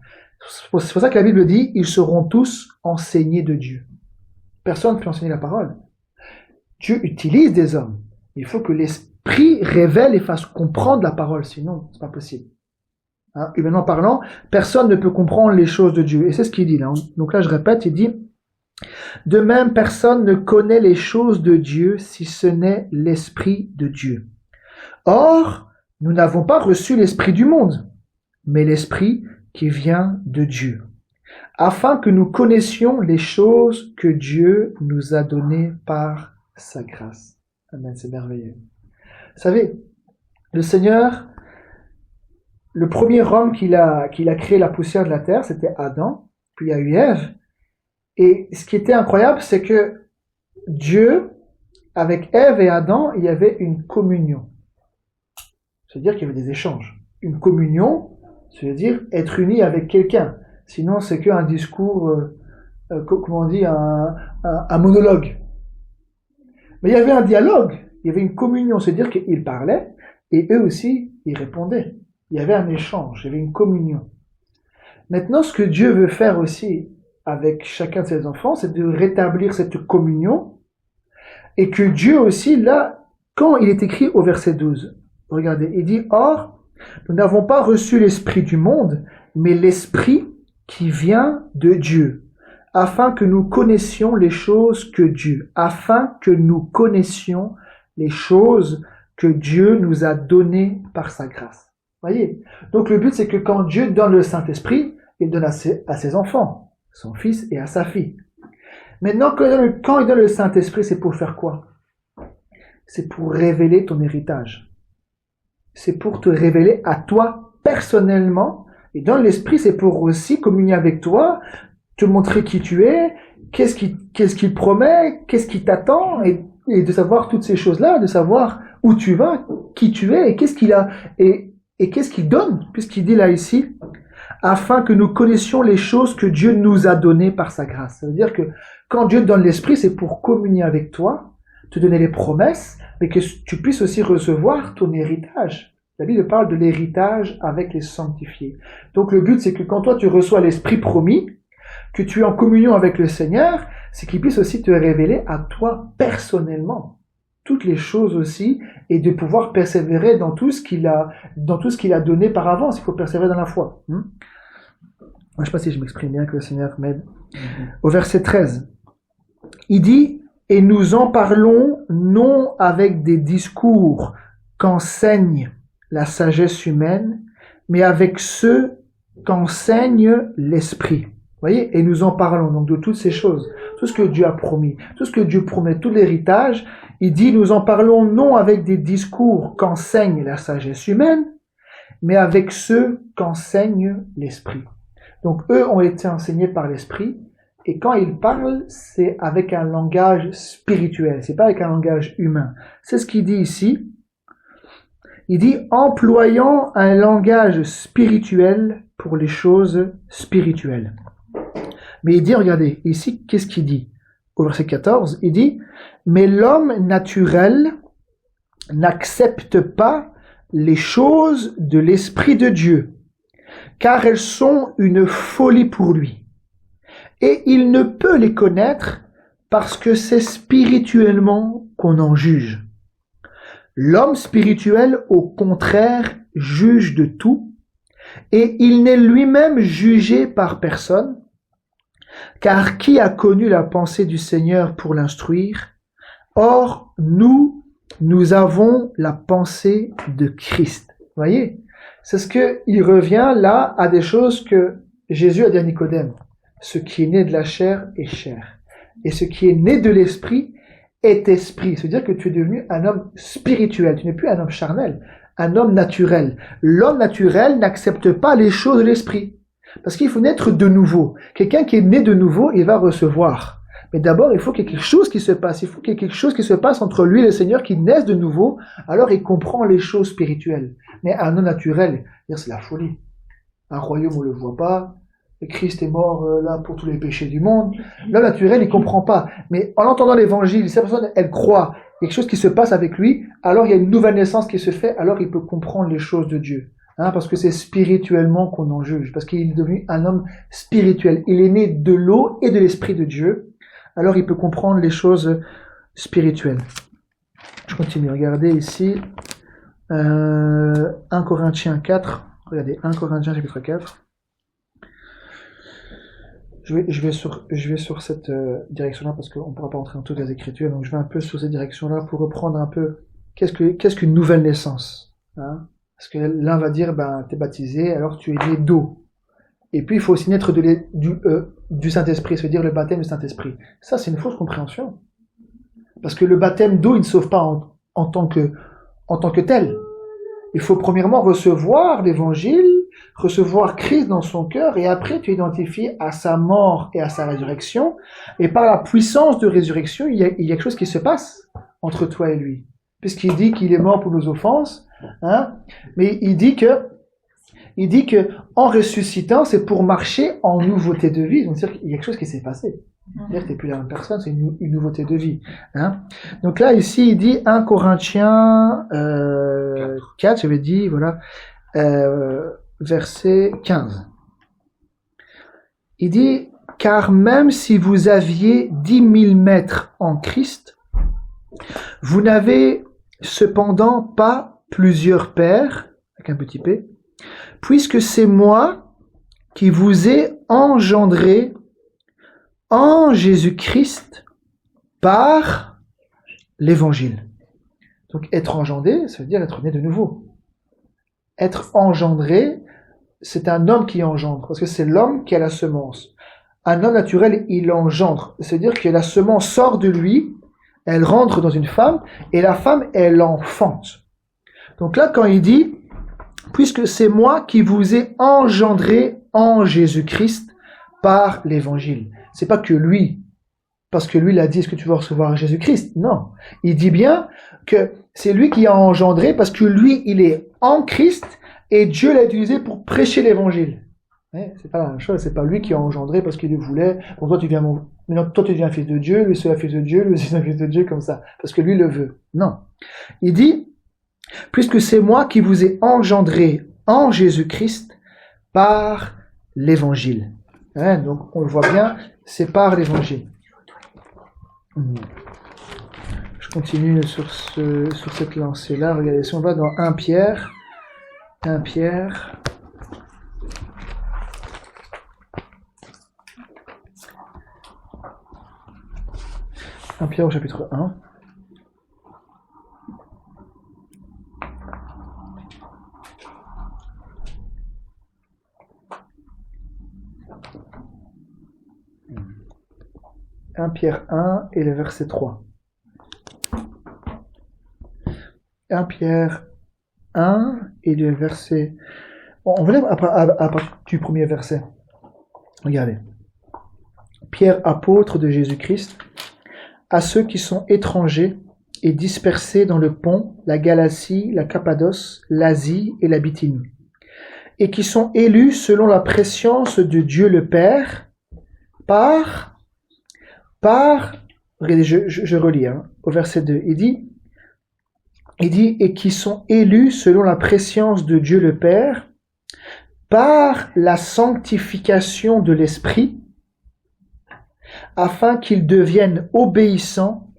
C'est pour ça que la Bible dit, ils seront tous enseignés de Dieu. Personne ne peut enseigner la parole. Dieu utilise des hommes. Il faut que l'Esprit révèle et fasse comprendre la parole, sinon, c'est pas possible. Hein? Humainement parlant, personne ne peut comprendre les choses de Dieu. Et c'est ce qu'il dit là. Donc là, je répète, il dit, de même, personne ne connaît les choses de Dieu si ce n'est l'Esprit de Dieu. Or, nous n'avons pas reçu l'Esprit du monde, mais l'Esprit qui vient de Dieu, afin que nous connaissions les choses que Dieu nous a données par sa grâce. Amen, c'est merveilleux. Vous savez, le Seigneur, le premier homme qu'il a créé la poussière de la terre, c'était Adam, puis il y a eu Ève. Et ce qui était incroyable, c'est que Dieu, avec Ève et Adam, il y avait une communion. C'est-à-dire qu'il y avait des échanges. Une communion, c'est-à-dire être uni avec quelqu'un. Sinon, c'est qu'un discours, comment on dit, un monologue. Mais il y avait un dialogue, il y avait une communion, c'est-à-dire qu'ils parlaient, et eux aussi, ils répondaient. Il y avait un échange, il y avait une communion. Maintenant, ce que Dieu veut faire aussi avec chacun de ses enfants, c'est de rétablir cette communion, et que Dieu aussi, là, quand il est écrit au verset 12, regardez, il dit, « Or, nous n'avons pas reçu l'esprit du monde, mais l'esprit qui vient de Dieu, afin que nous connaissions les choses que Dieu, afin que nous connaissions les choses que Dieu nous a données par sa grâce. » Voyez? Donc le but, c'est que quand Dieu donne le Saint-Esprit, il donne à ses enfants, son fils et à sa fille. Maintenant, quand il donne le Saint-Esprit, c'est pour faire quoi? C'est pour révéler ton héritage. C'est pour te révéler à toi personnellement. Et dans l'Esprit, c'est pour aussi communier avec toi, te montrer qui tu es, qu'est-ce qu'il promet, qu'est-ce qui t'attend, et de savoir toutes ces choses-là, de savoir où tu vas, qui tu es, et qu'est-ce qu'il a, et qu'est-ce qu'il donne, puisqu'il dit là ici, afin que nous connaissions les choses que Dieu nous a données par sa grâce. Ça veut dire que quand Dieu te donne l'Esprit, c'est pour communier avec toi, te donner les promesses, mais que tu puisses aussi recevoir ton héritage. La Bible parle de l'héritage avec les sanctifiés. Donc le but, c'est que quand toi tu reçois l'Esprit promis, que tu es en communion avec le Seigneur, c'est qu'il puisse aussi te révéler à toi personnellement toutes les choses aussi, et de pouvoir persévérer dans tout ce qu'il a donné par avance. Il faut persévérer dans la foi. Je ne sais pas si je m'exprime bien, que le Seigneur m'aide. Au verset 13, il dit, « Et nous en parlons non avec des discours qu'enseigne la sagesse humaine, mais avec ceux qu'enseigne l'Esprit. » Vous voyez, et nous en parlons donc de toutes ces choses, tout ce que Dieu a promis, tout ce que Dieu promet, tout l'héritage. Il dit, nous en parlons non avec des discours qu'enseigne la sagesse humaine, mais avec ceux qu'enseigne l'Esprit. Donc eux ont été enseignés par l'Esprit, et quand ils parlent, c'est avec un langage spirituel, c'est pas avec un langage humain. C'est ce qu'il dit ici. Il dit, employant un langage spirituel pour les choses spirituelles. Mais il dit, regardez, ici, qu'est-ce qu'il dit? Au verset 14, il dit, « Mais l'homme naturel n'accepte pas les choses de l'Esprit de Dieu, car elles sont une folie pour lui. Et il ne peut les connaître parce que c'est spirituellement qu'on en juge. L'homme spirituel, au contraire, juge de tout, et il n'est lui-même jugé par personne, car qui a connu la pensée du Seigneur pour l'instruire? Or, nous avons la pensée de Christ. Vous voyez? C'est ce il revient là à des choses que Jésus a dit à Nicodème. Ce qui est né de la chair est chair. Et ce qui est né de l'esprit est esprit. C'est-à-dire que tu es devenu un homme spirituel. Tu n'es plus un homme charnel, un homme naturel. L'homme naturel n'accepte pas les choses de l'esprit. Parce qu'il faut naître de nouveau. Quelqu'un qui est né de nouveau, il va recevoir. Mais d'abord, il faut qu'il y ait quelque chose qui se passe. Il faut qu'il y ait quelque chose qui se passe entre lui et le Seigneur, qui naisse de nouveau. Alors il comprend les choses spirituelles. Mais un homme naturel, c'est la folie. Un royaume, on le voit pas. Et Christ est mort là pour tous les péchés du monde. L'homme naturel, il comprend pas. Mais en entendant l'évangile, cette personne, elle croit. Il y a quelque chose qui se passe avec lui. Alors il y a une nouvelle naissance qui se fait. Alors il peut comprendre les choses de Dieu. Parce que c'est spirituellement qu'on en juge. Parce qu'il est devenu un homme spirituel. Il est né de l'eau et de l'esprit de Dieu. Alors il peut comprendre les choses spirituelles. Je continue. Regardez ici. 1 Corinthiens 4. Regardez, 1 Corinthiens chapitre 4. Je vais sur cette direction-là parce qu'on ne pourra pas entrer dans toutes les Écritures. Donc je vais un peu sur cette direction-là pour reprendre un peu qu'est-ce qu'une nouvelle naissance. Parce que l'un va dire, t'es baptisé, alors tu es né d'eau. Et puis il faut aussi naître du Saint-Esprit, c'est-à-dire le baptême du Saint-Esprit. Ça, c'est une fausse compréhension. Parce que le baptême d'eau, il ne sauve pas en tant que tel. Il faut premièrement recevoir l'évangile, recevoir Christ dans son cœur, et après tu identifies à sa mort et à sa résurrection. Et par la puissance de résurrection, il y a quelque chose qui se passe entre toi et lui. Puisqu'il dit qu'il est mort pour nos offenses, mais il dit que en ressuscitant, c'est pour marcher en nouveauté de vie. Donc c'est-à-dire qu'il y a quelque chose qui s'est passé. C'est-à-dire que t'es plus la même personne, c'est une nouveauté de vie. Donc là, ici, il dit 1 Corinthiens 4, j'avais dit, voilà, verset 15. Il dit, car même si vous aviez 10 000 mètres en Christ, vous n'avez cependant pas plusieurs pères, avec un petit p, puisque c'est moi qui vous ai engendré en Jésus-Christ par l'évangile. Donc être engendré, ça veut dire être né de nouveau. Être engendré, c'est un homme qui engendre, parce que c'est l'homme qui a la semence. Un homme naturel, il engendre. C'est-à-dire que la semence sort de lui, elle rentre dans une femme, et la femme, elle enfante. Donc là, quand il dit, puisque c'est moi qui vous ai engendré en Jésus-Christ par l'évangile. C'est pas que lui, parce que lui, il a dit, est-ce que tu veux recevoir Jésus-Christ? Non. Il dit bien que c'est lui qui a engendré, parce que lui, il est en Christ, et Dieu l'a utilisé pour prêcher l'évangile. C'est pas la même chose, c'est pas lui qui a engendré parce qu'il le voulait. Bon, toi tu deviens fils de Dieu, lui c'est un fils de Dieu, lui c'est un fils de Dieu, comme ça, parce que lui le veut. Non. Il dit, puisque c'est moi qui vous ai engendré en Jésus-Christ par l'évangile. Donc on le voit bien, c'est par l'évangile. Je continue sur cette lancée-là. Regardez, si on va dans 1 Pierre, 1 Pierre au chapitre 1. Pierre 1 et le verset 3. 1 Pierre 1 et le verset... Bon, on va lire à partir du premier verset. Regardez. Pierre, apôtre de Jésus-Christ, à ceux qui sont étrangers et dispersés dans le Pont, la Galatie, la Cappadoce, l'Asie et la Bithynie, et qui sont élus selon la prescience de Dieu le Père, regardez, je relis, au verset 2, il dit, et qui sont élus selon la prescience de Dieu le Père, par la sanctification de l'Esprit, afin qu'ils deviennent obéissants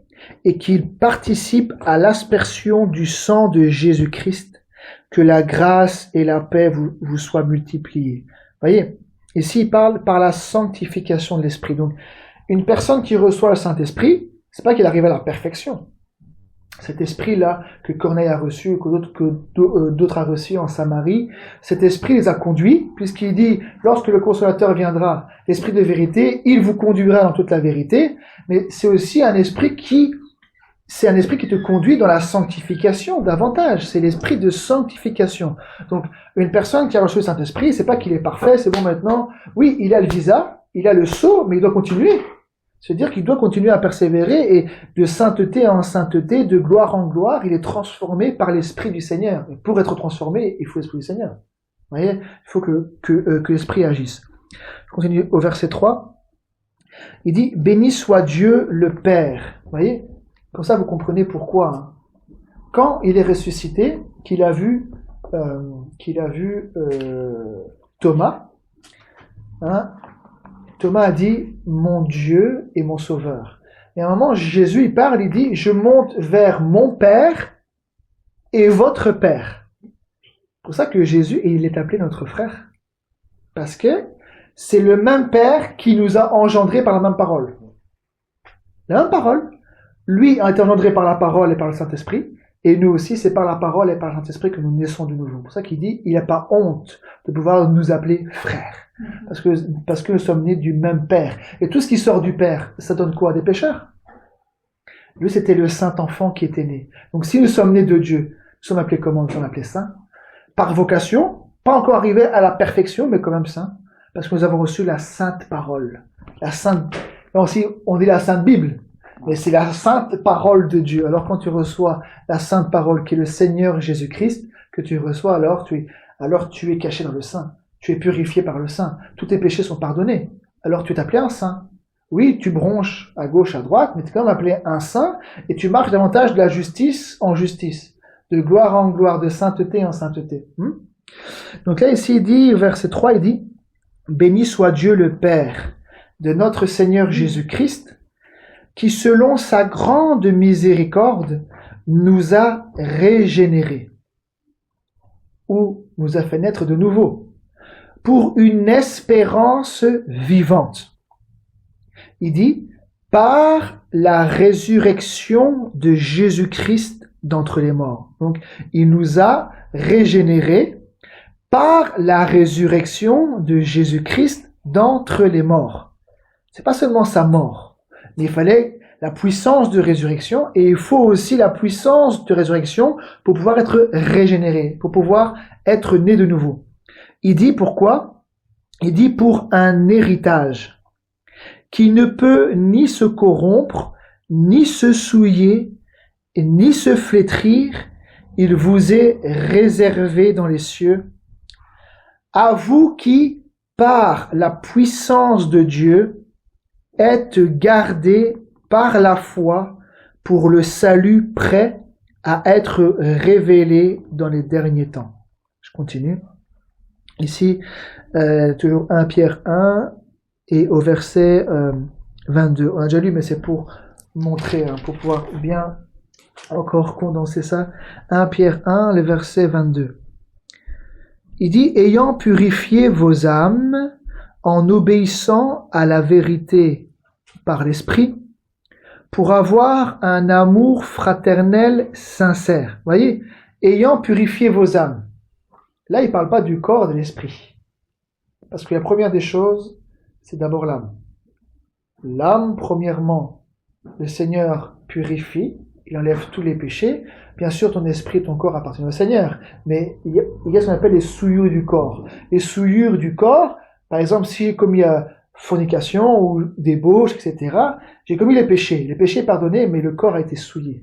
et qu'ils participent à l'aspersion du sang de Jésus-Christ, que la grâce et la paix vous soient multipliées. Voyez, ici il parle par la sanctification de l'Esprit. Donc, une personne qui reçoit le Saint-Esprit, c'est pas qu'il arrive à la perfection. Cet esprit-là que Corneille a reçu, que d'autres a reçu en Samarie, cet esprit les a conduits, puisqu'il dit, lorsque le Consolateur viendra, l'esprit de vérité, il vous conduira dans toute la vérité, mais c'est aussi un esprit qui c'est un esprit qui te conduit dans la sanctification davantage. C'est l'esprit de sanctification. Donc, une personne qui a reçu le Saint-Esprit, c'est pas qu'il est parfait, c'est bon maintenant. Oui, il a le visa, il a le sceau, mais il doit continuer. C'est-à-dire qu'il doit continuer à persévérer et de sainteté en sainteté, de gloire en gloire, il est transformé par l'Esprit du Seigneur. Et pour être transformé, il faut l'Esprit du Seigneur. Vous voyez, il faut que l'Esprit agisse. Je continue au verset 3. Il dit, béni soit Dieu le Père. Vous voyez, comme ça vous comprenez pourquoi. Hein. Quand il est ressuscité, qu'il a vu Thomas, hein, Thomas a dit, mon Dieu et mon Sauveur. Et à un moment, Jésus, il parle, il dit, je monte vers mon Père et votre Père. C'est pour ça que Jésus, il est appelé notre frère. Parce que c'est le même Père qui nous a engendrés par la même parole. La même parole. Lui a été engendré par la parole et par le Saint-Esprit. Et nous aussi, c'est par la parole et par le Saint-Esprit que nous naissons de nouveau. C'est pour ça qu'il dit, il n'a pas honte de pouvoir nous appeler frères. Parce que nous sommes nés du même Père. Et tout ce qui sort du Père, ça donne quoi? Des pécheurs. Lui, c'était le saint enfant qui était né. Donc si nous sommes nés de Dieu, nous sommes appelés comment? Nous sommes appelés saints. Par vocation, pas encore arrivés à la perfection, mais quand même saints. Parce que nous avons reçu la sainte parole. La sainte, là aussi, on dit la sainte Bible. Mais c'est la sainte parole de Dieu. Alors quand tu reçois la sainte parole qui est le Seigneur Jésus-Christ, que tu reçois, alors tu es caché dans le Saint. Tu es purifié par le Saint. Tous tes péchés sont pardonnés. Alors tu es appelé un saint. Oui, tu bronches à gauche, à droite, mais tu es quand même appelé un saint et tu marches davantage de la justice en justice. De gloire en gloire, de sainteté en sainteté. Donc là, ici, il dit, verset 3, il dit, béni soit Dieu le Père de notre Seigneur Jésus-Christ, qui selon sa grande miséricorde nous a régénérés, ou nous a fait naître de nouveau, pour une espérance vivante. Il dit, par la résurrection de Jésus-Christ d'entre les morts. Donc, il nous a régénérés par la résurrection de Jésus-Christ d'entre les morts. C'est pas seulement sa mort, mais il fallait la puissance de résurrection et il faut aussi la puissance de résurrection pour pouvoir être régénéré, pour pouvoir être né de nouveau. Il dit pourquoi? Il dit pour un héritage qui ne peut ni se corrompre, ni se souiller, ni se flétrir, il vous est réservé dans les cieux. À vous qui, par la puissance de Dieu, êtes gardés par la foi pour le salut prêt à être révélé dans les derniers temps. Je continue. Ici, toujours 1 Pierre 1 et au verset 22. On a déjà lu, mais c'est pour montrer, pour pouvoir bien encore condenser ça. 1 Pierre 1, le verset 22. Il dit, ayant purifié vos âmes en obéissant à la vérité par l'Esprit, pour avoir un amour fraternel sincère. Vous voyez, ayant purifié vos âmes. Là, il ne parle pas du corps et de l'esprit. Parce que la première des choses, c'est d'abord l'âme. L'âme, premièrement, le Seigneur purifie, il enlève tous les péchés. Bien sûr, ton esprit et ton corps appartiennent au Seigneur. Mais il y a ce qu'on appelle les souillures du corps. Les souillures du corps, par exemple, si j'ai commis fornication ou débauche, etc., j'ai commis les péchés. Les péchés pardonnés, mais le corps a été souillé.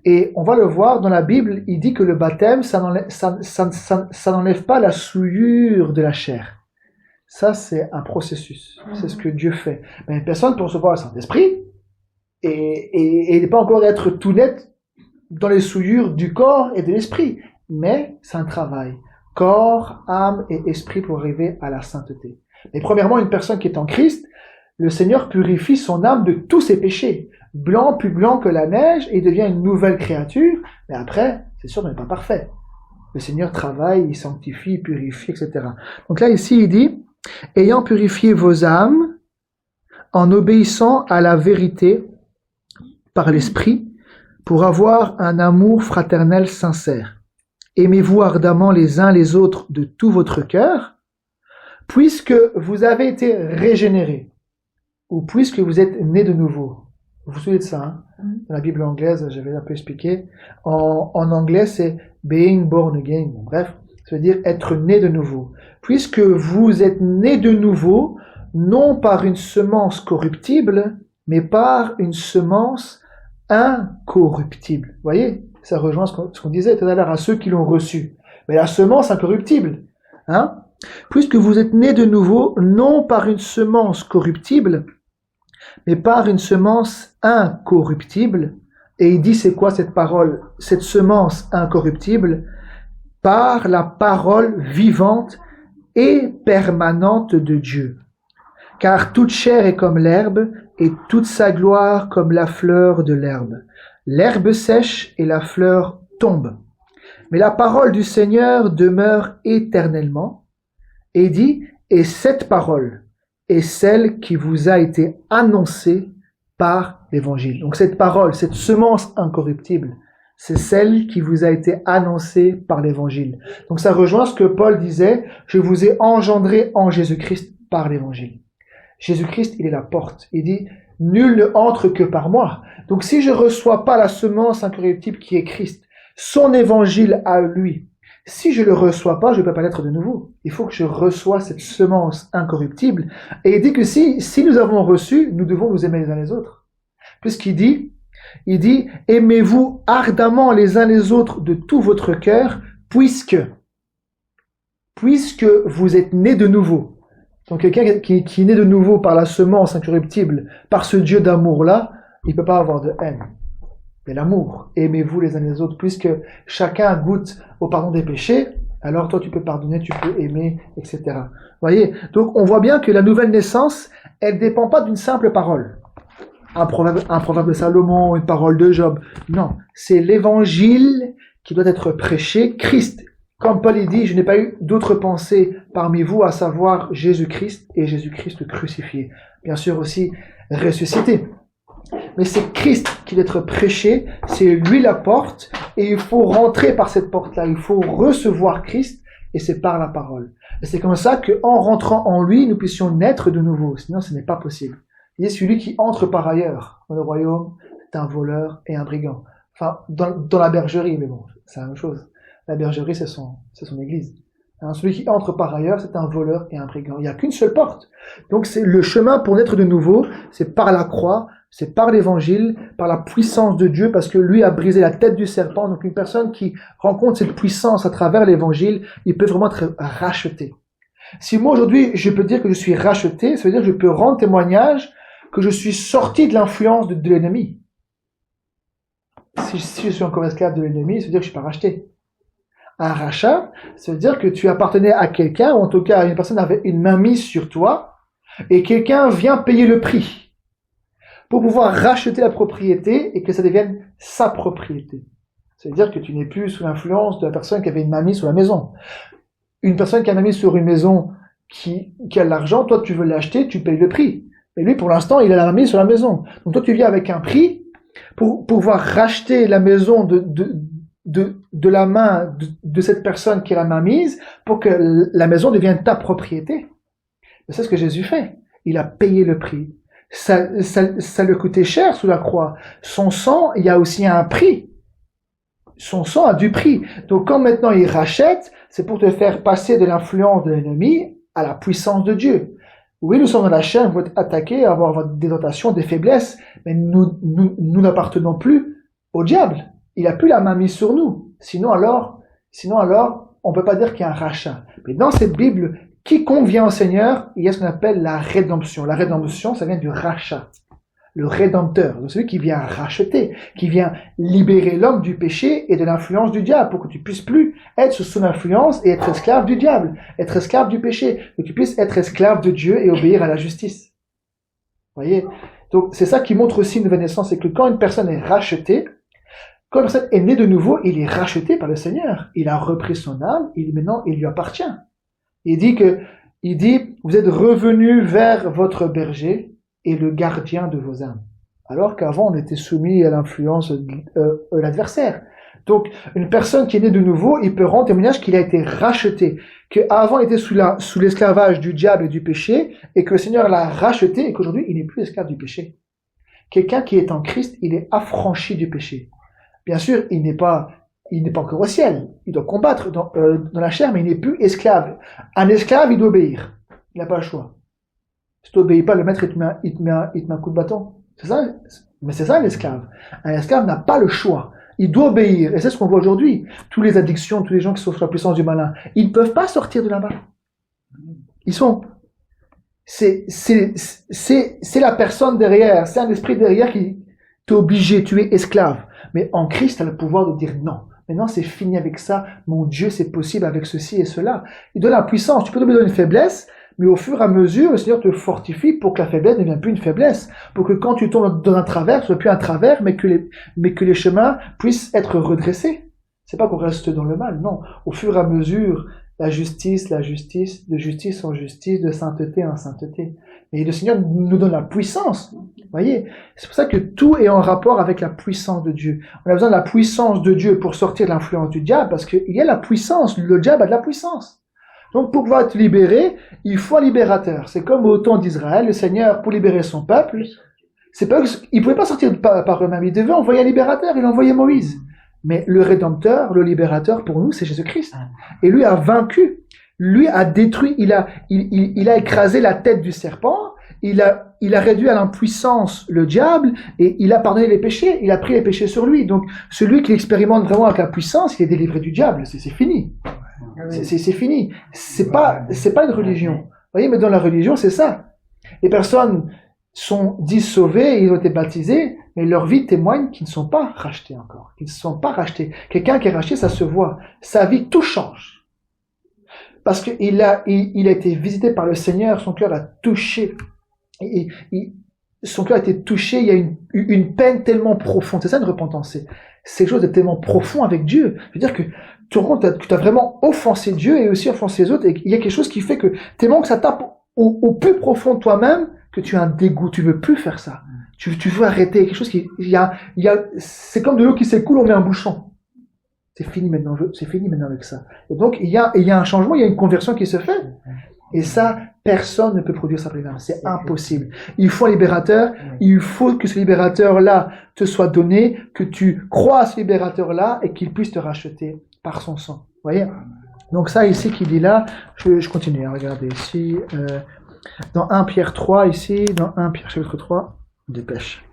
Et on va le voir dans la Bible, il dit que le baptême, ça n'enlève pas la souillure de la chair. Ça, c'est un processus. C'est ce que Dieu fait. Mais une personne peut recevoir le Saint-Esprit et ne pas encore être tout net dans les souillures du corps et de l'esprit. Mais c'est un travail. Corps, âme et esprit pour arriver à la sainteté. Mais premièrement, une personne qui est en Christ, le Seigneur purifie son âme de tous ses péchés. Blanc, plus blanc que la neige, et il devient une nouvelle créature. Mais après, c'est sûr, il n'est pas parfait. Le Seigneur travaille, il sanctifie, il purifie, etc. Donc là, ici, il dit, ayant purifié vos âmes, en obéissant à la vérité par l'Esprit, pour avoir un amour fraternel sincère. Aimez-vous ardemment les uns les autres de tout votre cœur, puisque vous avez été régénérés, ou puisque vous êtes nés de nouveau. Vous vous souvenez de ça, hein? Dans la Bible anglaise, j'avais un peu expliqué. En anglais, c'est being born again. Bref, ça veut dire être né de nouveau. Puisque vous êtes né de nouveau, non par une semence corruptible, mais par une semence incorruptible. Vous voyez? Ça rejoint ce qu'on disait tout à l'heure à ceux qui l'ont reçu. Mais la semence incorruptible, hein? Puisque vous êtes nés de nouveau, non par une semence corruptible, mais par une semence incorruptible. Et il dit, c'est quoi cette parole? Cette semence incorruptible, par la parole vivante et permanente de Dieu. Car toute chair est comme l'herbe, et toute sa gloire comme la fleur de l'herbe. L'herbe sèche et la fleur tombe. Mais la parole du Seigneur demeure éternellement. Et dit, et cette parole est celle qui vous a été annoncée par l'évangile. Donc cette parole, cette semence incorruptible, c'est celle qui vous a été annoncée par l'évangile. Donc ça rejoint ce que Paul disait, je vous ai engendré en Jésus-Christ par l'évangile. Jésus-Christ, il est la porte. Il dit, nul ne entre que par moi. Donc si je reçois pas la semence incorruptible qui est Christ, son évangile à lui, si je le reçois pas, je ne peux pas l'être de nouveau. Il faut que je reçois cette semence incorruptible. Et il dit que si nous avons reçu, nous devons nous aimer les uns les autres. Puisqu'il dit, aimez-vous ardemment les uns les autres de tout votre cœur, puisque vous êtes nés de nouveau. Donc quelqu'un qui est né de nouveau par la semence incorruptible, par ce Dieu d'amour-là, il ne peut pas avoir de haine. Mais l'amour, aimez-vous les uns les autres, puisque chacun goûte au pardon des péchés, alors toi tu peux pardonner, tu peux aimer, etc. Vous voyez? Donc on voit bien que la nouvelle naissance, elle dépend pas d'une simple parole. Un proverbe de Salomon, une parole de Job. Non, c'est l'évangile qui doit être prêché, Christ. Comme Paul dit, je n'ai pas eu d'autre pensée parmi vous, à savoir Jésus-Christ et Jésus-Christ crucifié. Bien sûr aussi ressuscité. Mais c'est Christ qui doit être prêché, c'est lui la porte, et il faut rentrer par cette porte-là, il faut recevoir Christ, et c'est par la parole. Et c'est comme ça qu'en rentrant en lui, nous puissions naître de nouveau, sinon ce n'est pas possible. Il est celui qui entre par ailleurs dans le royaume, c'est un voleur et un brigand. Enfin, dans la bergerie, mais bon, c'est la même chose. La bergerie, c'est son église. Hein, celui qui entre par ailleurs, c'est un voleur et un brigand. Il n'y a qu'une seule porte. Donc c'est le chemin pour naître de nouveau, c'est par la croix, c'est par l'évangile, par la puissance de Dieu, parce que lui a brisé la tête du serpent. Donc une personne qui rencontre cette puissance à travers l'évangile, il peut vraiment être racheté. Si moi aujourd'hui, je peux dire que je suis racheté, ça veut dire que je peux rendre témoignage que je suis sorti de l'influence de l'ennemi. Si je suis encore esclave de l'ennemi, ça veut dire que je ne suis pas racheté. Un rachat, ça veut dire que tu appartenais à quelqu'un, ou en tout cas une personne avait une main mise sur toi, et quelqu'un vient payer le prix pour pouvoir racheter la propriété et que ça devienne sa propriété. Ça veut dire que tu n'es plus sous l'influence de la personne qui avait une main mise sur la maison. Une personne qui a une main mise sur une maison qui a de l'argent, toi tu veux l'acheter, tu payes le prix. Mais lui pour l'instant il a la main mise sur la maison. Donc toi tu viens avec un prix pour pouvoir racheter la maison de la main de cette personne qui a la main mise pour que la maison devienne ta propriété. Et c'est ce que Jésus fait. Il a payé le prix. Ça lui coûtait cher sous la croix. Son sang, il y a aussi un prix. Son sang a du prix. Donc quand maintenant il rachète, c'est pour te faire passer de l'influence de l'ennemi à la puissance de Dieu. Oui, nous sommes dans la chair, vous êtes attaqués, avoir des tentations, des faiblesses, mais nous n'appartenons plus au diable. Il n'a plus la main mise sur nous. Sinon alors, on peut pas dire qu'il y a un rachat. Mais dans cette Bible, quiconque vient au Seigneur, il y a ce qu'on appelle la rédemption. La rédemption, ça vient du rachat. Le rédempteur, donc celui qui vient racheter, qui vient libérer l'homme du péché et de l'influence du diable, pour que tu puisses plus être sous son influence et être esclave du diable, être esclave du péché, que tu puisses être esclave de Dieu et obéir à la justice. Vous voyez? Donc c'est ça qui montre aussi une nouvelle naissance, c'est que quand une personne est rachetée, quand une personne est née de nouveau, il est racheté par le Seigneur. Il a repris son âme, maintenant il lui appartient. Il dit, vous êtes revenus vers votre berger et le gardien de vos âmes. Alors qu'avant, on était soumis à l'influence de l'adversaire. Donc, une personne qui est née de nouveau, il peut rendre témoignage qu'il a été racheté, qu'avant il était sous l'esclavage du diable et du péché, et que le Seigneur l'a racheté, et qu'aujourd'hui, il n'est plus esclave du péché. Quelqu'un qui est en Christ, il est affranchi du péché. Bien sûr, il n'est pas encore au ciel. Il doit combattre dans la chair, mais il n'est plus esclave. Un esclave, il doit obéir. Il n'a pas le choix. Si tu n'obéis pas, le maître, il te met un coup de bâton. C'est ça, mais c'est ça l'esclave. Un esclave n'a pas le choix. Il doit obéir. Et c'est ce qu'on voit aujourd'hui. Toutes les addictions, tous les gens qui sont sous la puissance du malin, ils ne peuvent pas sortir de là-bas. Ils sont... C'est la personne derrière, c'est un esprit derrière qui t'est obligé, tu es esclave. Mais en Christ, tu as le pouvoir de dire non. Maintenant, c'est fini avec ça. Mon Dieu, c'est possible avec ceci et cela. Il donne la puissance. Tu peux tomber dans une faiblesse, mais au fur et à mesure, le Seigneur te fortifie pour que la faiblesse ne devienne plus une faiblesse. Pour que quand tu tombes dans un travers, ce soit plus un travers, mais que les chemins puissent être redressés. C'est pas qu'on reste dans le mal, non. Au fur et à mesure, la justice, de justice en justice, de sainteté en sainteté. Et le Seigneur nous donne la puissance. Voyez, c'est pour ça que tout est en rapport avec la puissance de Dieu. On a besoin de la puissance de Dieu pour sortir de l'influence du diable, parce qu'il y a la puissance. Le diable a de la puissance. Donc, pour pouvoir être libéré, il faut un libérateur. C'est comme au temps d'Israël, le Seigneur, pour libérer son peuple, ils pouvaient pas sortir par eux-mêmes. Ils devaient envoyer un libérateur. Il envoyait Moïse. Mais le Rédempteur, le libérateur pour nous, c'est Jésus-Christ. Et lui a vaincu. Lui a détruit, il a écrasé la tête du serpent. Il a réduit à l'impuissance le diable et il a pardonné les péchés. Il a pris les péchés sur lui. Donc, celui qui expérimente vraiment avec la puissance, il est délivré du diable. C'est fini. C'est fini. C'est pas une religion. Vous voyez, mais dans la religion, c'est ça. Les personnes sont dites sauvées, ils ont été baptisés, mais leur vie témoigne qu'ils ne sont pas rachetés encore. Qu'ils ne sont pas rachetés. Quelqu'un qui est racheté, ça se voit. Sa vie, tout change. Parce qu'il a été visité par le Seigneur, son cœur a touché. Son cœur a été touché, il y a une peine tellement profonde. C'est ça une repentance. C'est quelque chose de tellement profond avec Dieu. Je veux dire que tu te rends compte que tu as vraiment offensé Dieu et aussi offensé les autres, et il y a quelque chose qui fait que tellement que ça tape au plus profond de toi-même, que tu as un dégoût, tu veux plus faire ça. Tu veux arrêter quelque chose c'est comme de l'eau qui s'écoule, on met un bouchon. C'est fini maintenant avec ça. Et donc, il y a un changement, il y a une conversion qui se fait. Et ça, personne ne peut produire ça par lui-même. C'est impossible. Il faut un libérateur. Il faut que ce libérateur-là te soit donné, que tu crois à ce libérateur-là et qu'il puisse te racheter par son sang. Vous voyez? Donc ça, ici, qu'il dit là, je continue à regarder ici, dans 1 Pierre 3, ici, dans 1 Pierre chapitre 3, dépêche.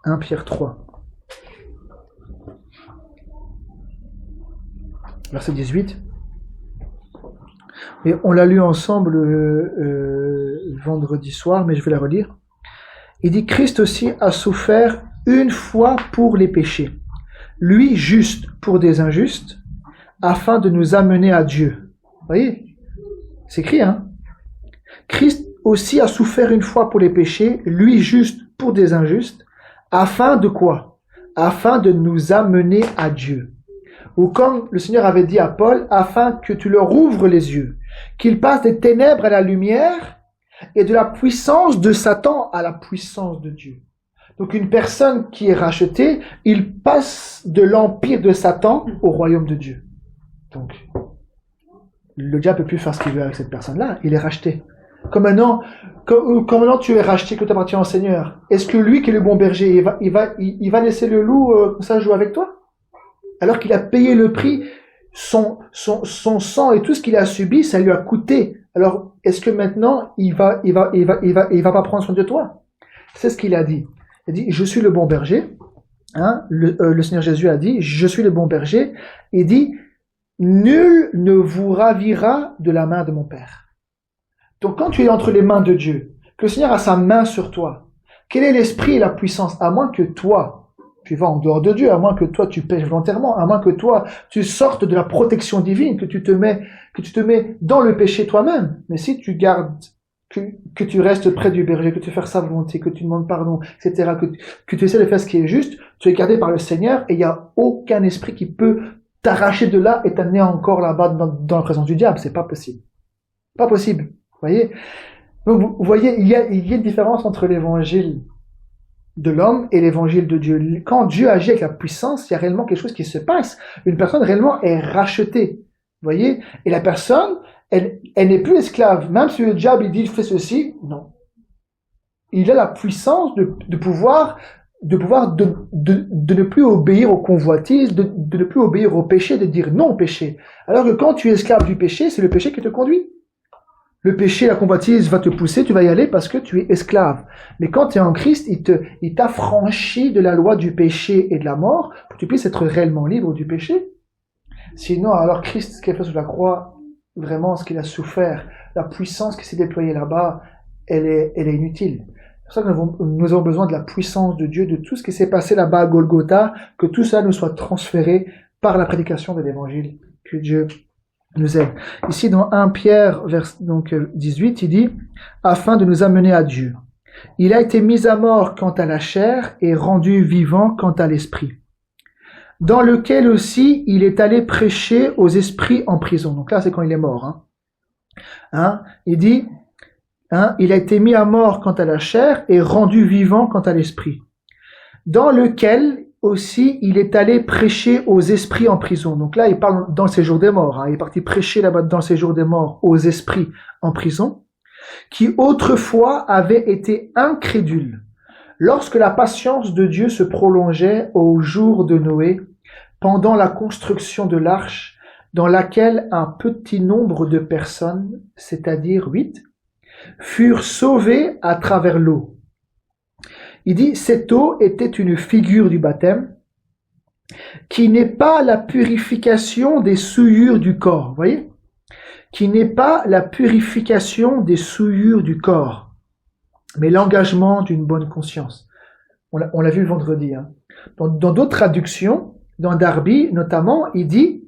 1 Pierre 3. Verset 18. Et on l'a lu ensemble vendredi soir, mais je vais la relire. Il dit, Christ aussi a souffert une fois pour les péchés, lui juste pour des injustes, afin de nous amener à Dieu. Vous voyez? C'est écrit, hein? Christ aussi a souffert une fois pour les péchés, lui juste pour des injustes, afin de quoi? Afin de nous amener à Dieu. Ou comme le Seigneur avait dit à Paul, afin que tu leur ouvres les yeux, qu'ils passent des ténèbres à la lumière et de la puissance de Satan à la puissance de Dieu. Donc une personne qui est rachetée, il passe de l'empire de Satan au royaume de Dieu. Donc, le diable ne peut plus faire ce qu'il veut avec cette personne-là, il est racheté. Comme maintenant tu es racheté, que tu appartiens au Seigneur, est-ce que lui qui est le bon berger, il va laisser le loup comme ça jouer avec toi? Alors qu'il a payé le prix, son sang et tout ce qu'il a subi, ça lui a coûté. Alors, est-ce que maintenant, il va pas prendre soin de toi? C'est ce qu'il a dit. Il a dit, je suis le bon berger. Hein? Le Seigneur Jésus a dit, je suis le bon berger. Il dit, nul ne vous ravira de la main de mon Père. Donc, quand tu es entre les mains de Dieu, que le Seigneur a sa main sur toi, quel est l'esprit et la puissance? À moins que toi, tu vas en dehors de Dieu, à moins que toi tu pêches volontairement, à moins que toi tu sortes de la protection divine, que tu te mets dans le péché toi-même. Mais si tu gardes, que tu restes près du berger, que tu fais sa volonté, que tu demandes pardon, etc., que tu essaies de faire ce qui est juste, tu es gardé par le Seigneur et il n'y a aucun esprit qui peut t'arracher de là et t'amener encore là-bas dans la présence du diable. C'est pas possible. Pas possible. Vous voyez? Donc vous voyez, il y a une différence entre l'évangile de l'homme et l'évangile de Dieu. Quand Dieu agit avec la puissance, il y a réellement quelque chose qui se passe. Une personne réellement est rachetée. Vous voyez? Et la personne, elle n'est plus esclave. Même si le diable il dit, fais ceci, non. il a la puissance de pouvoir de ne plus obéir aux convoitises, de ne plus obéir au péché, de dire non au péché. Alors que quand tu es esclave du péché, c'est le péché qui te conduit. Le péché, la convoitise va te pousser, tu vas y aller parce que tu es esclave. Mais quand tu es en Christ, il t'affranchit de la loi du péché et de la mort pour que tu puisses être réellement libre du péché. Sinon, alors Christ, ce qu'il a fait sur la croix, vraiment ce qu'il a souffert, la puissance qui s'est déployée là-bas, elle est inutile. C'est pour ça que nous avons besoin de la puissance de Dieu, de tout ce qui s'est passé là-bas à Golgotha, que tout ça nous soit transféré par la prédication de l'évangile. Que Dieu nous aide. Ici, dans 1 Pierre, 18, il dit « Afin de nous amener à Dieu. Il a été mis à mort quant à la chair et rendu vivant quant à l'esprit. Dans lequel aussi il est allé prêcher aux esprits en prison. » Donc là, c'est quand il est mort. Il dit il a été mis à mort quant à la chair et rendu vivant quant à l'esprit. Dans lequel aussi il est allé prêcher aux esprits en prison. Donc là, il parle dans le séjour des morts. Il est parti prêcher là-bas dans le séjour des morts aux esprits en prison, qui autrefois avaient été incrédules. Lorsque la patience de Dieu se prolongeait au jour de Noé, pendant la construction de l'arche, dans laquelle un petit nombre de personnes, c'est-à-dire 8, furent sauvées à travers l'eau. Il dit, cette eau était une figure du baptême, qui n'est pas la purification des souillures du corps, vous voyez? Qui n'est pas la purification des souillures du corps, mais l'engagement d'une bonne conscience. On l'a vu vendredi. Dans d'autres traductions, dans Darby notamment, il dit,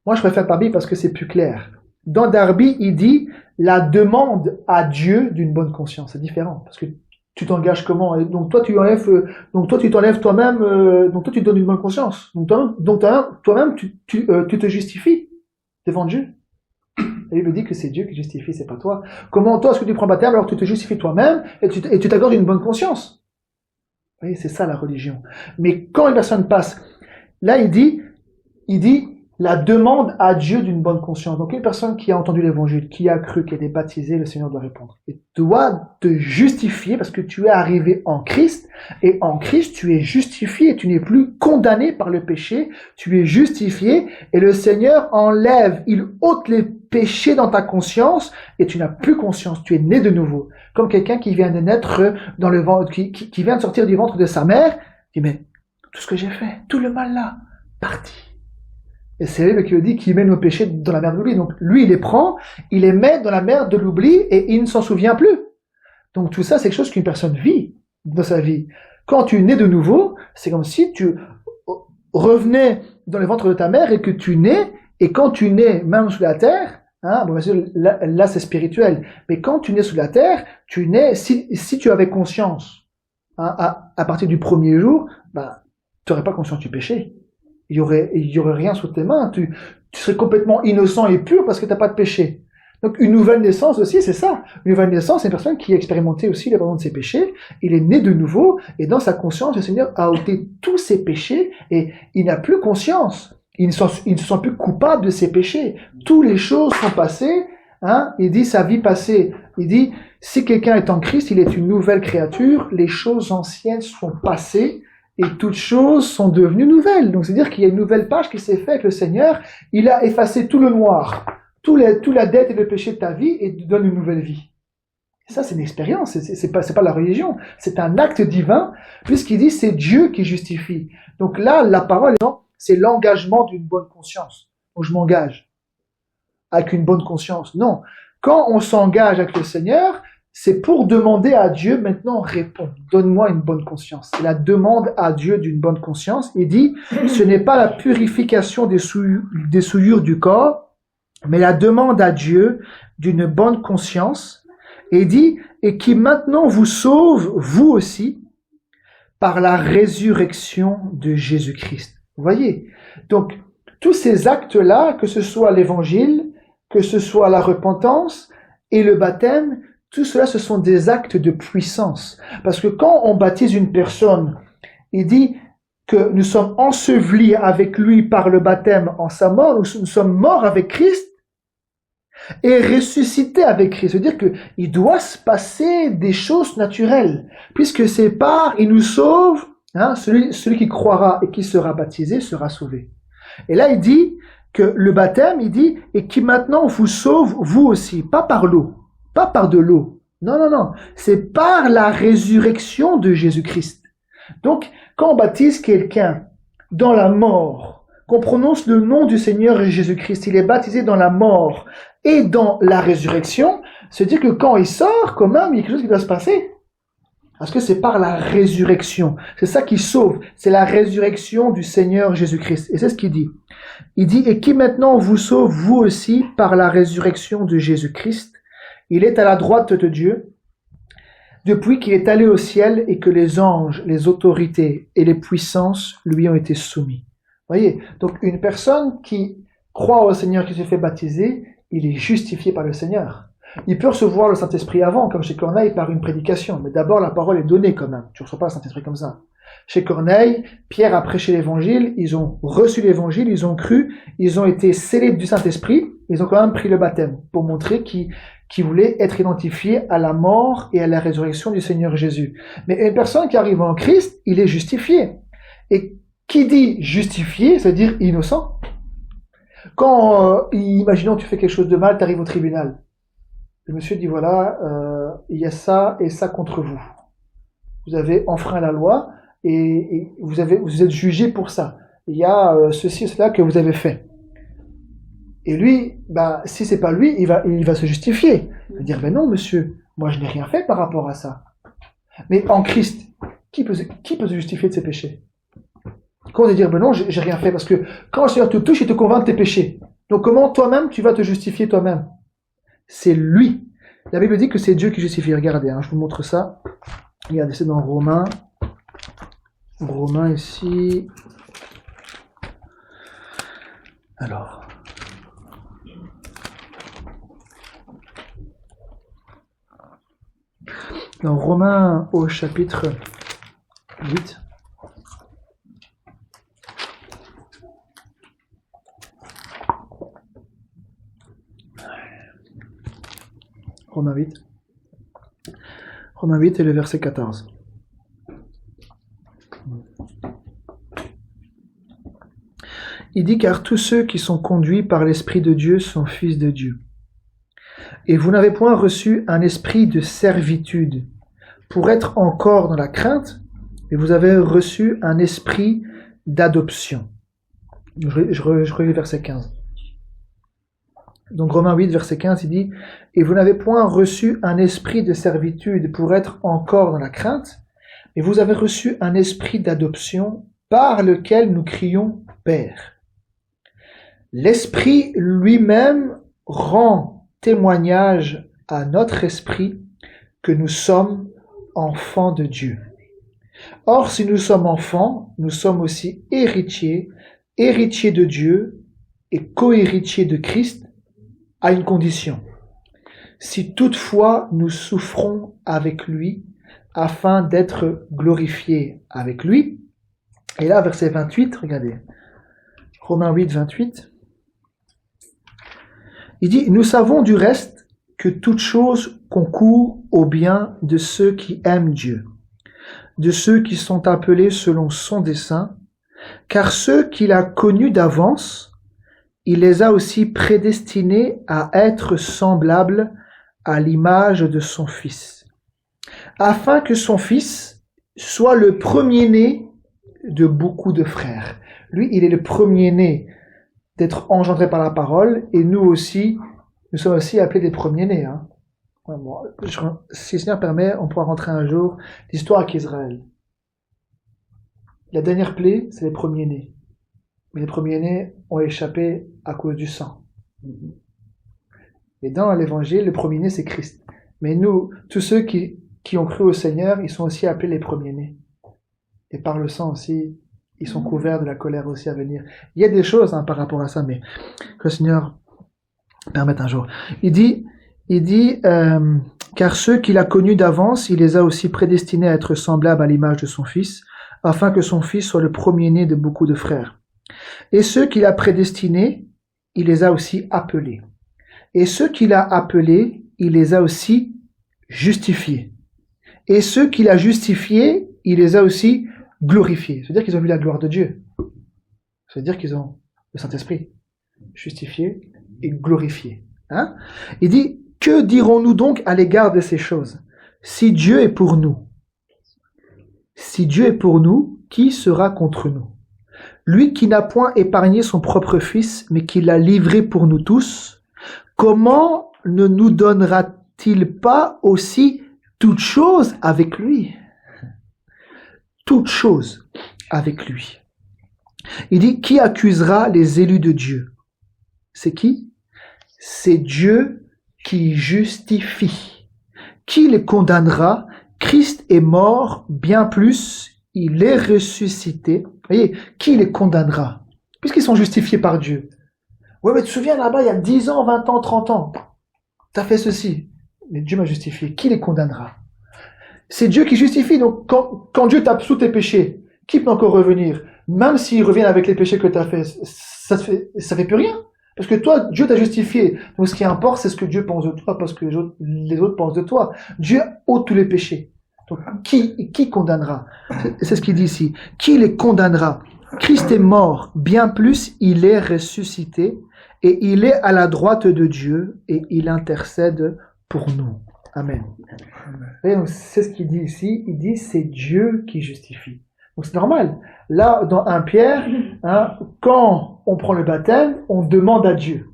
moi je préfère Darby parce que c'est plus clair. Dans Darby, il dit la demande à Dieu d'une bonne conscience. C'est différent parce que tu t'engages comment? Et donc toi tu t'enlèves toi-même. Donc toi tu te donnes une bonne conscience. Donc toi-même tu te justifies devant Dieu. Et il me dit que c'est Dieu qui justifie, c'est pas toi. Comment toi est-ce que tu prends baptême alors que tu te justifies toi-même et tu t'accordes une bonne conscience? Vous voyez, c'est ça la religion. Mais quand une personne passe, là il dit la demande à Dieu d'une bonne conscience. Donc une personne qui a entendu l'évangile, qui a cru, qui a été baptisée, le Seigneur doit répondre. Et doit te justifier parce que tu es arrivé en Christ, et en Christ tu es justifié, et tu n'es plus condamné par le péché, tu es justifié, et le Seigneur enlève, il ôte les péchés dans ta conscience, et tu n'as plus conscience, tu es né de nouveau. Comme quelqu'un qui vient de naître dans le ventre, qui vient de sortir du ventre de sa mère, dit mais tout ce que j'ai fait, tout le mal là, parti. Et c'est lui qui le dit qu'il met nos péchés dans la mer de l'oubli. Donc lui, il les prend, il les met dans la mer de l'oubli et il ne s'en souvient plus. Donc tout ça, c'est quelque chose qu'une personne vit dans sa vie. Quand tu nais de nouveau, c'est comme si tu revenais dans le ventre de ta mère et que tu nais, et quand tu nais même sous la terre, bon, bien sûr, là c'est spirituel, mais quand tu nais sous la terre, tu nais, si tu avais conscience, à partir du premier jour, tu n'aurais pas conscience du péché. Il y aurait rien sous tes mains. Tu serais complètement innocent et pur parce que t'as pas de péché. Donc, une nouvelle naissance aussi, c'est ça. Une nouvelle naissance, c'est une personne qui a expérimenté aussi le pardon de ses péchés. Il est né de nouveau et dans sa conscience, le Seigneur a ôté tous ses péchés et il n'a plus conscience. Il ne se sent plus coupable de ses péchés. Toutes les choses sont passées. Il dit sa vie passée. Il dit, si quelqu'un est en Christ, il est une nouvelle créature. Les choses anciennes sont passées. Et toutes choses sont devenues nouvelles. Donc, c'est-à-dire qu'il y a une nouvelle page qui s'est faite avec le Seigneur. Il a effacé tout le noir, toute la dette et le péché de ta vie et te donne une nouvelle vie. Et ça, c'est une expérience. C'est pas la religion. C'est un acte divin, puisqu'il dit c'est Dieu qui justifie. Donc là, la parole, c'est l'engagement d'une bonne conscience. Donc, je m'engage avec une bonne conscience. Non. Quand on s'engage avec le Seigneur, c'est pour demander à Dieu, maintenant réponds, donne-moi une bonne conscience. C'est la demande à Dieu d'une bonne conscience. Il dit, ce n'est pas la purification des souillures du corps, mais la demande à Dieu d'une bonne conscience. Et il dit, et qui maintenant vous sauve, vous aussi, par la résurrection de Jésus-Christ. Vous voyez? Donc, tous ces actes-là, que ce soit l'évangile, que ce soit la repentance et le baptême, tout cela, ce sont des actes de puissance. Parce que quand on baptise une personne, il dit que nous sommes ensevelis avec lui par le baptême en sa mort, nous sommes morts avec Christ. et ressuscité avec Christ. C'est-à-dire qu'il doit se passer des choses naturelles, puisque c'est par, il nous sauve, hein, celui qui croira et qui sera baptisé sera sauvé. Et là, il dit que le baptême, il dit, et qui maintenant vous sauve, vous aussi, pas par l'eau, pas par de l'eau. Non, non, non, c'est par la résurrection de Jésus-Christ. Donc, quand on baptise quelqu'un dans la mort, qu'on prononce le nom du Seigneur Jésus-Christ, il est baptisé dans la mort et dans la résurrection, c'est-à-dire que quand il sort, quand même, il y a quelque chose qui doit se passer. Parce que c'est par la résurrection. C'est ça qui sauve. C'est la résurrection du Seigneur Jésus-Christ. Et c'est ce qu'il dit. Il dit, et qui maintenant vous sauve, vous aussi, par la résurrection de Jésus-Christ. Il est à la droite de Dieu, depuis qu'il est allé au ciel et que les anges, les autorités et les puissances lui ont été soumis. Voyez, donc une personne qui croit au Seigneur, qui se fait baptiser, il est justifié par le Seigneur. Il peut recevoir le Saint-Esprit avant, comme chez Corneille, par une prédication. Mais d'abord, la parole est donnée quand même. Tu ne reçois pas le Saint-Esprit comme ça. Chez Corneille, Pierre a prêché l'Évangile, ils ont reçu l'Évangile, ils ont cru, ils ont été scellés du Saint-Esprit, ils ont quand même pris le baptême, pour montrer qu'ils voulaient être identifiés à la mort et à la résurrection du Seigneur Jésus. Mais une personne qui arrive en Christ, il est justifié. Et qui dit justifié, c'est-à-dire innocent. Quand, imaginons, tu fais quelque chose de mal, tu arrives au tribunal. Le monsieur dit, voilà, il y a ça et ça contre vous. Vous avez enfreint la loi et vous êtes jugé pour ça. Il y a ceci et cela que vous avez fait. Et lui, bah, si c'est pas lui, il va se justifier. Il va dire, ben non, monsieur, moi je n'ai rien fait par rapport à ça. Mais en Christ, qui peut se justifier de ses péchés? Quand on va dire, ben non, j'ai rien fait, parce que quand le Seigneur te touche, il te convainc de tes péchés. Donc comment toi-même, tu vas te justifier toi-même? C'est lui. La Bible dit que c'est Dieu qui justifie. Regardez, hein, je vous montre ça. Regardez, c'est dans Romains. Romains ici. Alors. Dans Romains au chapitre 8. Romains 8. Romains 8 et le verset 14. Il dit, car tous ceux qui sont conduits par l'Esprit de Dieu sont fils de Dieu. Et vous n'avez point reçu un esprit de servitude pour être encore dans la crainte, mais vous avez reçu un esprit d'adoption. Je relis le verset 15. Donc Romains 8, verset 15, il dit, et vous n'avez point reçu un esprit de servitude pour être encore dans la crainte, mais vous avez reçu un esprit d'adoption par lequel nous crions Père. L'Esprit lui-même rend témoignage à notre esprit que nous sommes enfants de Dieu. Or, si nous sommes enfants, nous sommes aussi héritiers, héritiers de Dieu et co-héritiers de Christ, à une condition. Si toutefois nous souffrons avec lui, afin d'être glorifiés avec lui. Et là, verset 28, regardez. Romains 8, 28. Il dit, nous savons du reste que toute chose concourt au bien de ceux qui aiment Dieu, de ceux qui sont appelés selon son dessein, car ceux qu'il a connus d'avance, il les a aussi prédestinés à être semblables à l'image de son Fils, afin que son Fils soit le premier-né de beaucoup de frères. Lui, il est le premier-né d'être engendré par la parole, et nous aussi, nous sommes aussi appelés les premiers-nés. Hein. Bon, si le Seigneur permet, on pourra rentrer un jour l'histoire avec Israël. La dernière plaie, c'est les premiers-nés. Mais les premiers-nés ont échappé à cause du sang. Et dans l'évangile, le premier-né, c'est Christ. Mais nous, tous ceux qui ont cru au Seigneur, ils sont aussi appelés les premiers-nés. Et par le sang aussi, ils sont couverts de la colère aussi à venir. Il y a des choses par rapport à ça, mais que le Seigneur permette un jour. Il dit, car ceux qu'il a connus d'avance, il les a aussi prédestinés à être semblables à l'image de son Fils, afin que son Fils soit le premier-né de beaucoup de frères. Et ceux qu'il a prédestinés, il les a aussi appelés. Et ceux qu'il a appelés, il les a aussi justifiés. Et ceux qu'il a justifiés, il les a aussi glorifiés. C'est-à-dire qu'ils ont vu la gloire de Dieu. C'est-à-dire qu'ils ont le Saint-Esprit. Justifiés et glorifiés. Hein? Il dit, que dirons-nous donc à l'égard de ces choses? Si Dieu est pour nous, qui sera contre nous? Lui qui n'a point épargné son propre Fils, mais qui l'a livré pour nous tous, comment ne nous donnera-t-il pas aussi toutes choses avec lui? Toutes choses avec lui. Il dit, qui accusera les élus de Dieu? C'est qui? C'est Dieu qui justifie. Qui les condamnera? Christ est mort, bien plus, il est ressuscité. Vous voyez, qui les condamnera? Puisqu'ils sont justifiés par Dieu. Ouais, mais tu te souviens là-bas, il y a 10 ans, 20 ans, 30 ans, tu as fait ceci. Mais Dieu m'a justifié. Qui les condamnera? C'est Dieu qui justifie. Donc, quand Dieu tape sous tes péchés, qui peut encore revenir? Même s'ils reviennent avec les péchés que tu as fait, ça fait plus rien. Parce que toi, Dieu t'a justifié. Donc, ce qui importe, c'est ce que Dieu pense de toi, parce que les autres pensent de toi. Dieu ôte tous les péchés. Donc, qui condamnera? C'est ce qu'il dit ici. Qui les condamnera? Christ est mort, bien plus, il est ressuscité, et il est à la droite de Dieu, et il intercède pour nous. Amen. Et donc, c'est ce qu'il dit ici. Il dit, c'est Dieu qui justifie. Donc, c'est normal. Là, dans 1 Pierre, hein, quand on prend le baptême, on demande à Dieu.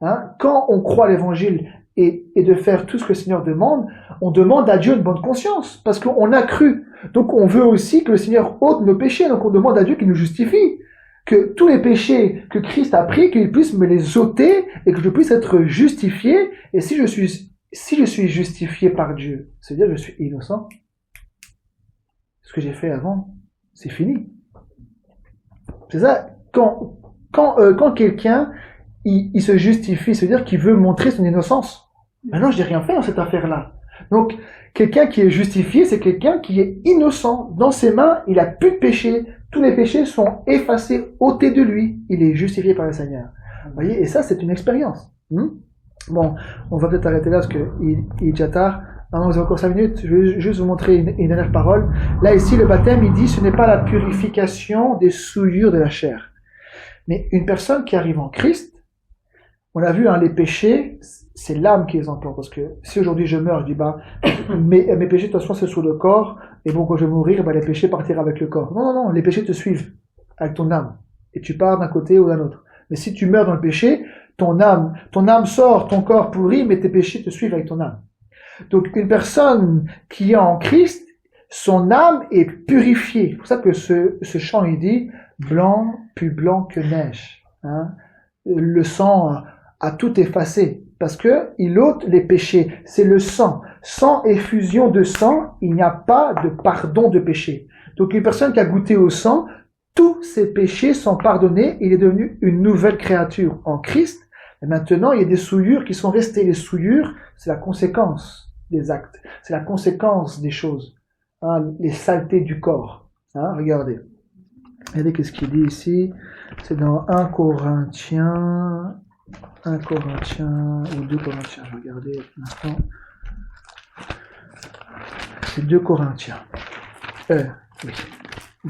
Hein, quand on croit à l'évangile et de faire tout ce que le Seigneur demande, on demande à Dieu une bonne conscience, parce qu'on a cru. Donc, on veut aussi que le Seigneur ôte nos péchés. Donc, on demande à Dieu qu'il nous justifie. Que tous les péchés que Christ a pris, qu'il puisse me les ôter et que je puisse être justifié. Et si je suis justifié par Dieu, c'est-à-dire que je suis innocent, ce que j'ai fait avant, c'est fini. C'est ça, quand quelqu'un il se justifie, c'est-à-dire qu'il veut montrer son innocence. Maintenant, je n'ai rien fait dans cette affaire-là. Donc, quelqu'un qui est justifié, c'est quelqu'un qui est innocent. Dans ses mains, il n'a plus de péché. Tous les péchés sont effacés, ôtés de lui. Il est justifié par le Seigneur. Vous voyez, et ça, c'est une expérience. Bon, on va peut-être arrêter là parce qu'il est déjà tard. Non, nous avons encore 5 minutes. Je vais juste vous montrer une dernière parole. Là, ici, le baptême, il dit, ce n'est pas la purification des souillures de la chair. Mais une personne qui arrive en Christ, on a vu, hein, les péchés, c'est l'âme qui les emporte. Parce que si aujourd'hui je meurs, je dis, mes péchés, de toute façon, c'est sur le corps. Et bon, quand je vais mourir, les péchés partiront avec le corps. Non, les péchés te suivent avec ton âme. Et tu pars d'un côté ou d'un autre. Mais si tu meurs dans le péché, ton âme sort, ton corps pourrit, mais tes péchés te suivent avec ton âme. Donc, une personne qui est en Christ, son âme est purifiée. C'est pour ça que ce chant, il dit, blanc, plus blanc que neige. Hein? Le sang a tout effacé. Parce que il ôte les péchés. C'est le sang. Sans effusion de sang, il n'y a pas de pardon de péché. Donc, une personne qui a goûté au sang, tous ses péchés sont pardonnés. Il est devenu une nouvelle créature en Christ. Et maintenant, il y a des souillures qui sont restées. Les souillures, c'est la conséquence des actes. C'est la conséquence des choses. Hein, les saletés du corps. Hein, regardez. Regardez ce qu'il dit ici. C'est dans 1 Corinthiens ou 2 Corinthiens. Je vais regarder un instant. C'est 2 Corinthiens. Oui.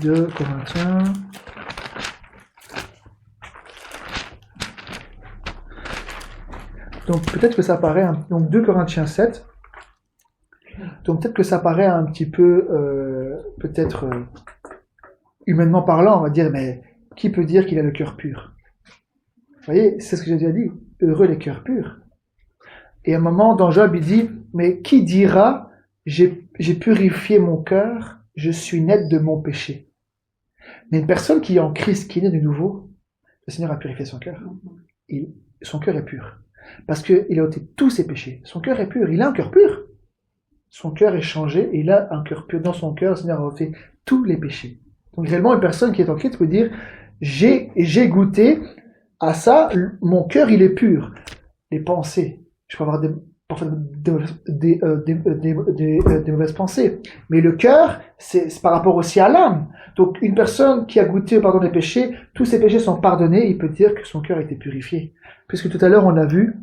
2 Corinthiens. Donc peut-être que ça paraît, donc 2 Corinthiens 7, donc peut-être que ça paraît un petit peu, humainement parlant, on va dire, mais qui peut dire qu'il a le cœur pur? Vous voyez, c'est ce que j'ai déjà dit, heureux les cœurs purs. Et à un moment, dans Job, il dit, mais qui dira, j'ai purifié mon cœur, je suis net de mon péché. Mais une personne qui est en Christ, qui est née de nouveau, le Seigneur a purifié son cœur. Son cœur est pur. Parce qu'il a ôté tous ses péchés. Son cœur est pur. Il a un cœur pur. Son cœur est changé et il a un cœur pur. Dans son cœur, le Seigneur a ôté tous les péchés. Donc réellement, une personne qui est en Christ peut dire, j'ai goûté à ça, mon cœur il est pur. Les pensées, je peux avoir des mauvaises pensées. Mais le cœur, c'est par rapport aussi à l'âme. Donc une personne qui a goûté au pardon des péchés, tous ses péchés sont pardonnés, il peut dire que son cœur a été purifié. Puisque tout à l'heure on a vu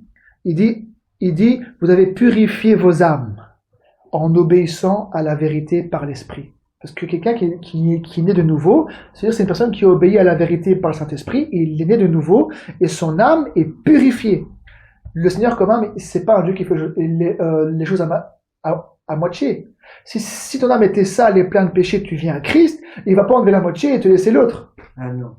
Il dit, vous avez purifié vos âmes en obéissant à la vérité par l'Esprit. Parce que quelqu'un qui est né de nouveau, c'est-à-dire c'est une personne qui obéit à la vérité par le Saint-Esprit, il est né de nouveau et son âme est purifiée. Le Seigneur, quand même, c'est pas un Dieu qui fait les choses à moitié. Si ton âme était sale et pleine de péché, tu viens à Christ, il va pas enlever la moitié et te laisser l'autre. Ah non.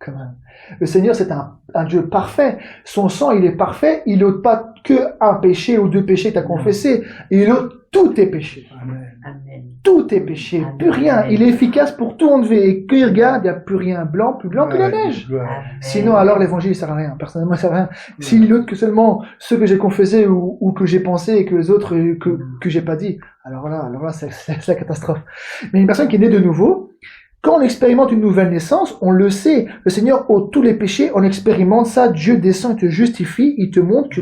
Quand même. Le Seigneur, c'est un Dieu parfait. Son sang, il est parfait. Il ôte pas que un péché ou deux péchés que tu as confessé. Il ôte tous tes péchés. Amen. Amen. Tous tes péchés. Amen. Plus rien. Il est efficace pour tout enlever. Et qu'il regarde, il n'y a plus rien blanc, plus blanc que la neige. Ouais. Amen. Sinon, alors l'évangile, il sert à rien. Personnellement, il sert à rien. S'il ôte que seulement ceux que j'ai confessés ou que j'ai pensé et que les autres que j'ai pas dit. Alors là, c'est la catastrophe. Mais une personne qui est née de nouveau, quand on expérimente une nouvelle naissance, on le sait. Le Seigneur ôte tous les péchés, on expérimente ça. Dieu descend, il te justifie, il te montre que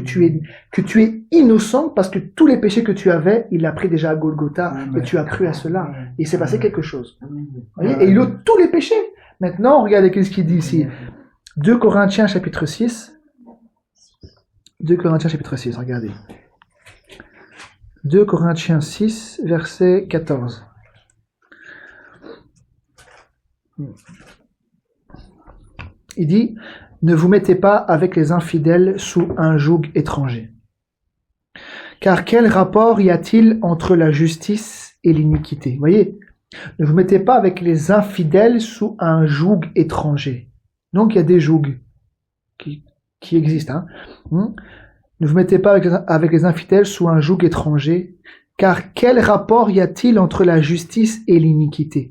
tu es innocent parce que tous les péchés que tu avais, il l'a pris déjà à Golgotha et tu as cru à cela. Et il s'est passé quelque chose. Vous voyez, et il ôte tous les péchés. Maintenant, regardez ce qu'il dit ici. 2 Corinthiens chapitre 6. 2 Corinthiens chapitre 6, regardez. 2 Corinthiens 6, verset 14. Il dit, ne vous mettez pas avec les infidèles sous un joug étranger. Car quel rapport y a-t-il entre la justice et l'iniquité? Vous voyez, ne vous mettez pas avec les infidèles sous un joug étranger. Donc il y a des jougs qui existent. Ne vous mettez pas avec les infidèles sous un joug étranger. Car quel rapport y a-t-il entre la justice et l'iniquité?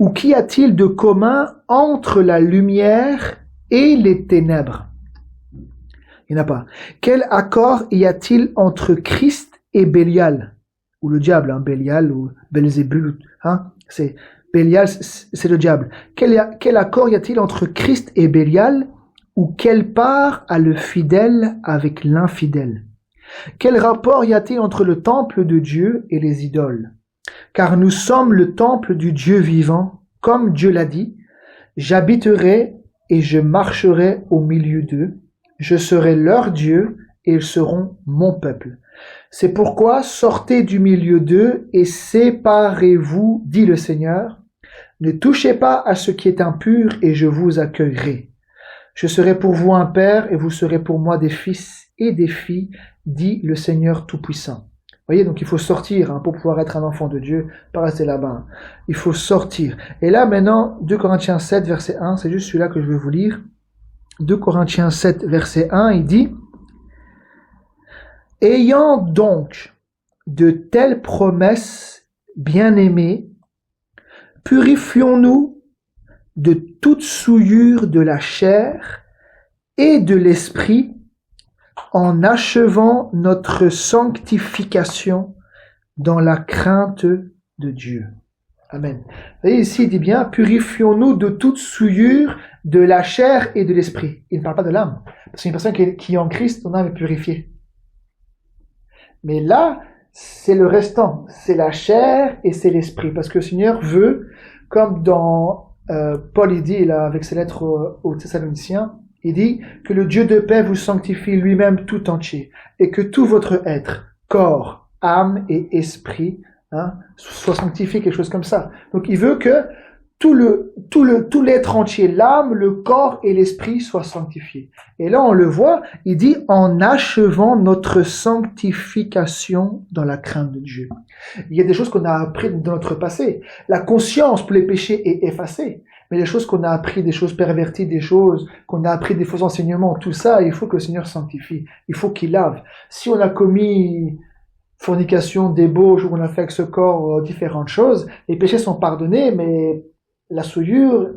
Ou qu'y a-t-il de commun entre la lumière et les ténèbres? Il n'y en a pas. Quel accord y a-t-il entre Christ et Bélial? Ou le diable, Bélial ou Belzébul, c'est Bélial, c'est le diable. Quel accord y a-t-il entre Christ et Bélial? Ou quelle part a le fidèle avec l'infidèle? Quel rapport y a-t-il entre le temple de Dieu et les idoles? Car nous sommes le temple du Dieu vivant, comme Dieu l'a dit, j'habiterai et je marcherai au milieu d'eux, je serai leur Dieu et ils seront mon peuple. C'est pourquoi sortez du milieu d'eux et séparez-vous, dit le Seigneur. Ne touchez pas à ce qui est impur et je vous accueillerai. Je serai pour vous un père et vous serez pour moi des fils et des filles, dit le Seigneur Tout-Puissant. Vous voyez, donc il faut sortir pour pouvoir être un enfant de Dieu, pas rester là-bas. Il faut sortir. Et là, maintenant, 2 Corinthiens 7, verset 1, c'est juste celui-là que je vais vous lire. 2 Corinthiens 7, verset 1, il dit « Ayant donc de telles promesses bien-aimées, purifions-nous de toute souillure de la chair et de l'esprit, en achevant notre sanctification dans la crainte de Dieu. » Amen. Vous voyez ici, il dit bien, purifions-nous de toute souillure de la chair et de l'esprit. Il ne parle pas de l'âme. Parce qu'une personne qui est en Christ, son âme est purifiée. Mais là, c'est le restant. C'est la chair et c'est l'esprit. Parce que le Seigneur veut, comme dans Paul, il dit là, avec ses lettres aux Thessaloniciens, il dit que le Dieu de paix vous sanctifie lui-même tout entier et que tout votre être, corps, âme et esprit, soit sanctifié, quelque chose comme ça. Donc il veut que tout l'être entier, l'âme, le corps et l'esprit soient sanctifiés. Et là on le voit, il dit en achevant notre sanctification dans la crainte de Dieu. Il y a des choses qu'on a apprises dans notre passé. La conscience pour les péchés est effacée. Mais les choses qu'on a appris, des choses perverties, des choses qu'on a appris, des faux enseignements, tout ça, il faut que le Seigneur sanctifie. Il faut qu'il lave. Si on a commis fornication, débauche, ou on a fait avec ce corps différentes choses, les péchés sont pardonnés, mais la souillure,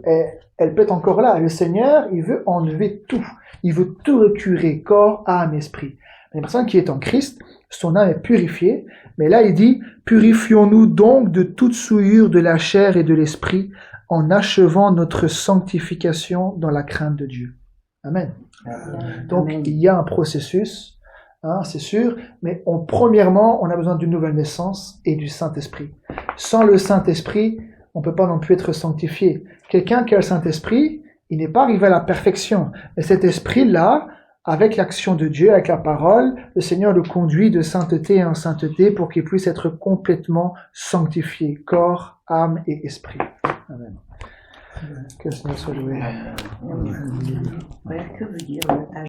elle peut être encore là. Le Seigneur, il veut enlever tout. Il veut tout retirer, corps, âme, esprit. Mais la personne qui est en Christ, son âme est purifiée. Mais là, il dit, purifions-nous donc de toute souillure de la chair et de l'esprit, en achevant notre sanctification dans la crainte de Dieu. Amen. Donc, il y a un processus, c'est sûr, mais premièrement, on a besoin d'une nouvelle naissance et du Saint-Esprit. Sans le Saint-Esprit, on ne peut pas non plus être sanctifié. Quelqu'un qui a le Saint-Esprit, il n'est pas arrivé à la perfection. Et cet esprit-là avec l'action de Dieu, avec la parole, le Seigneur le conduit de sainteté en sainteté pour qu'il puisse être complètement sanctifié, corps, âme et esprit. Amen. Que le Seigneur soit loué. Que veut dire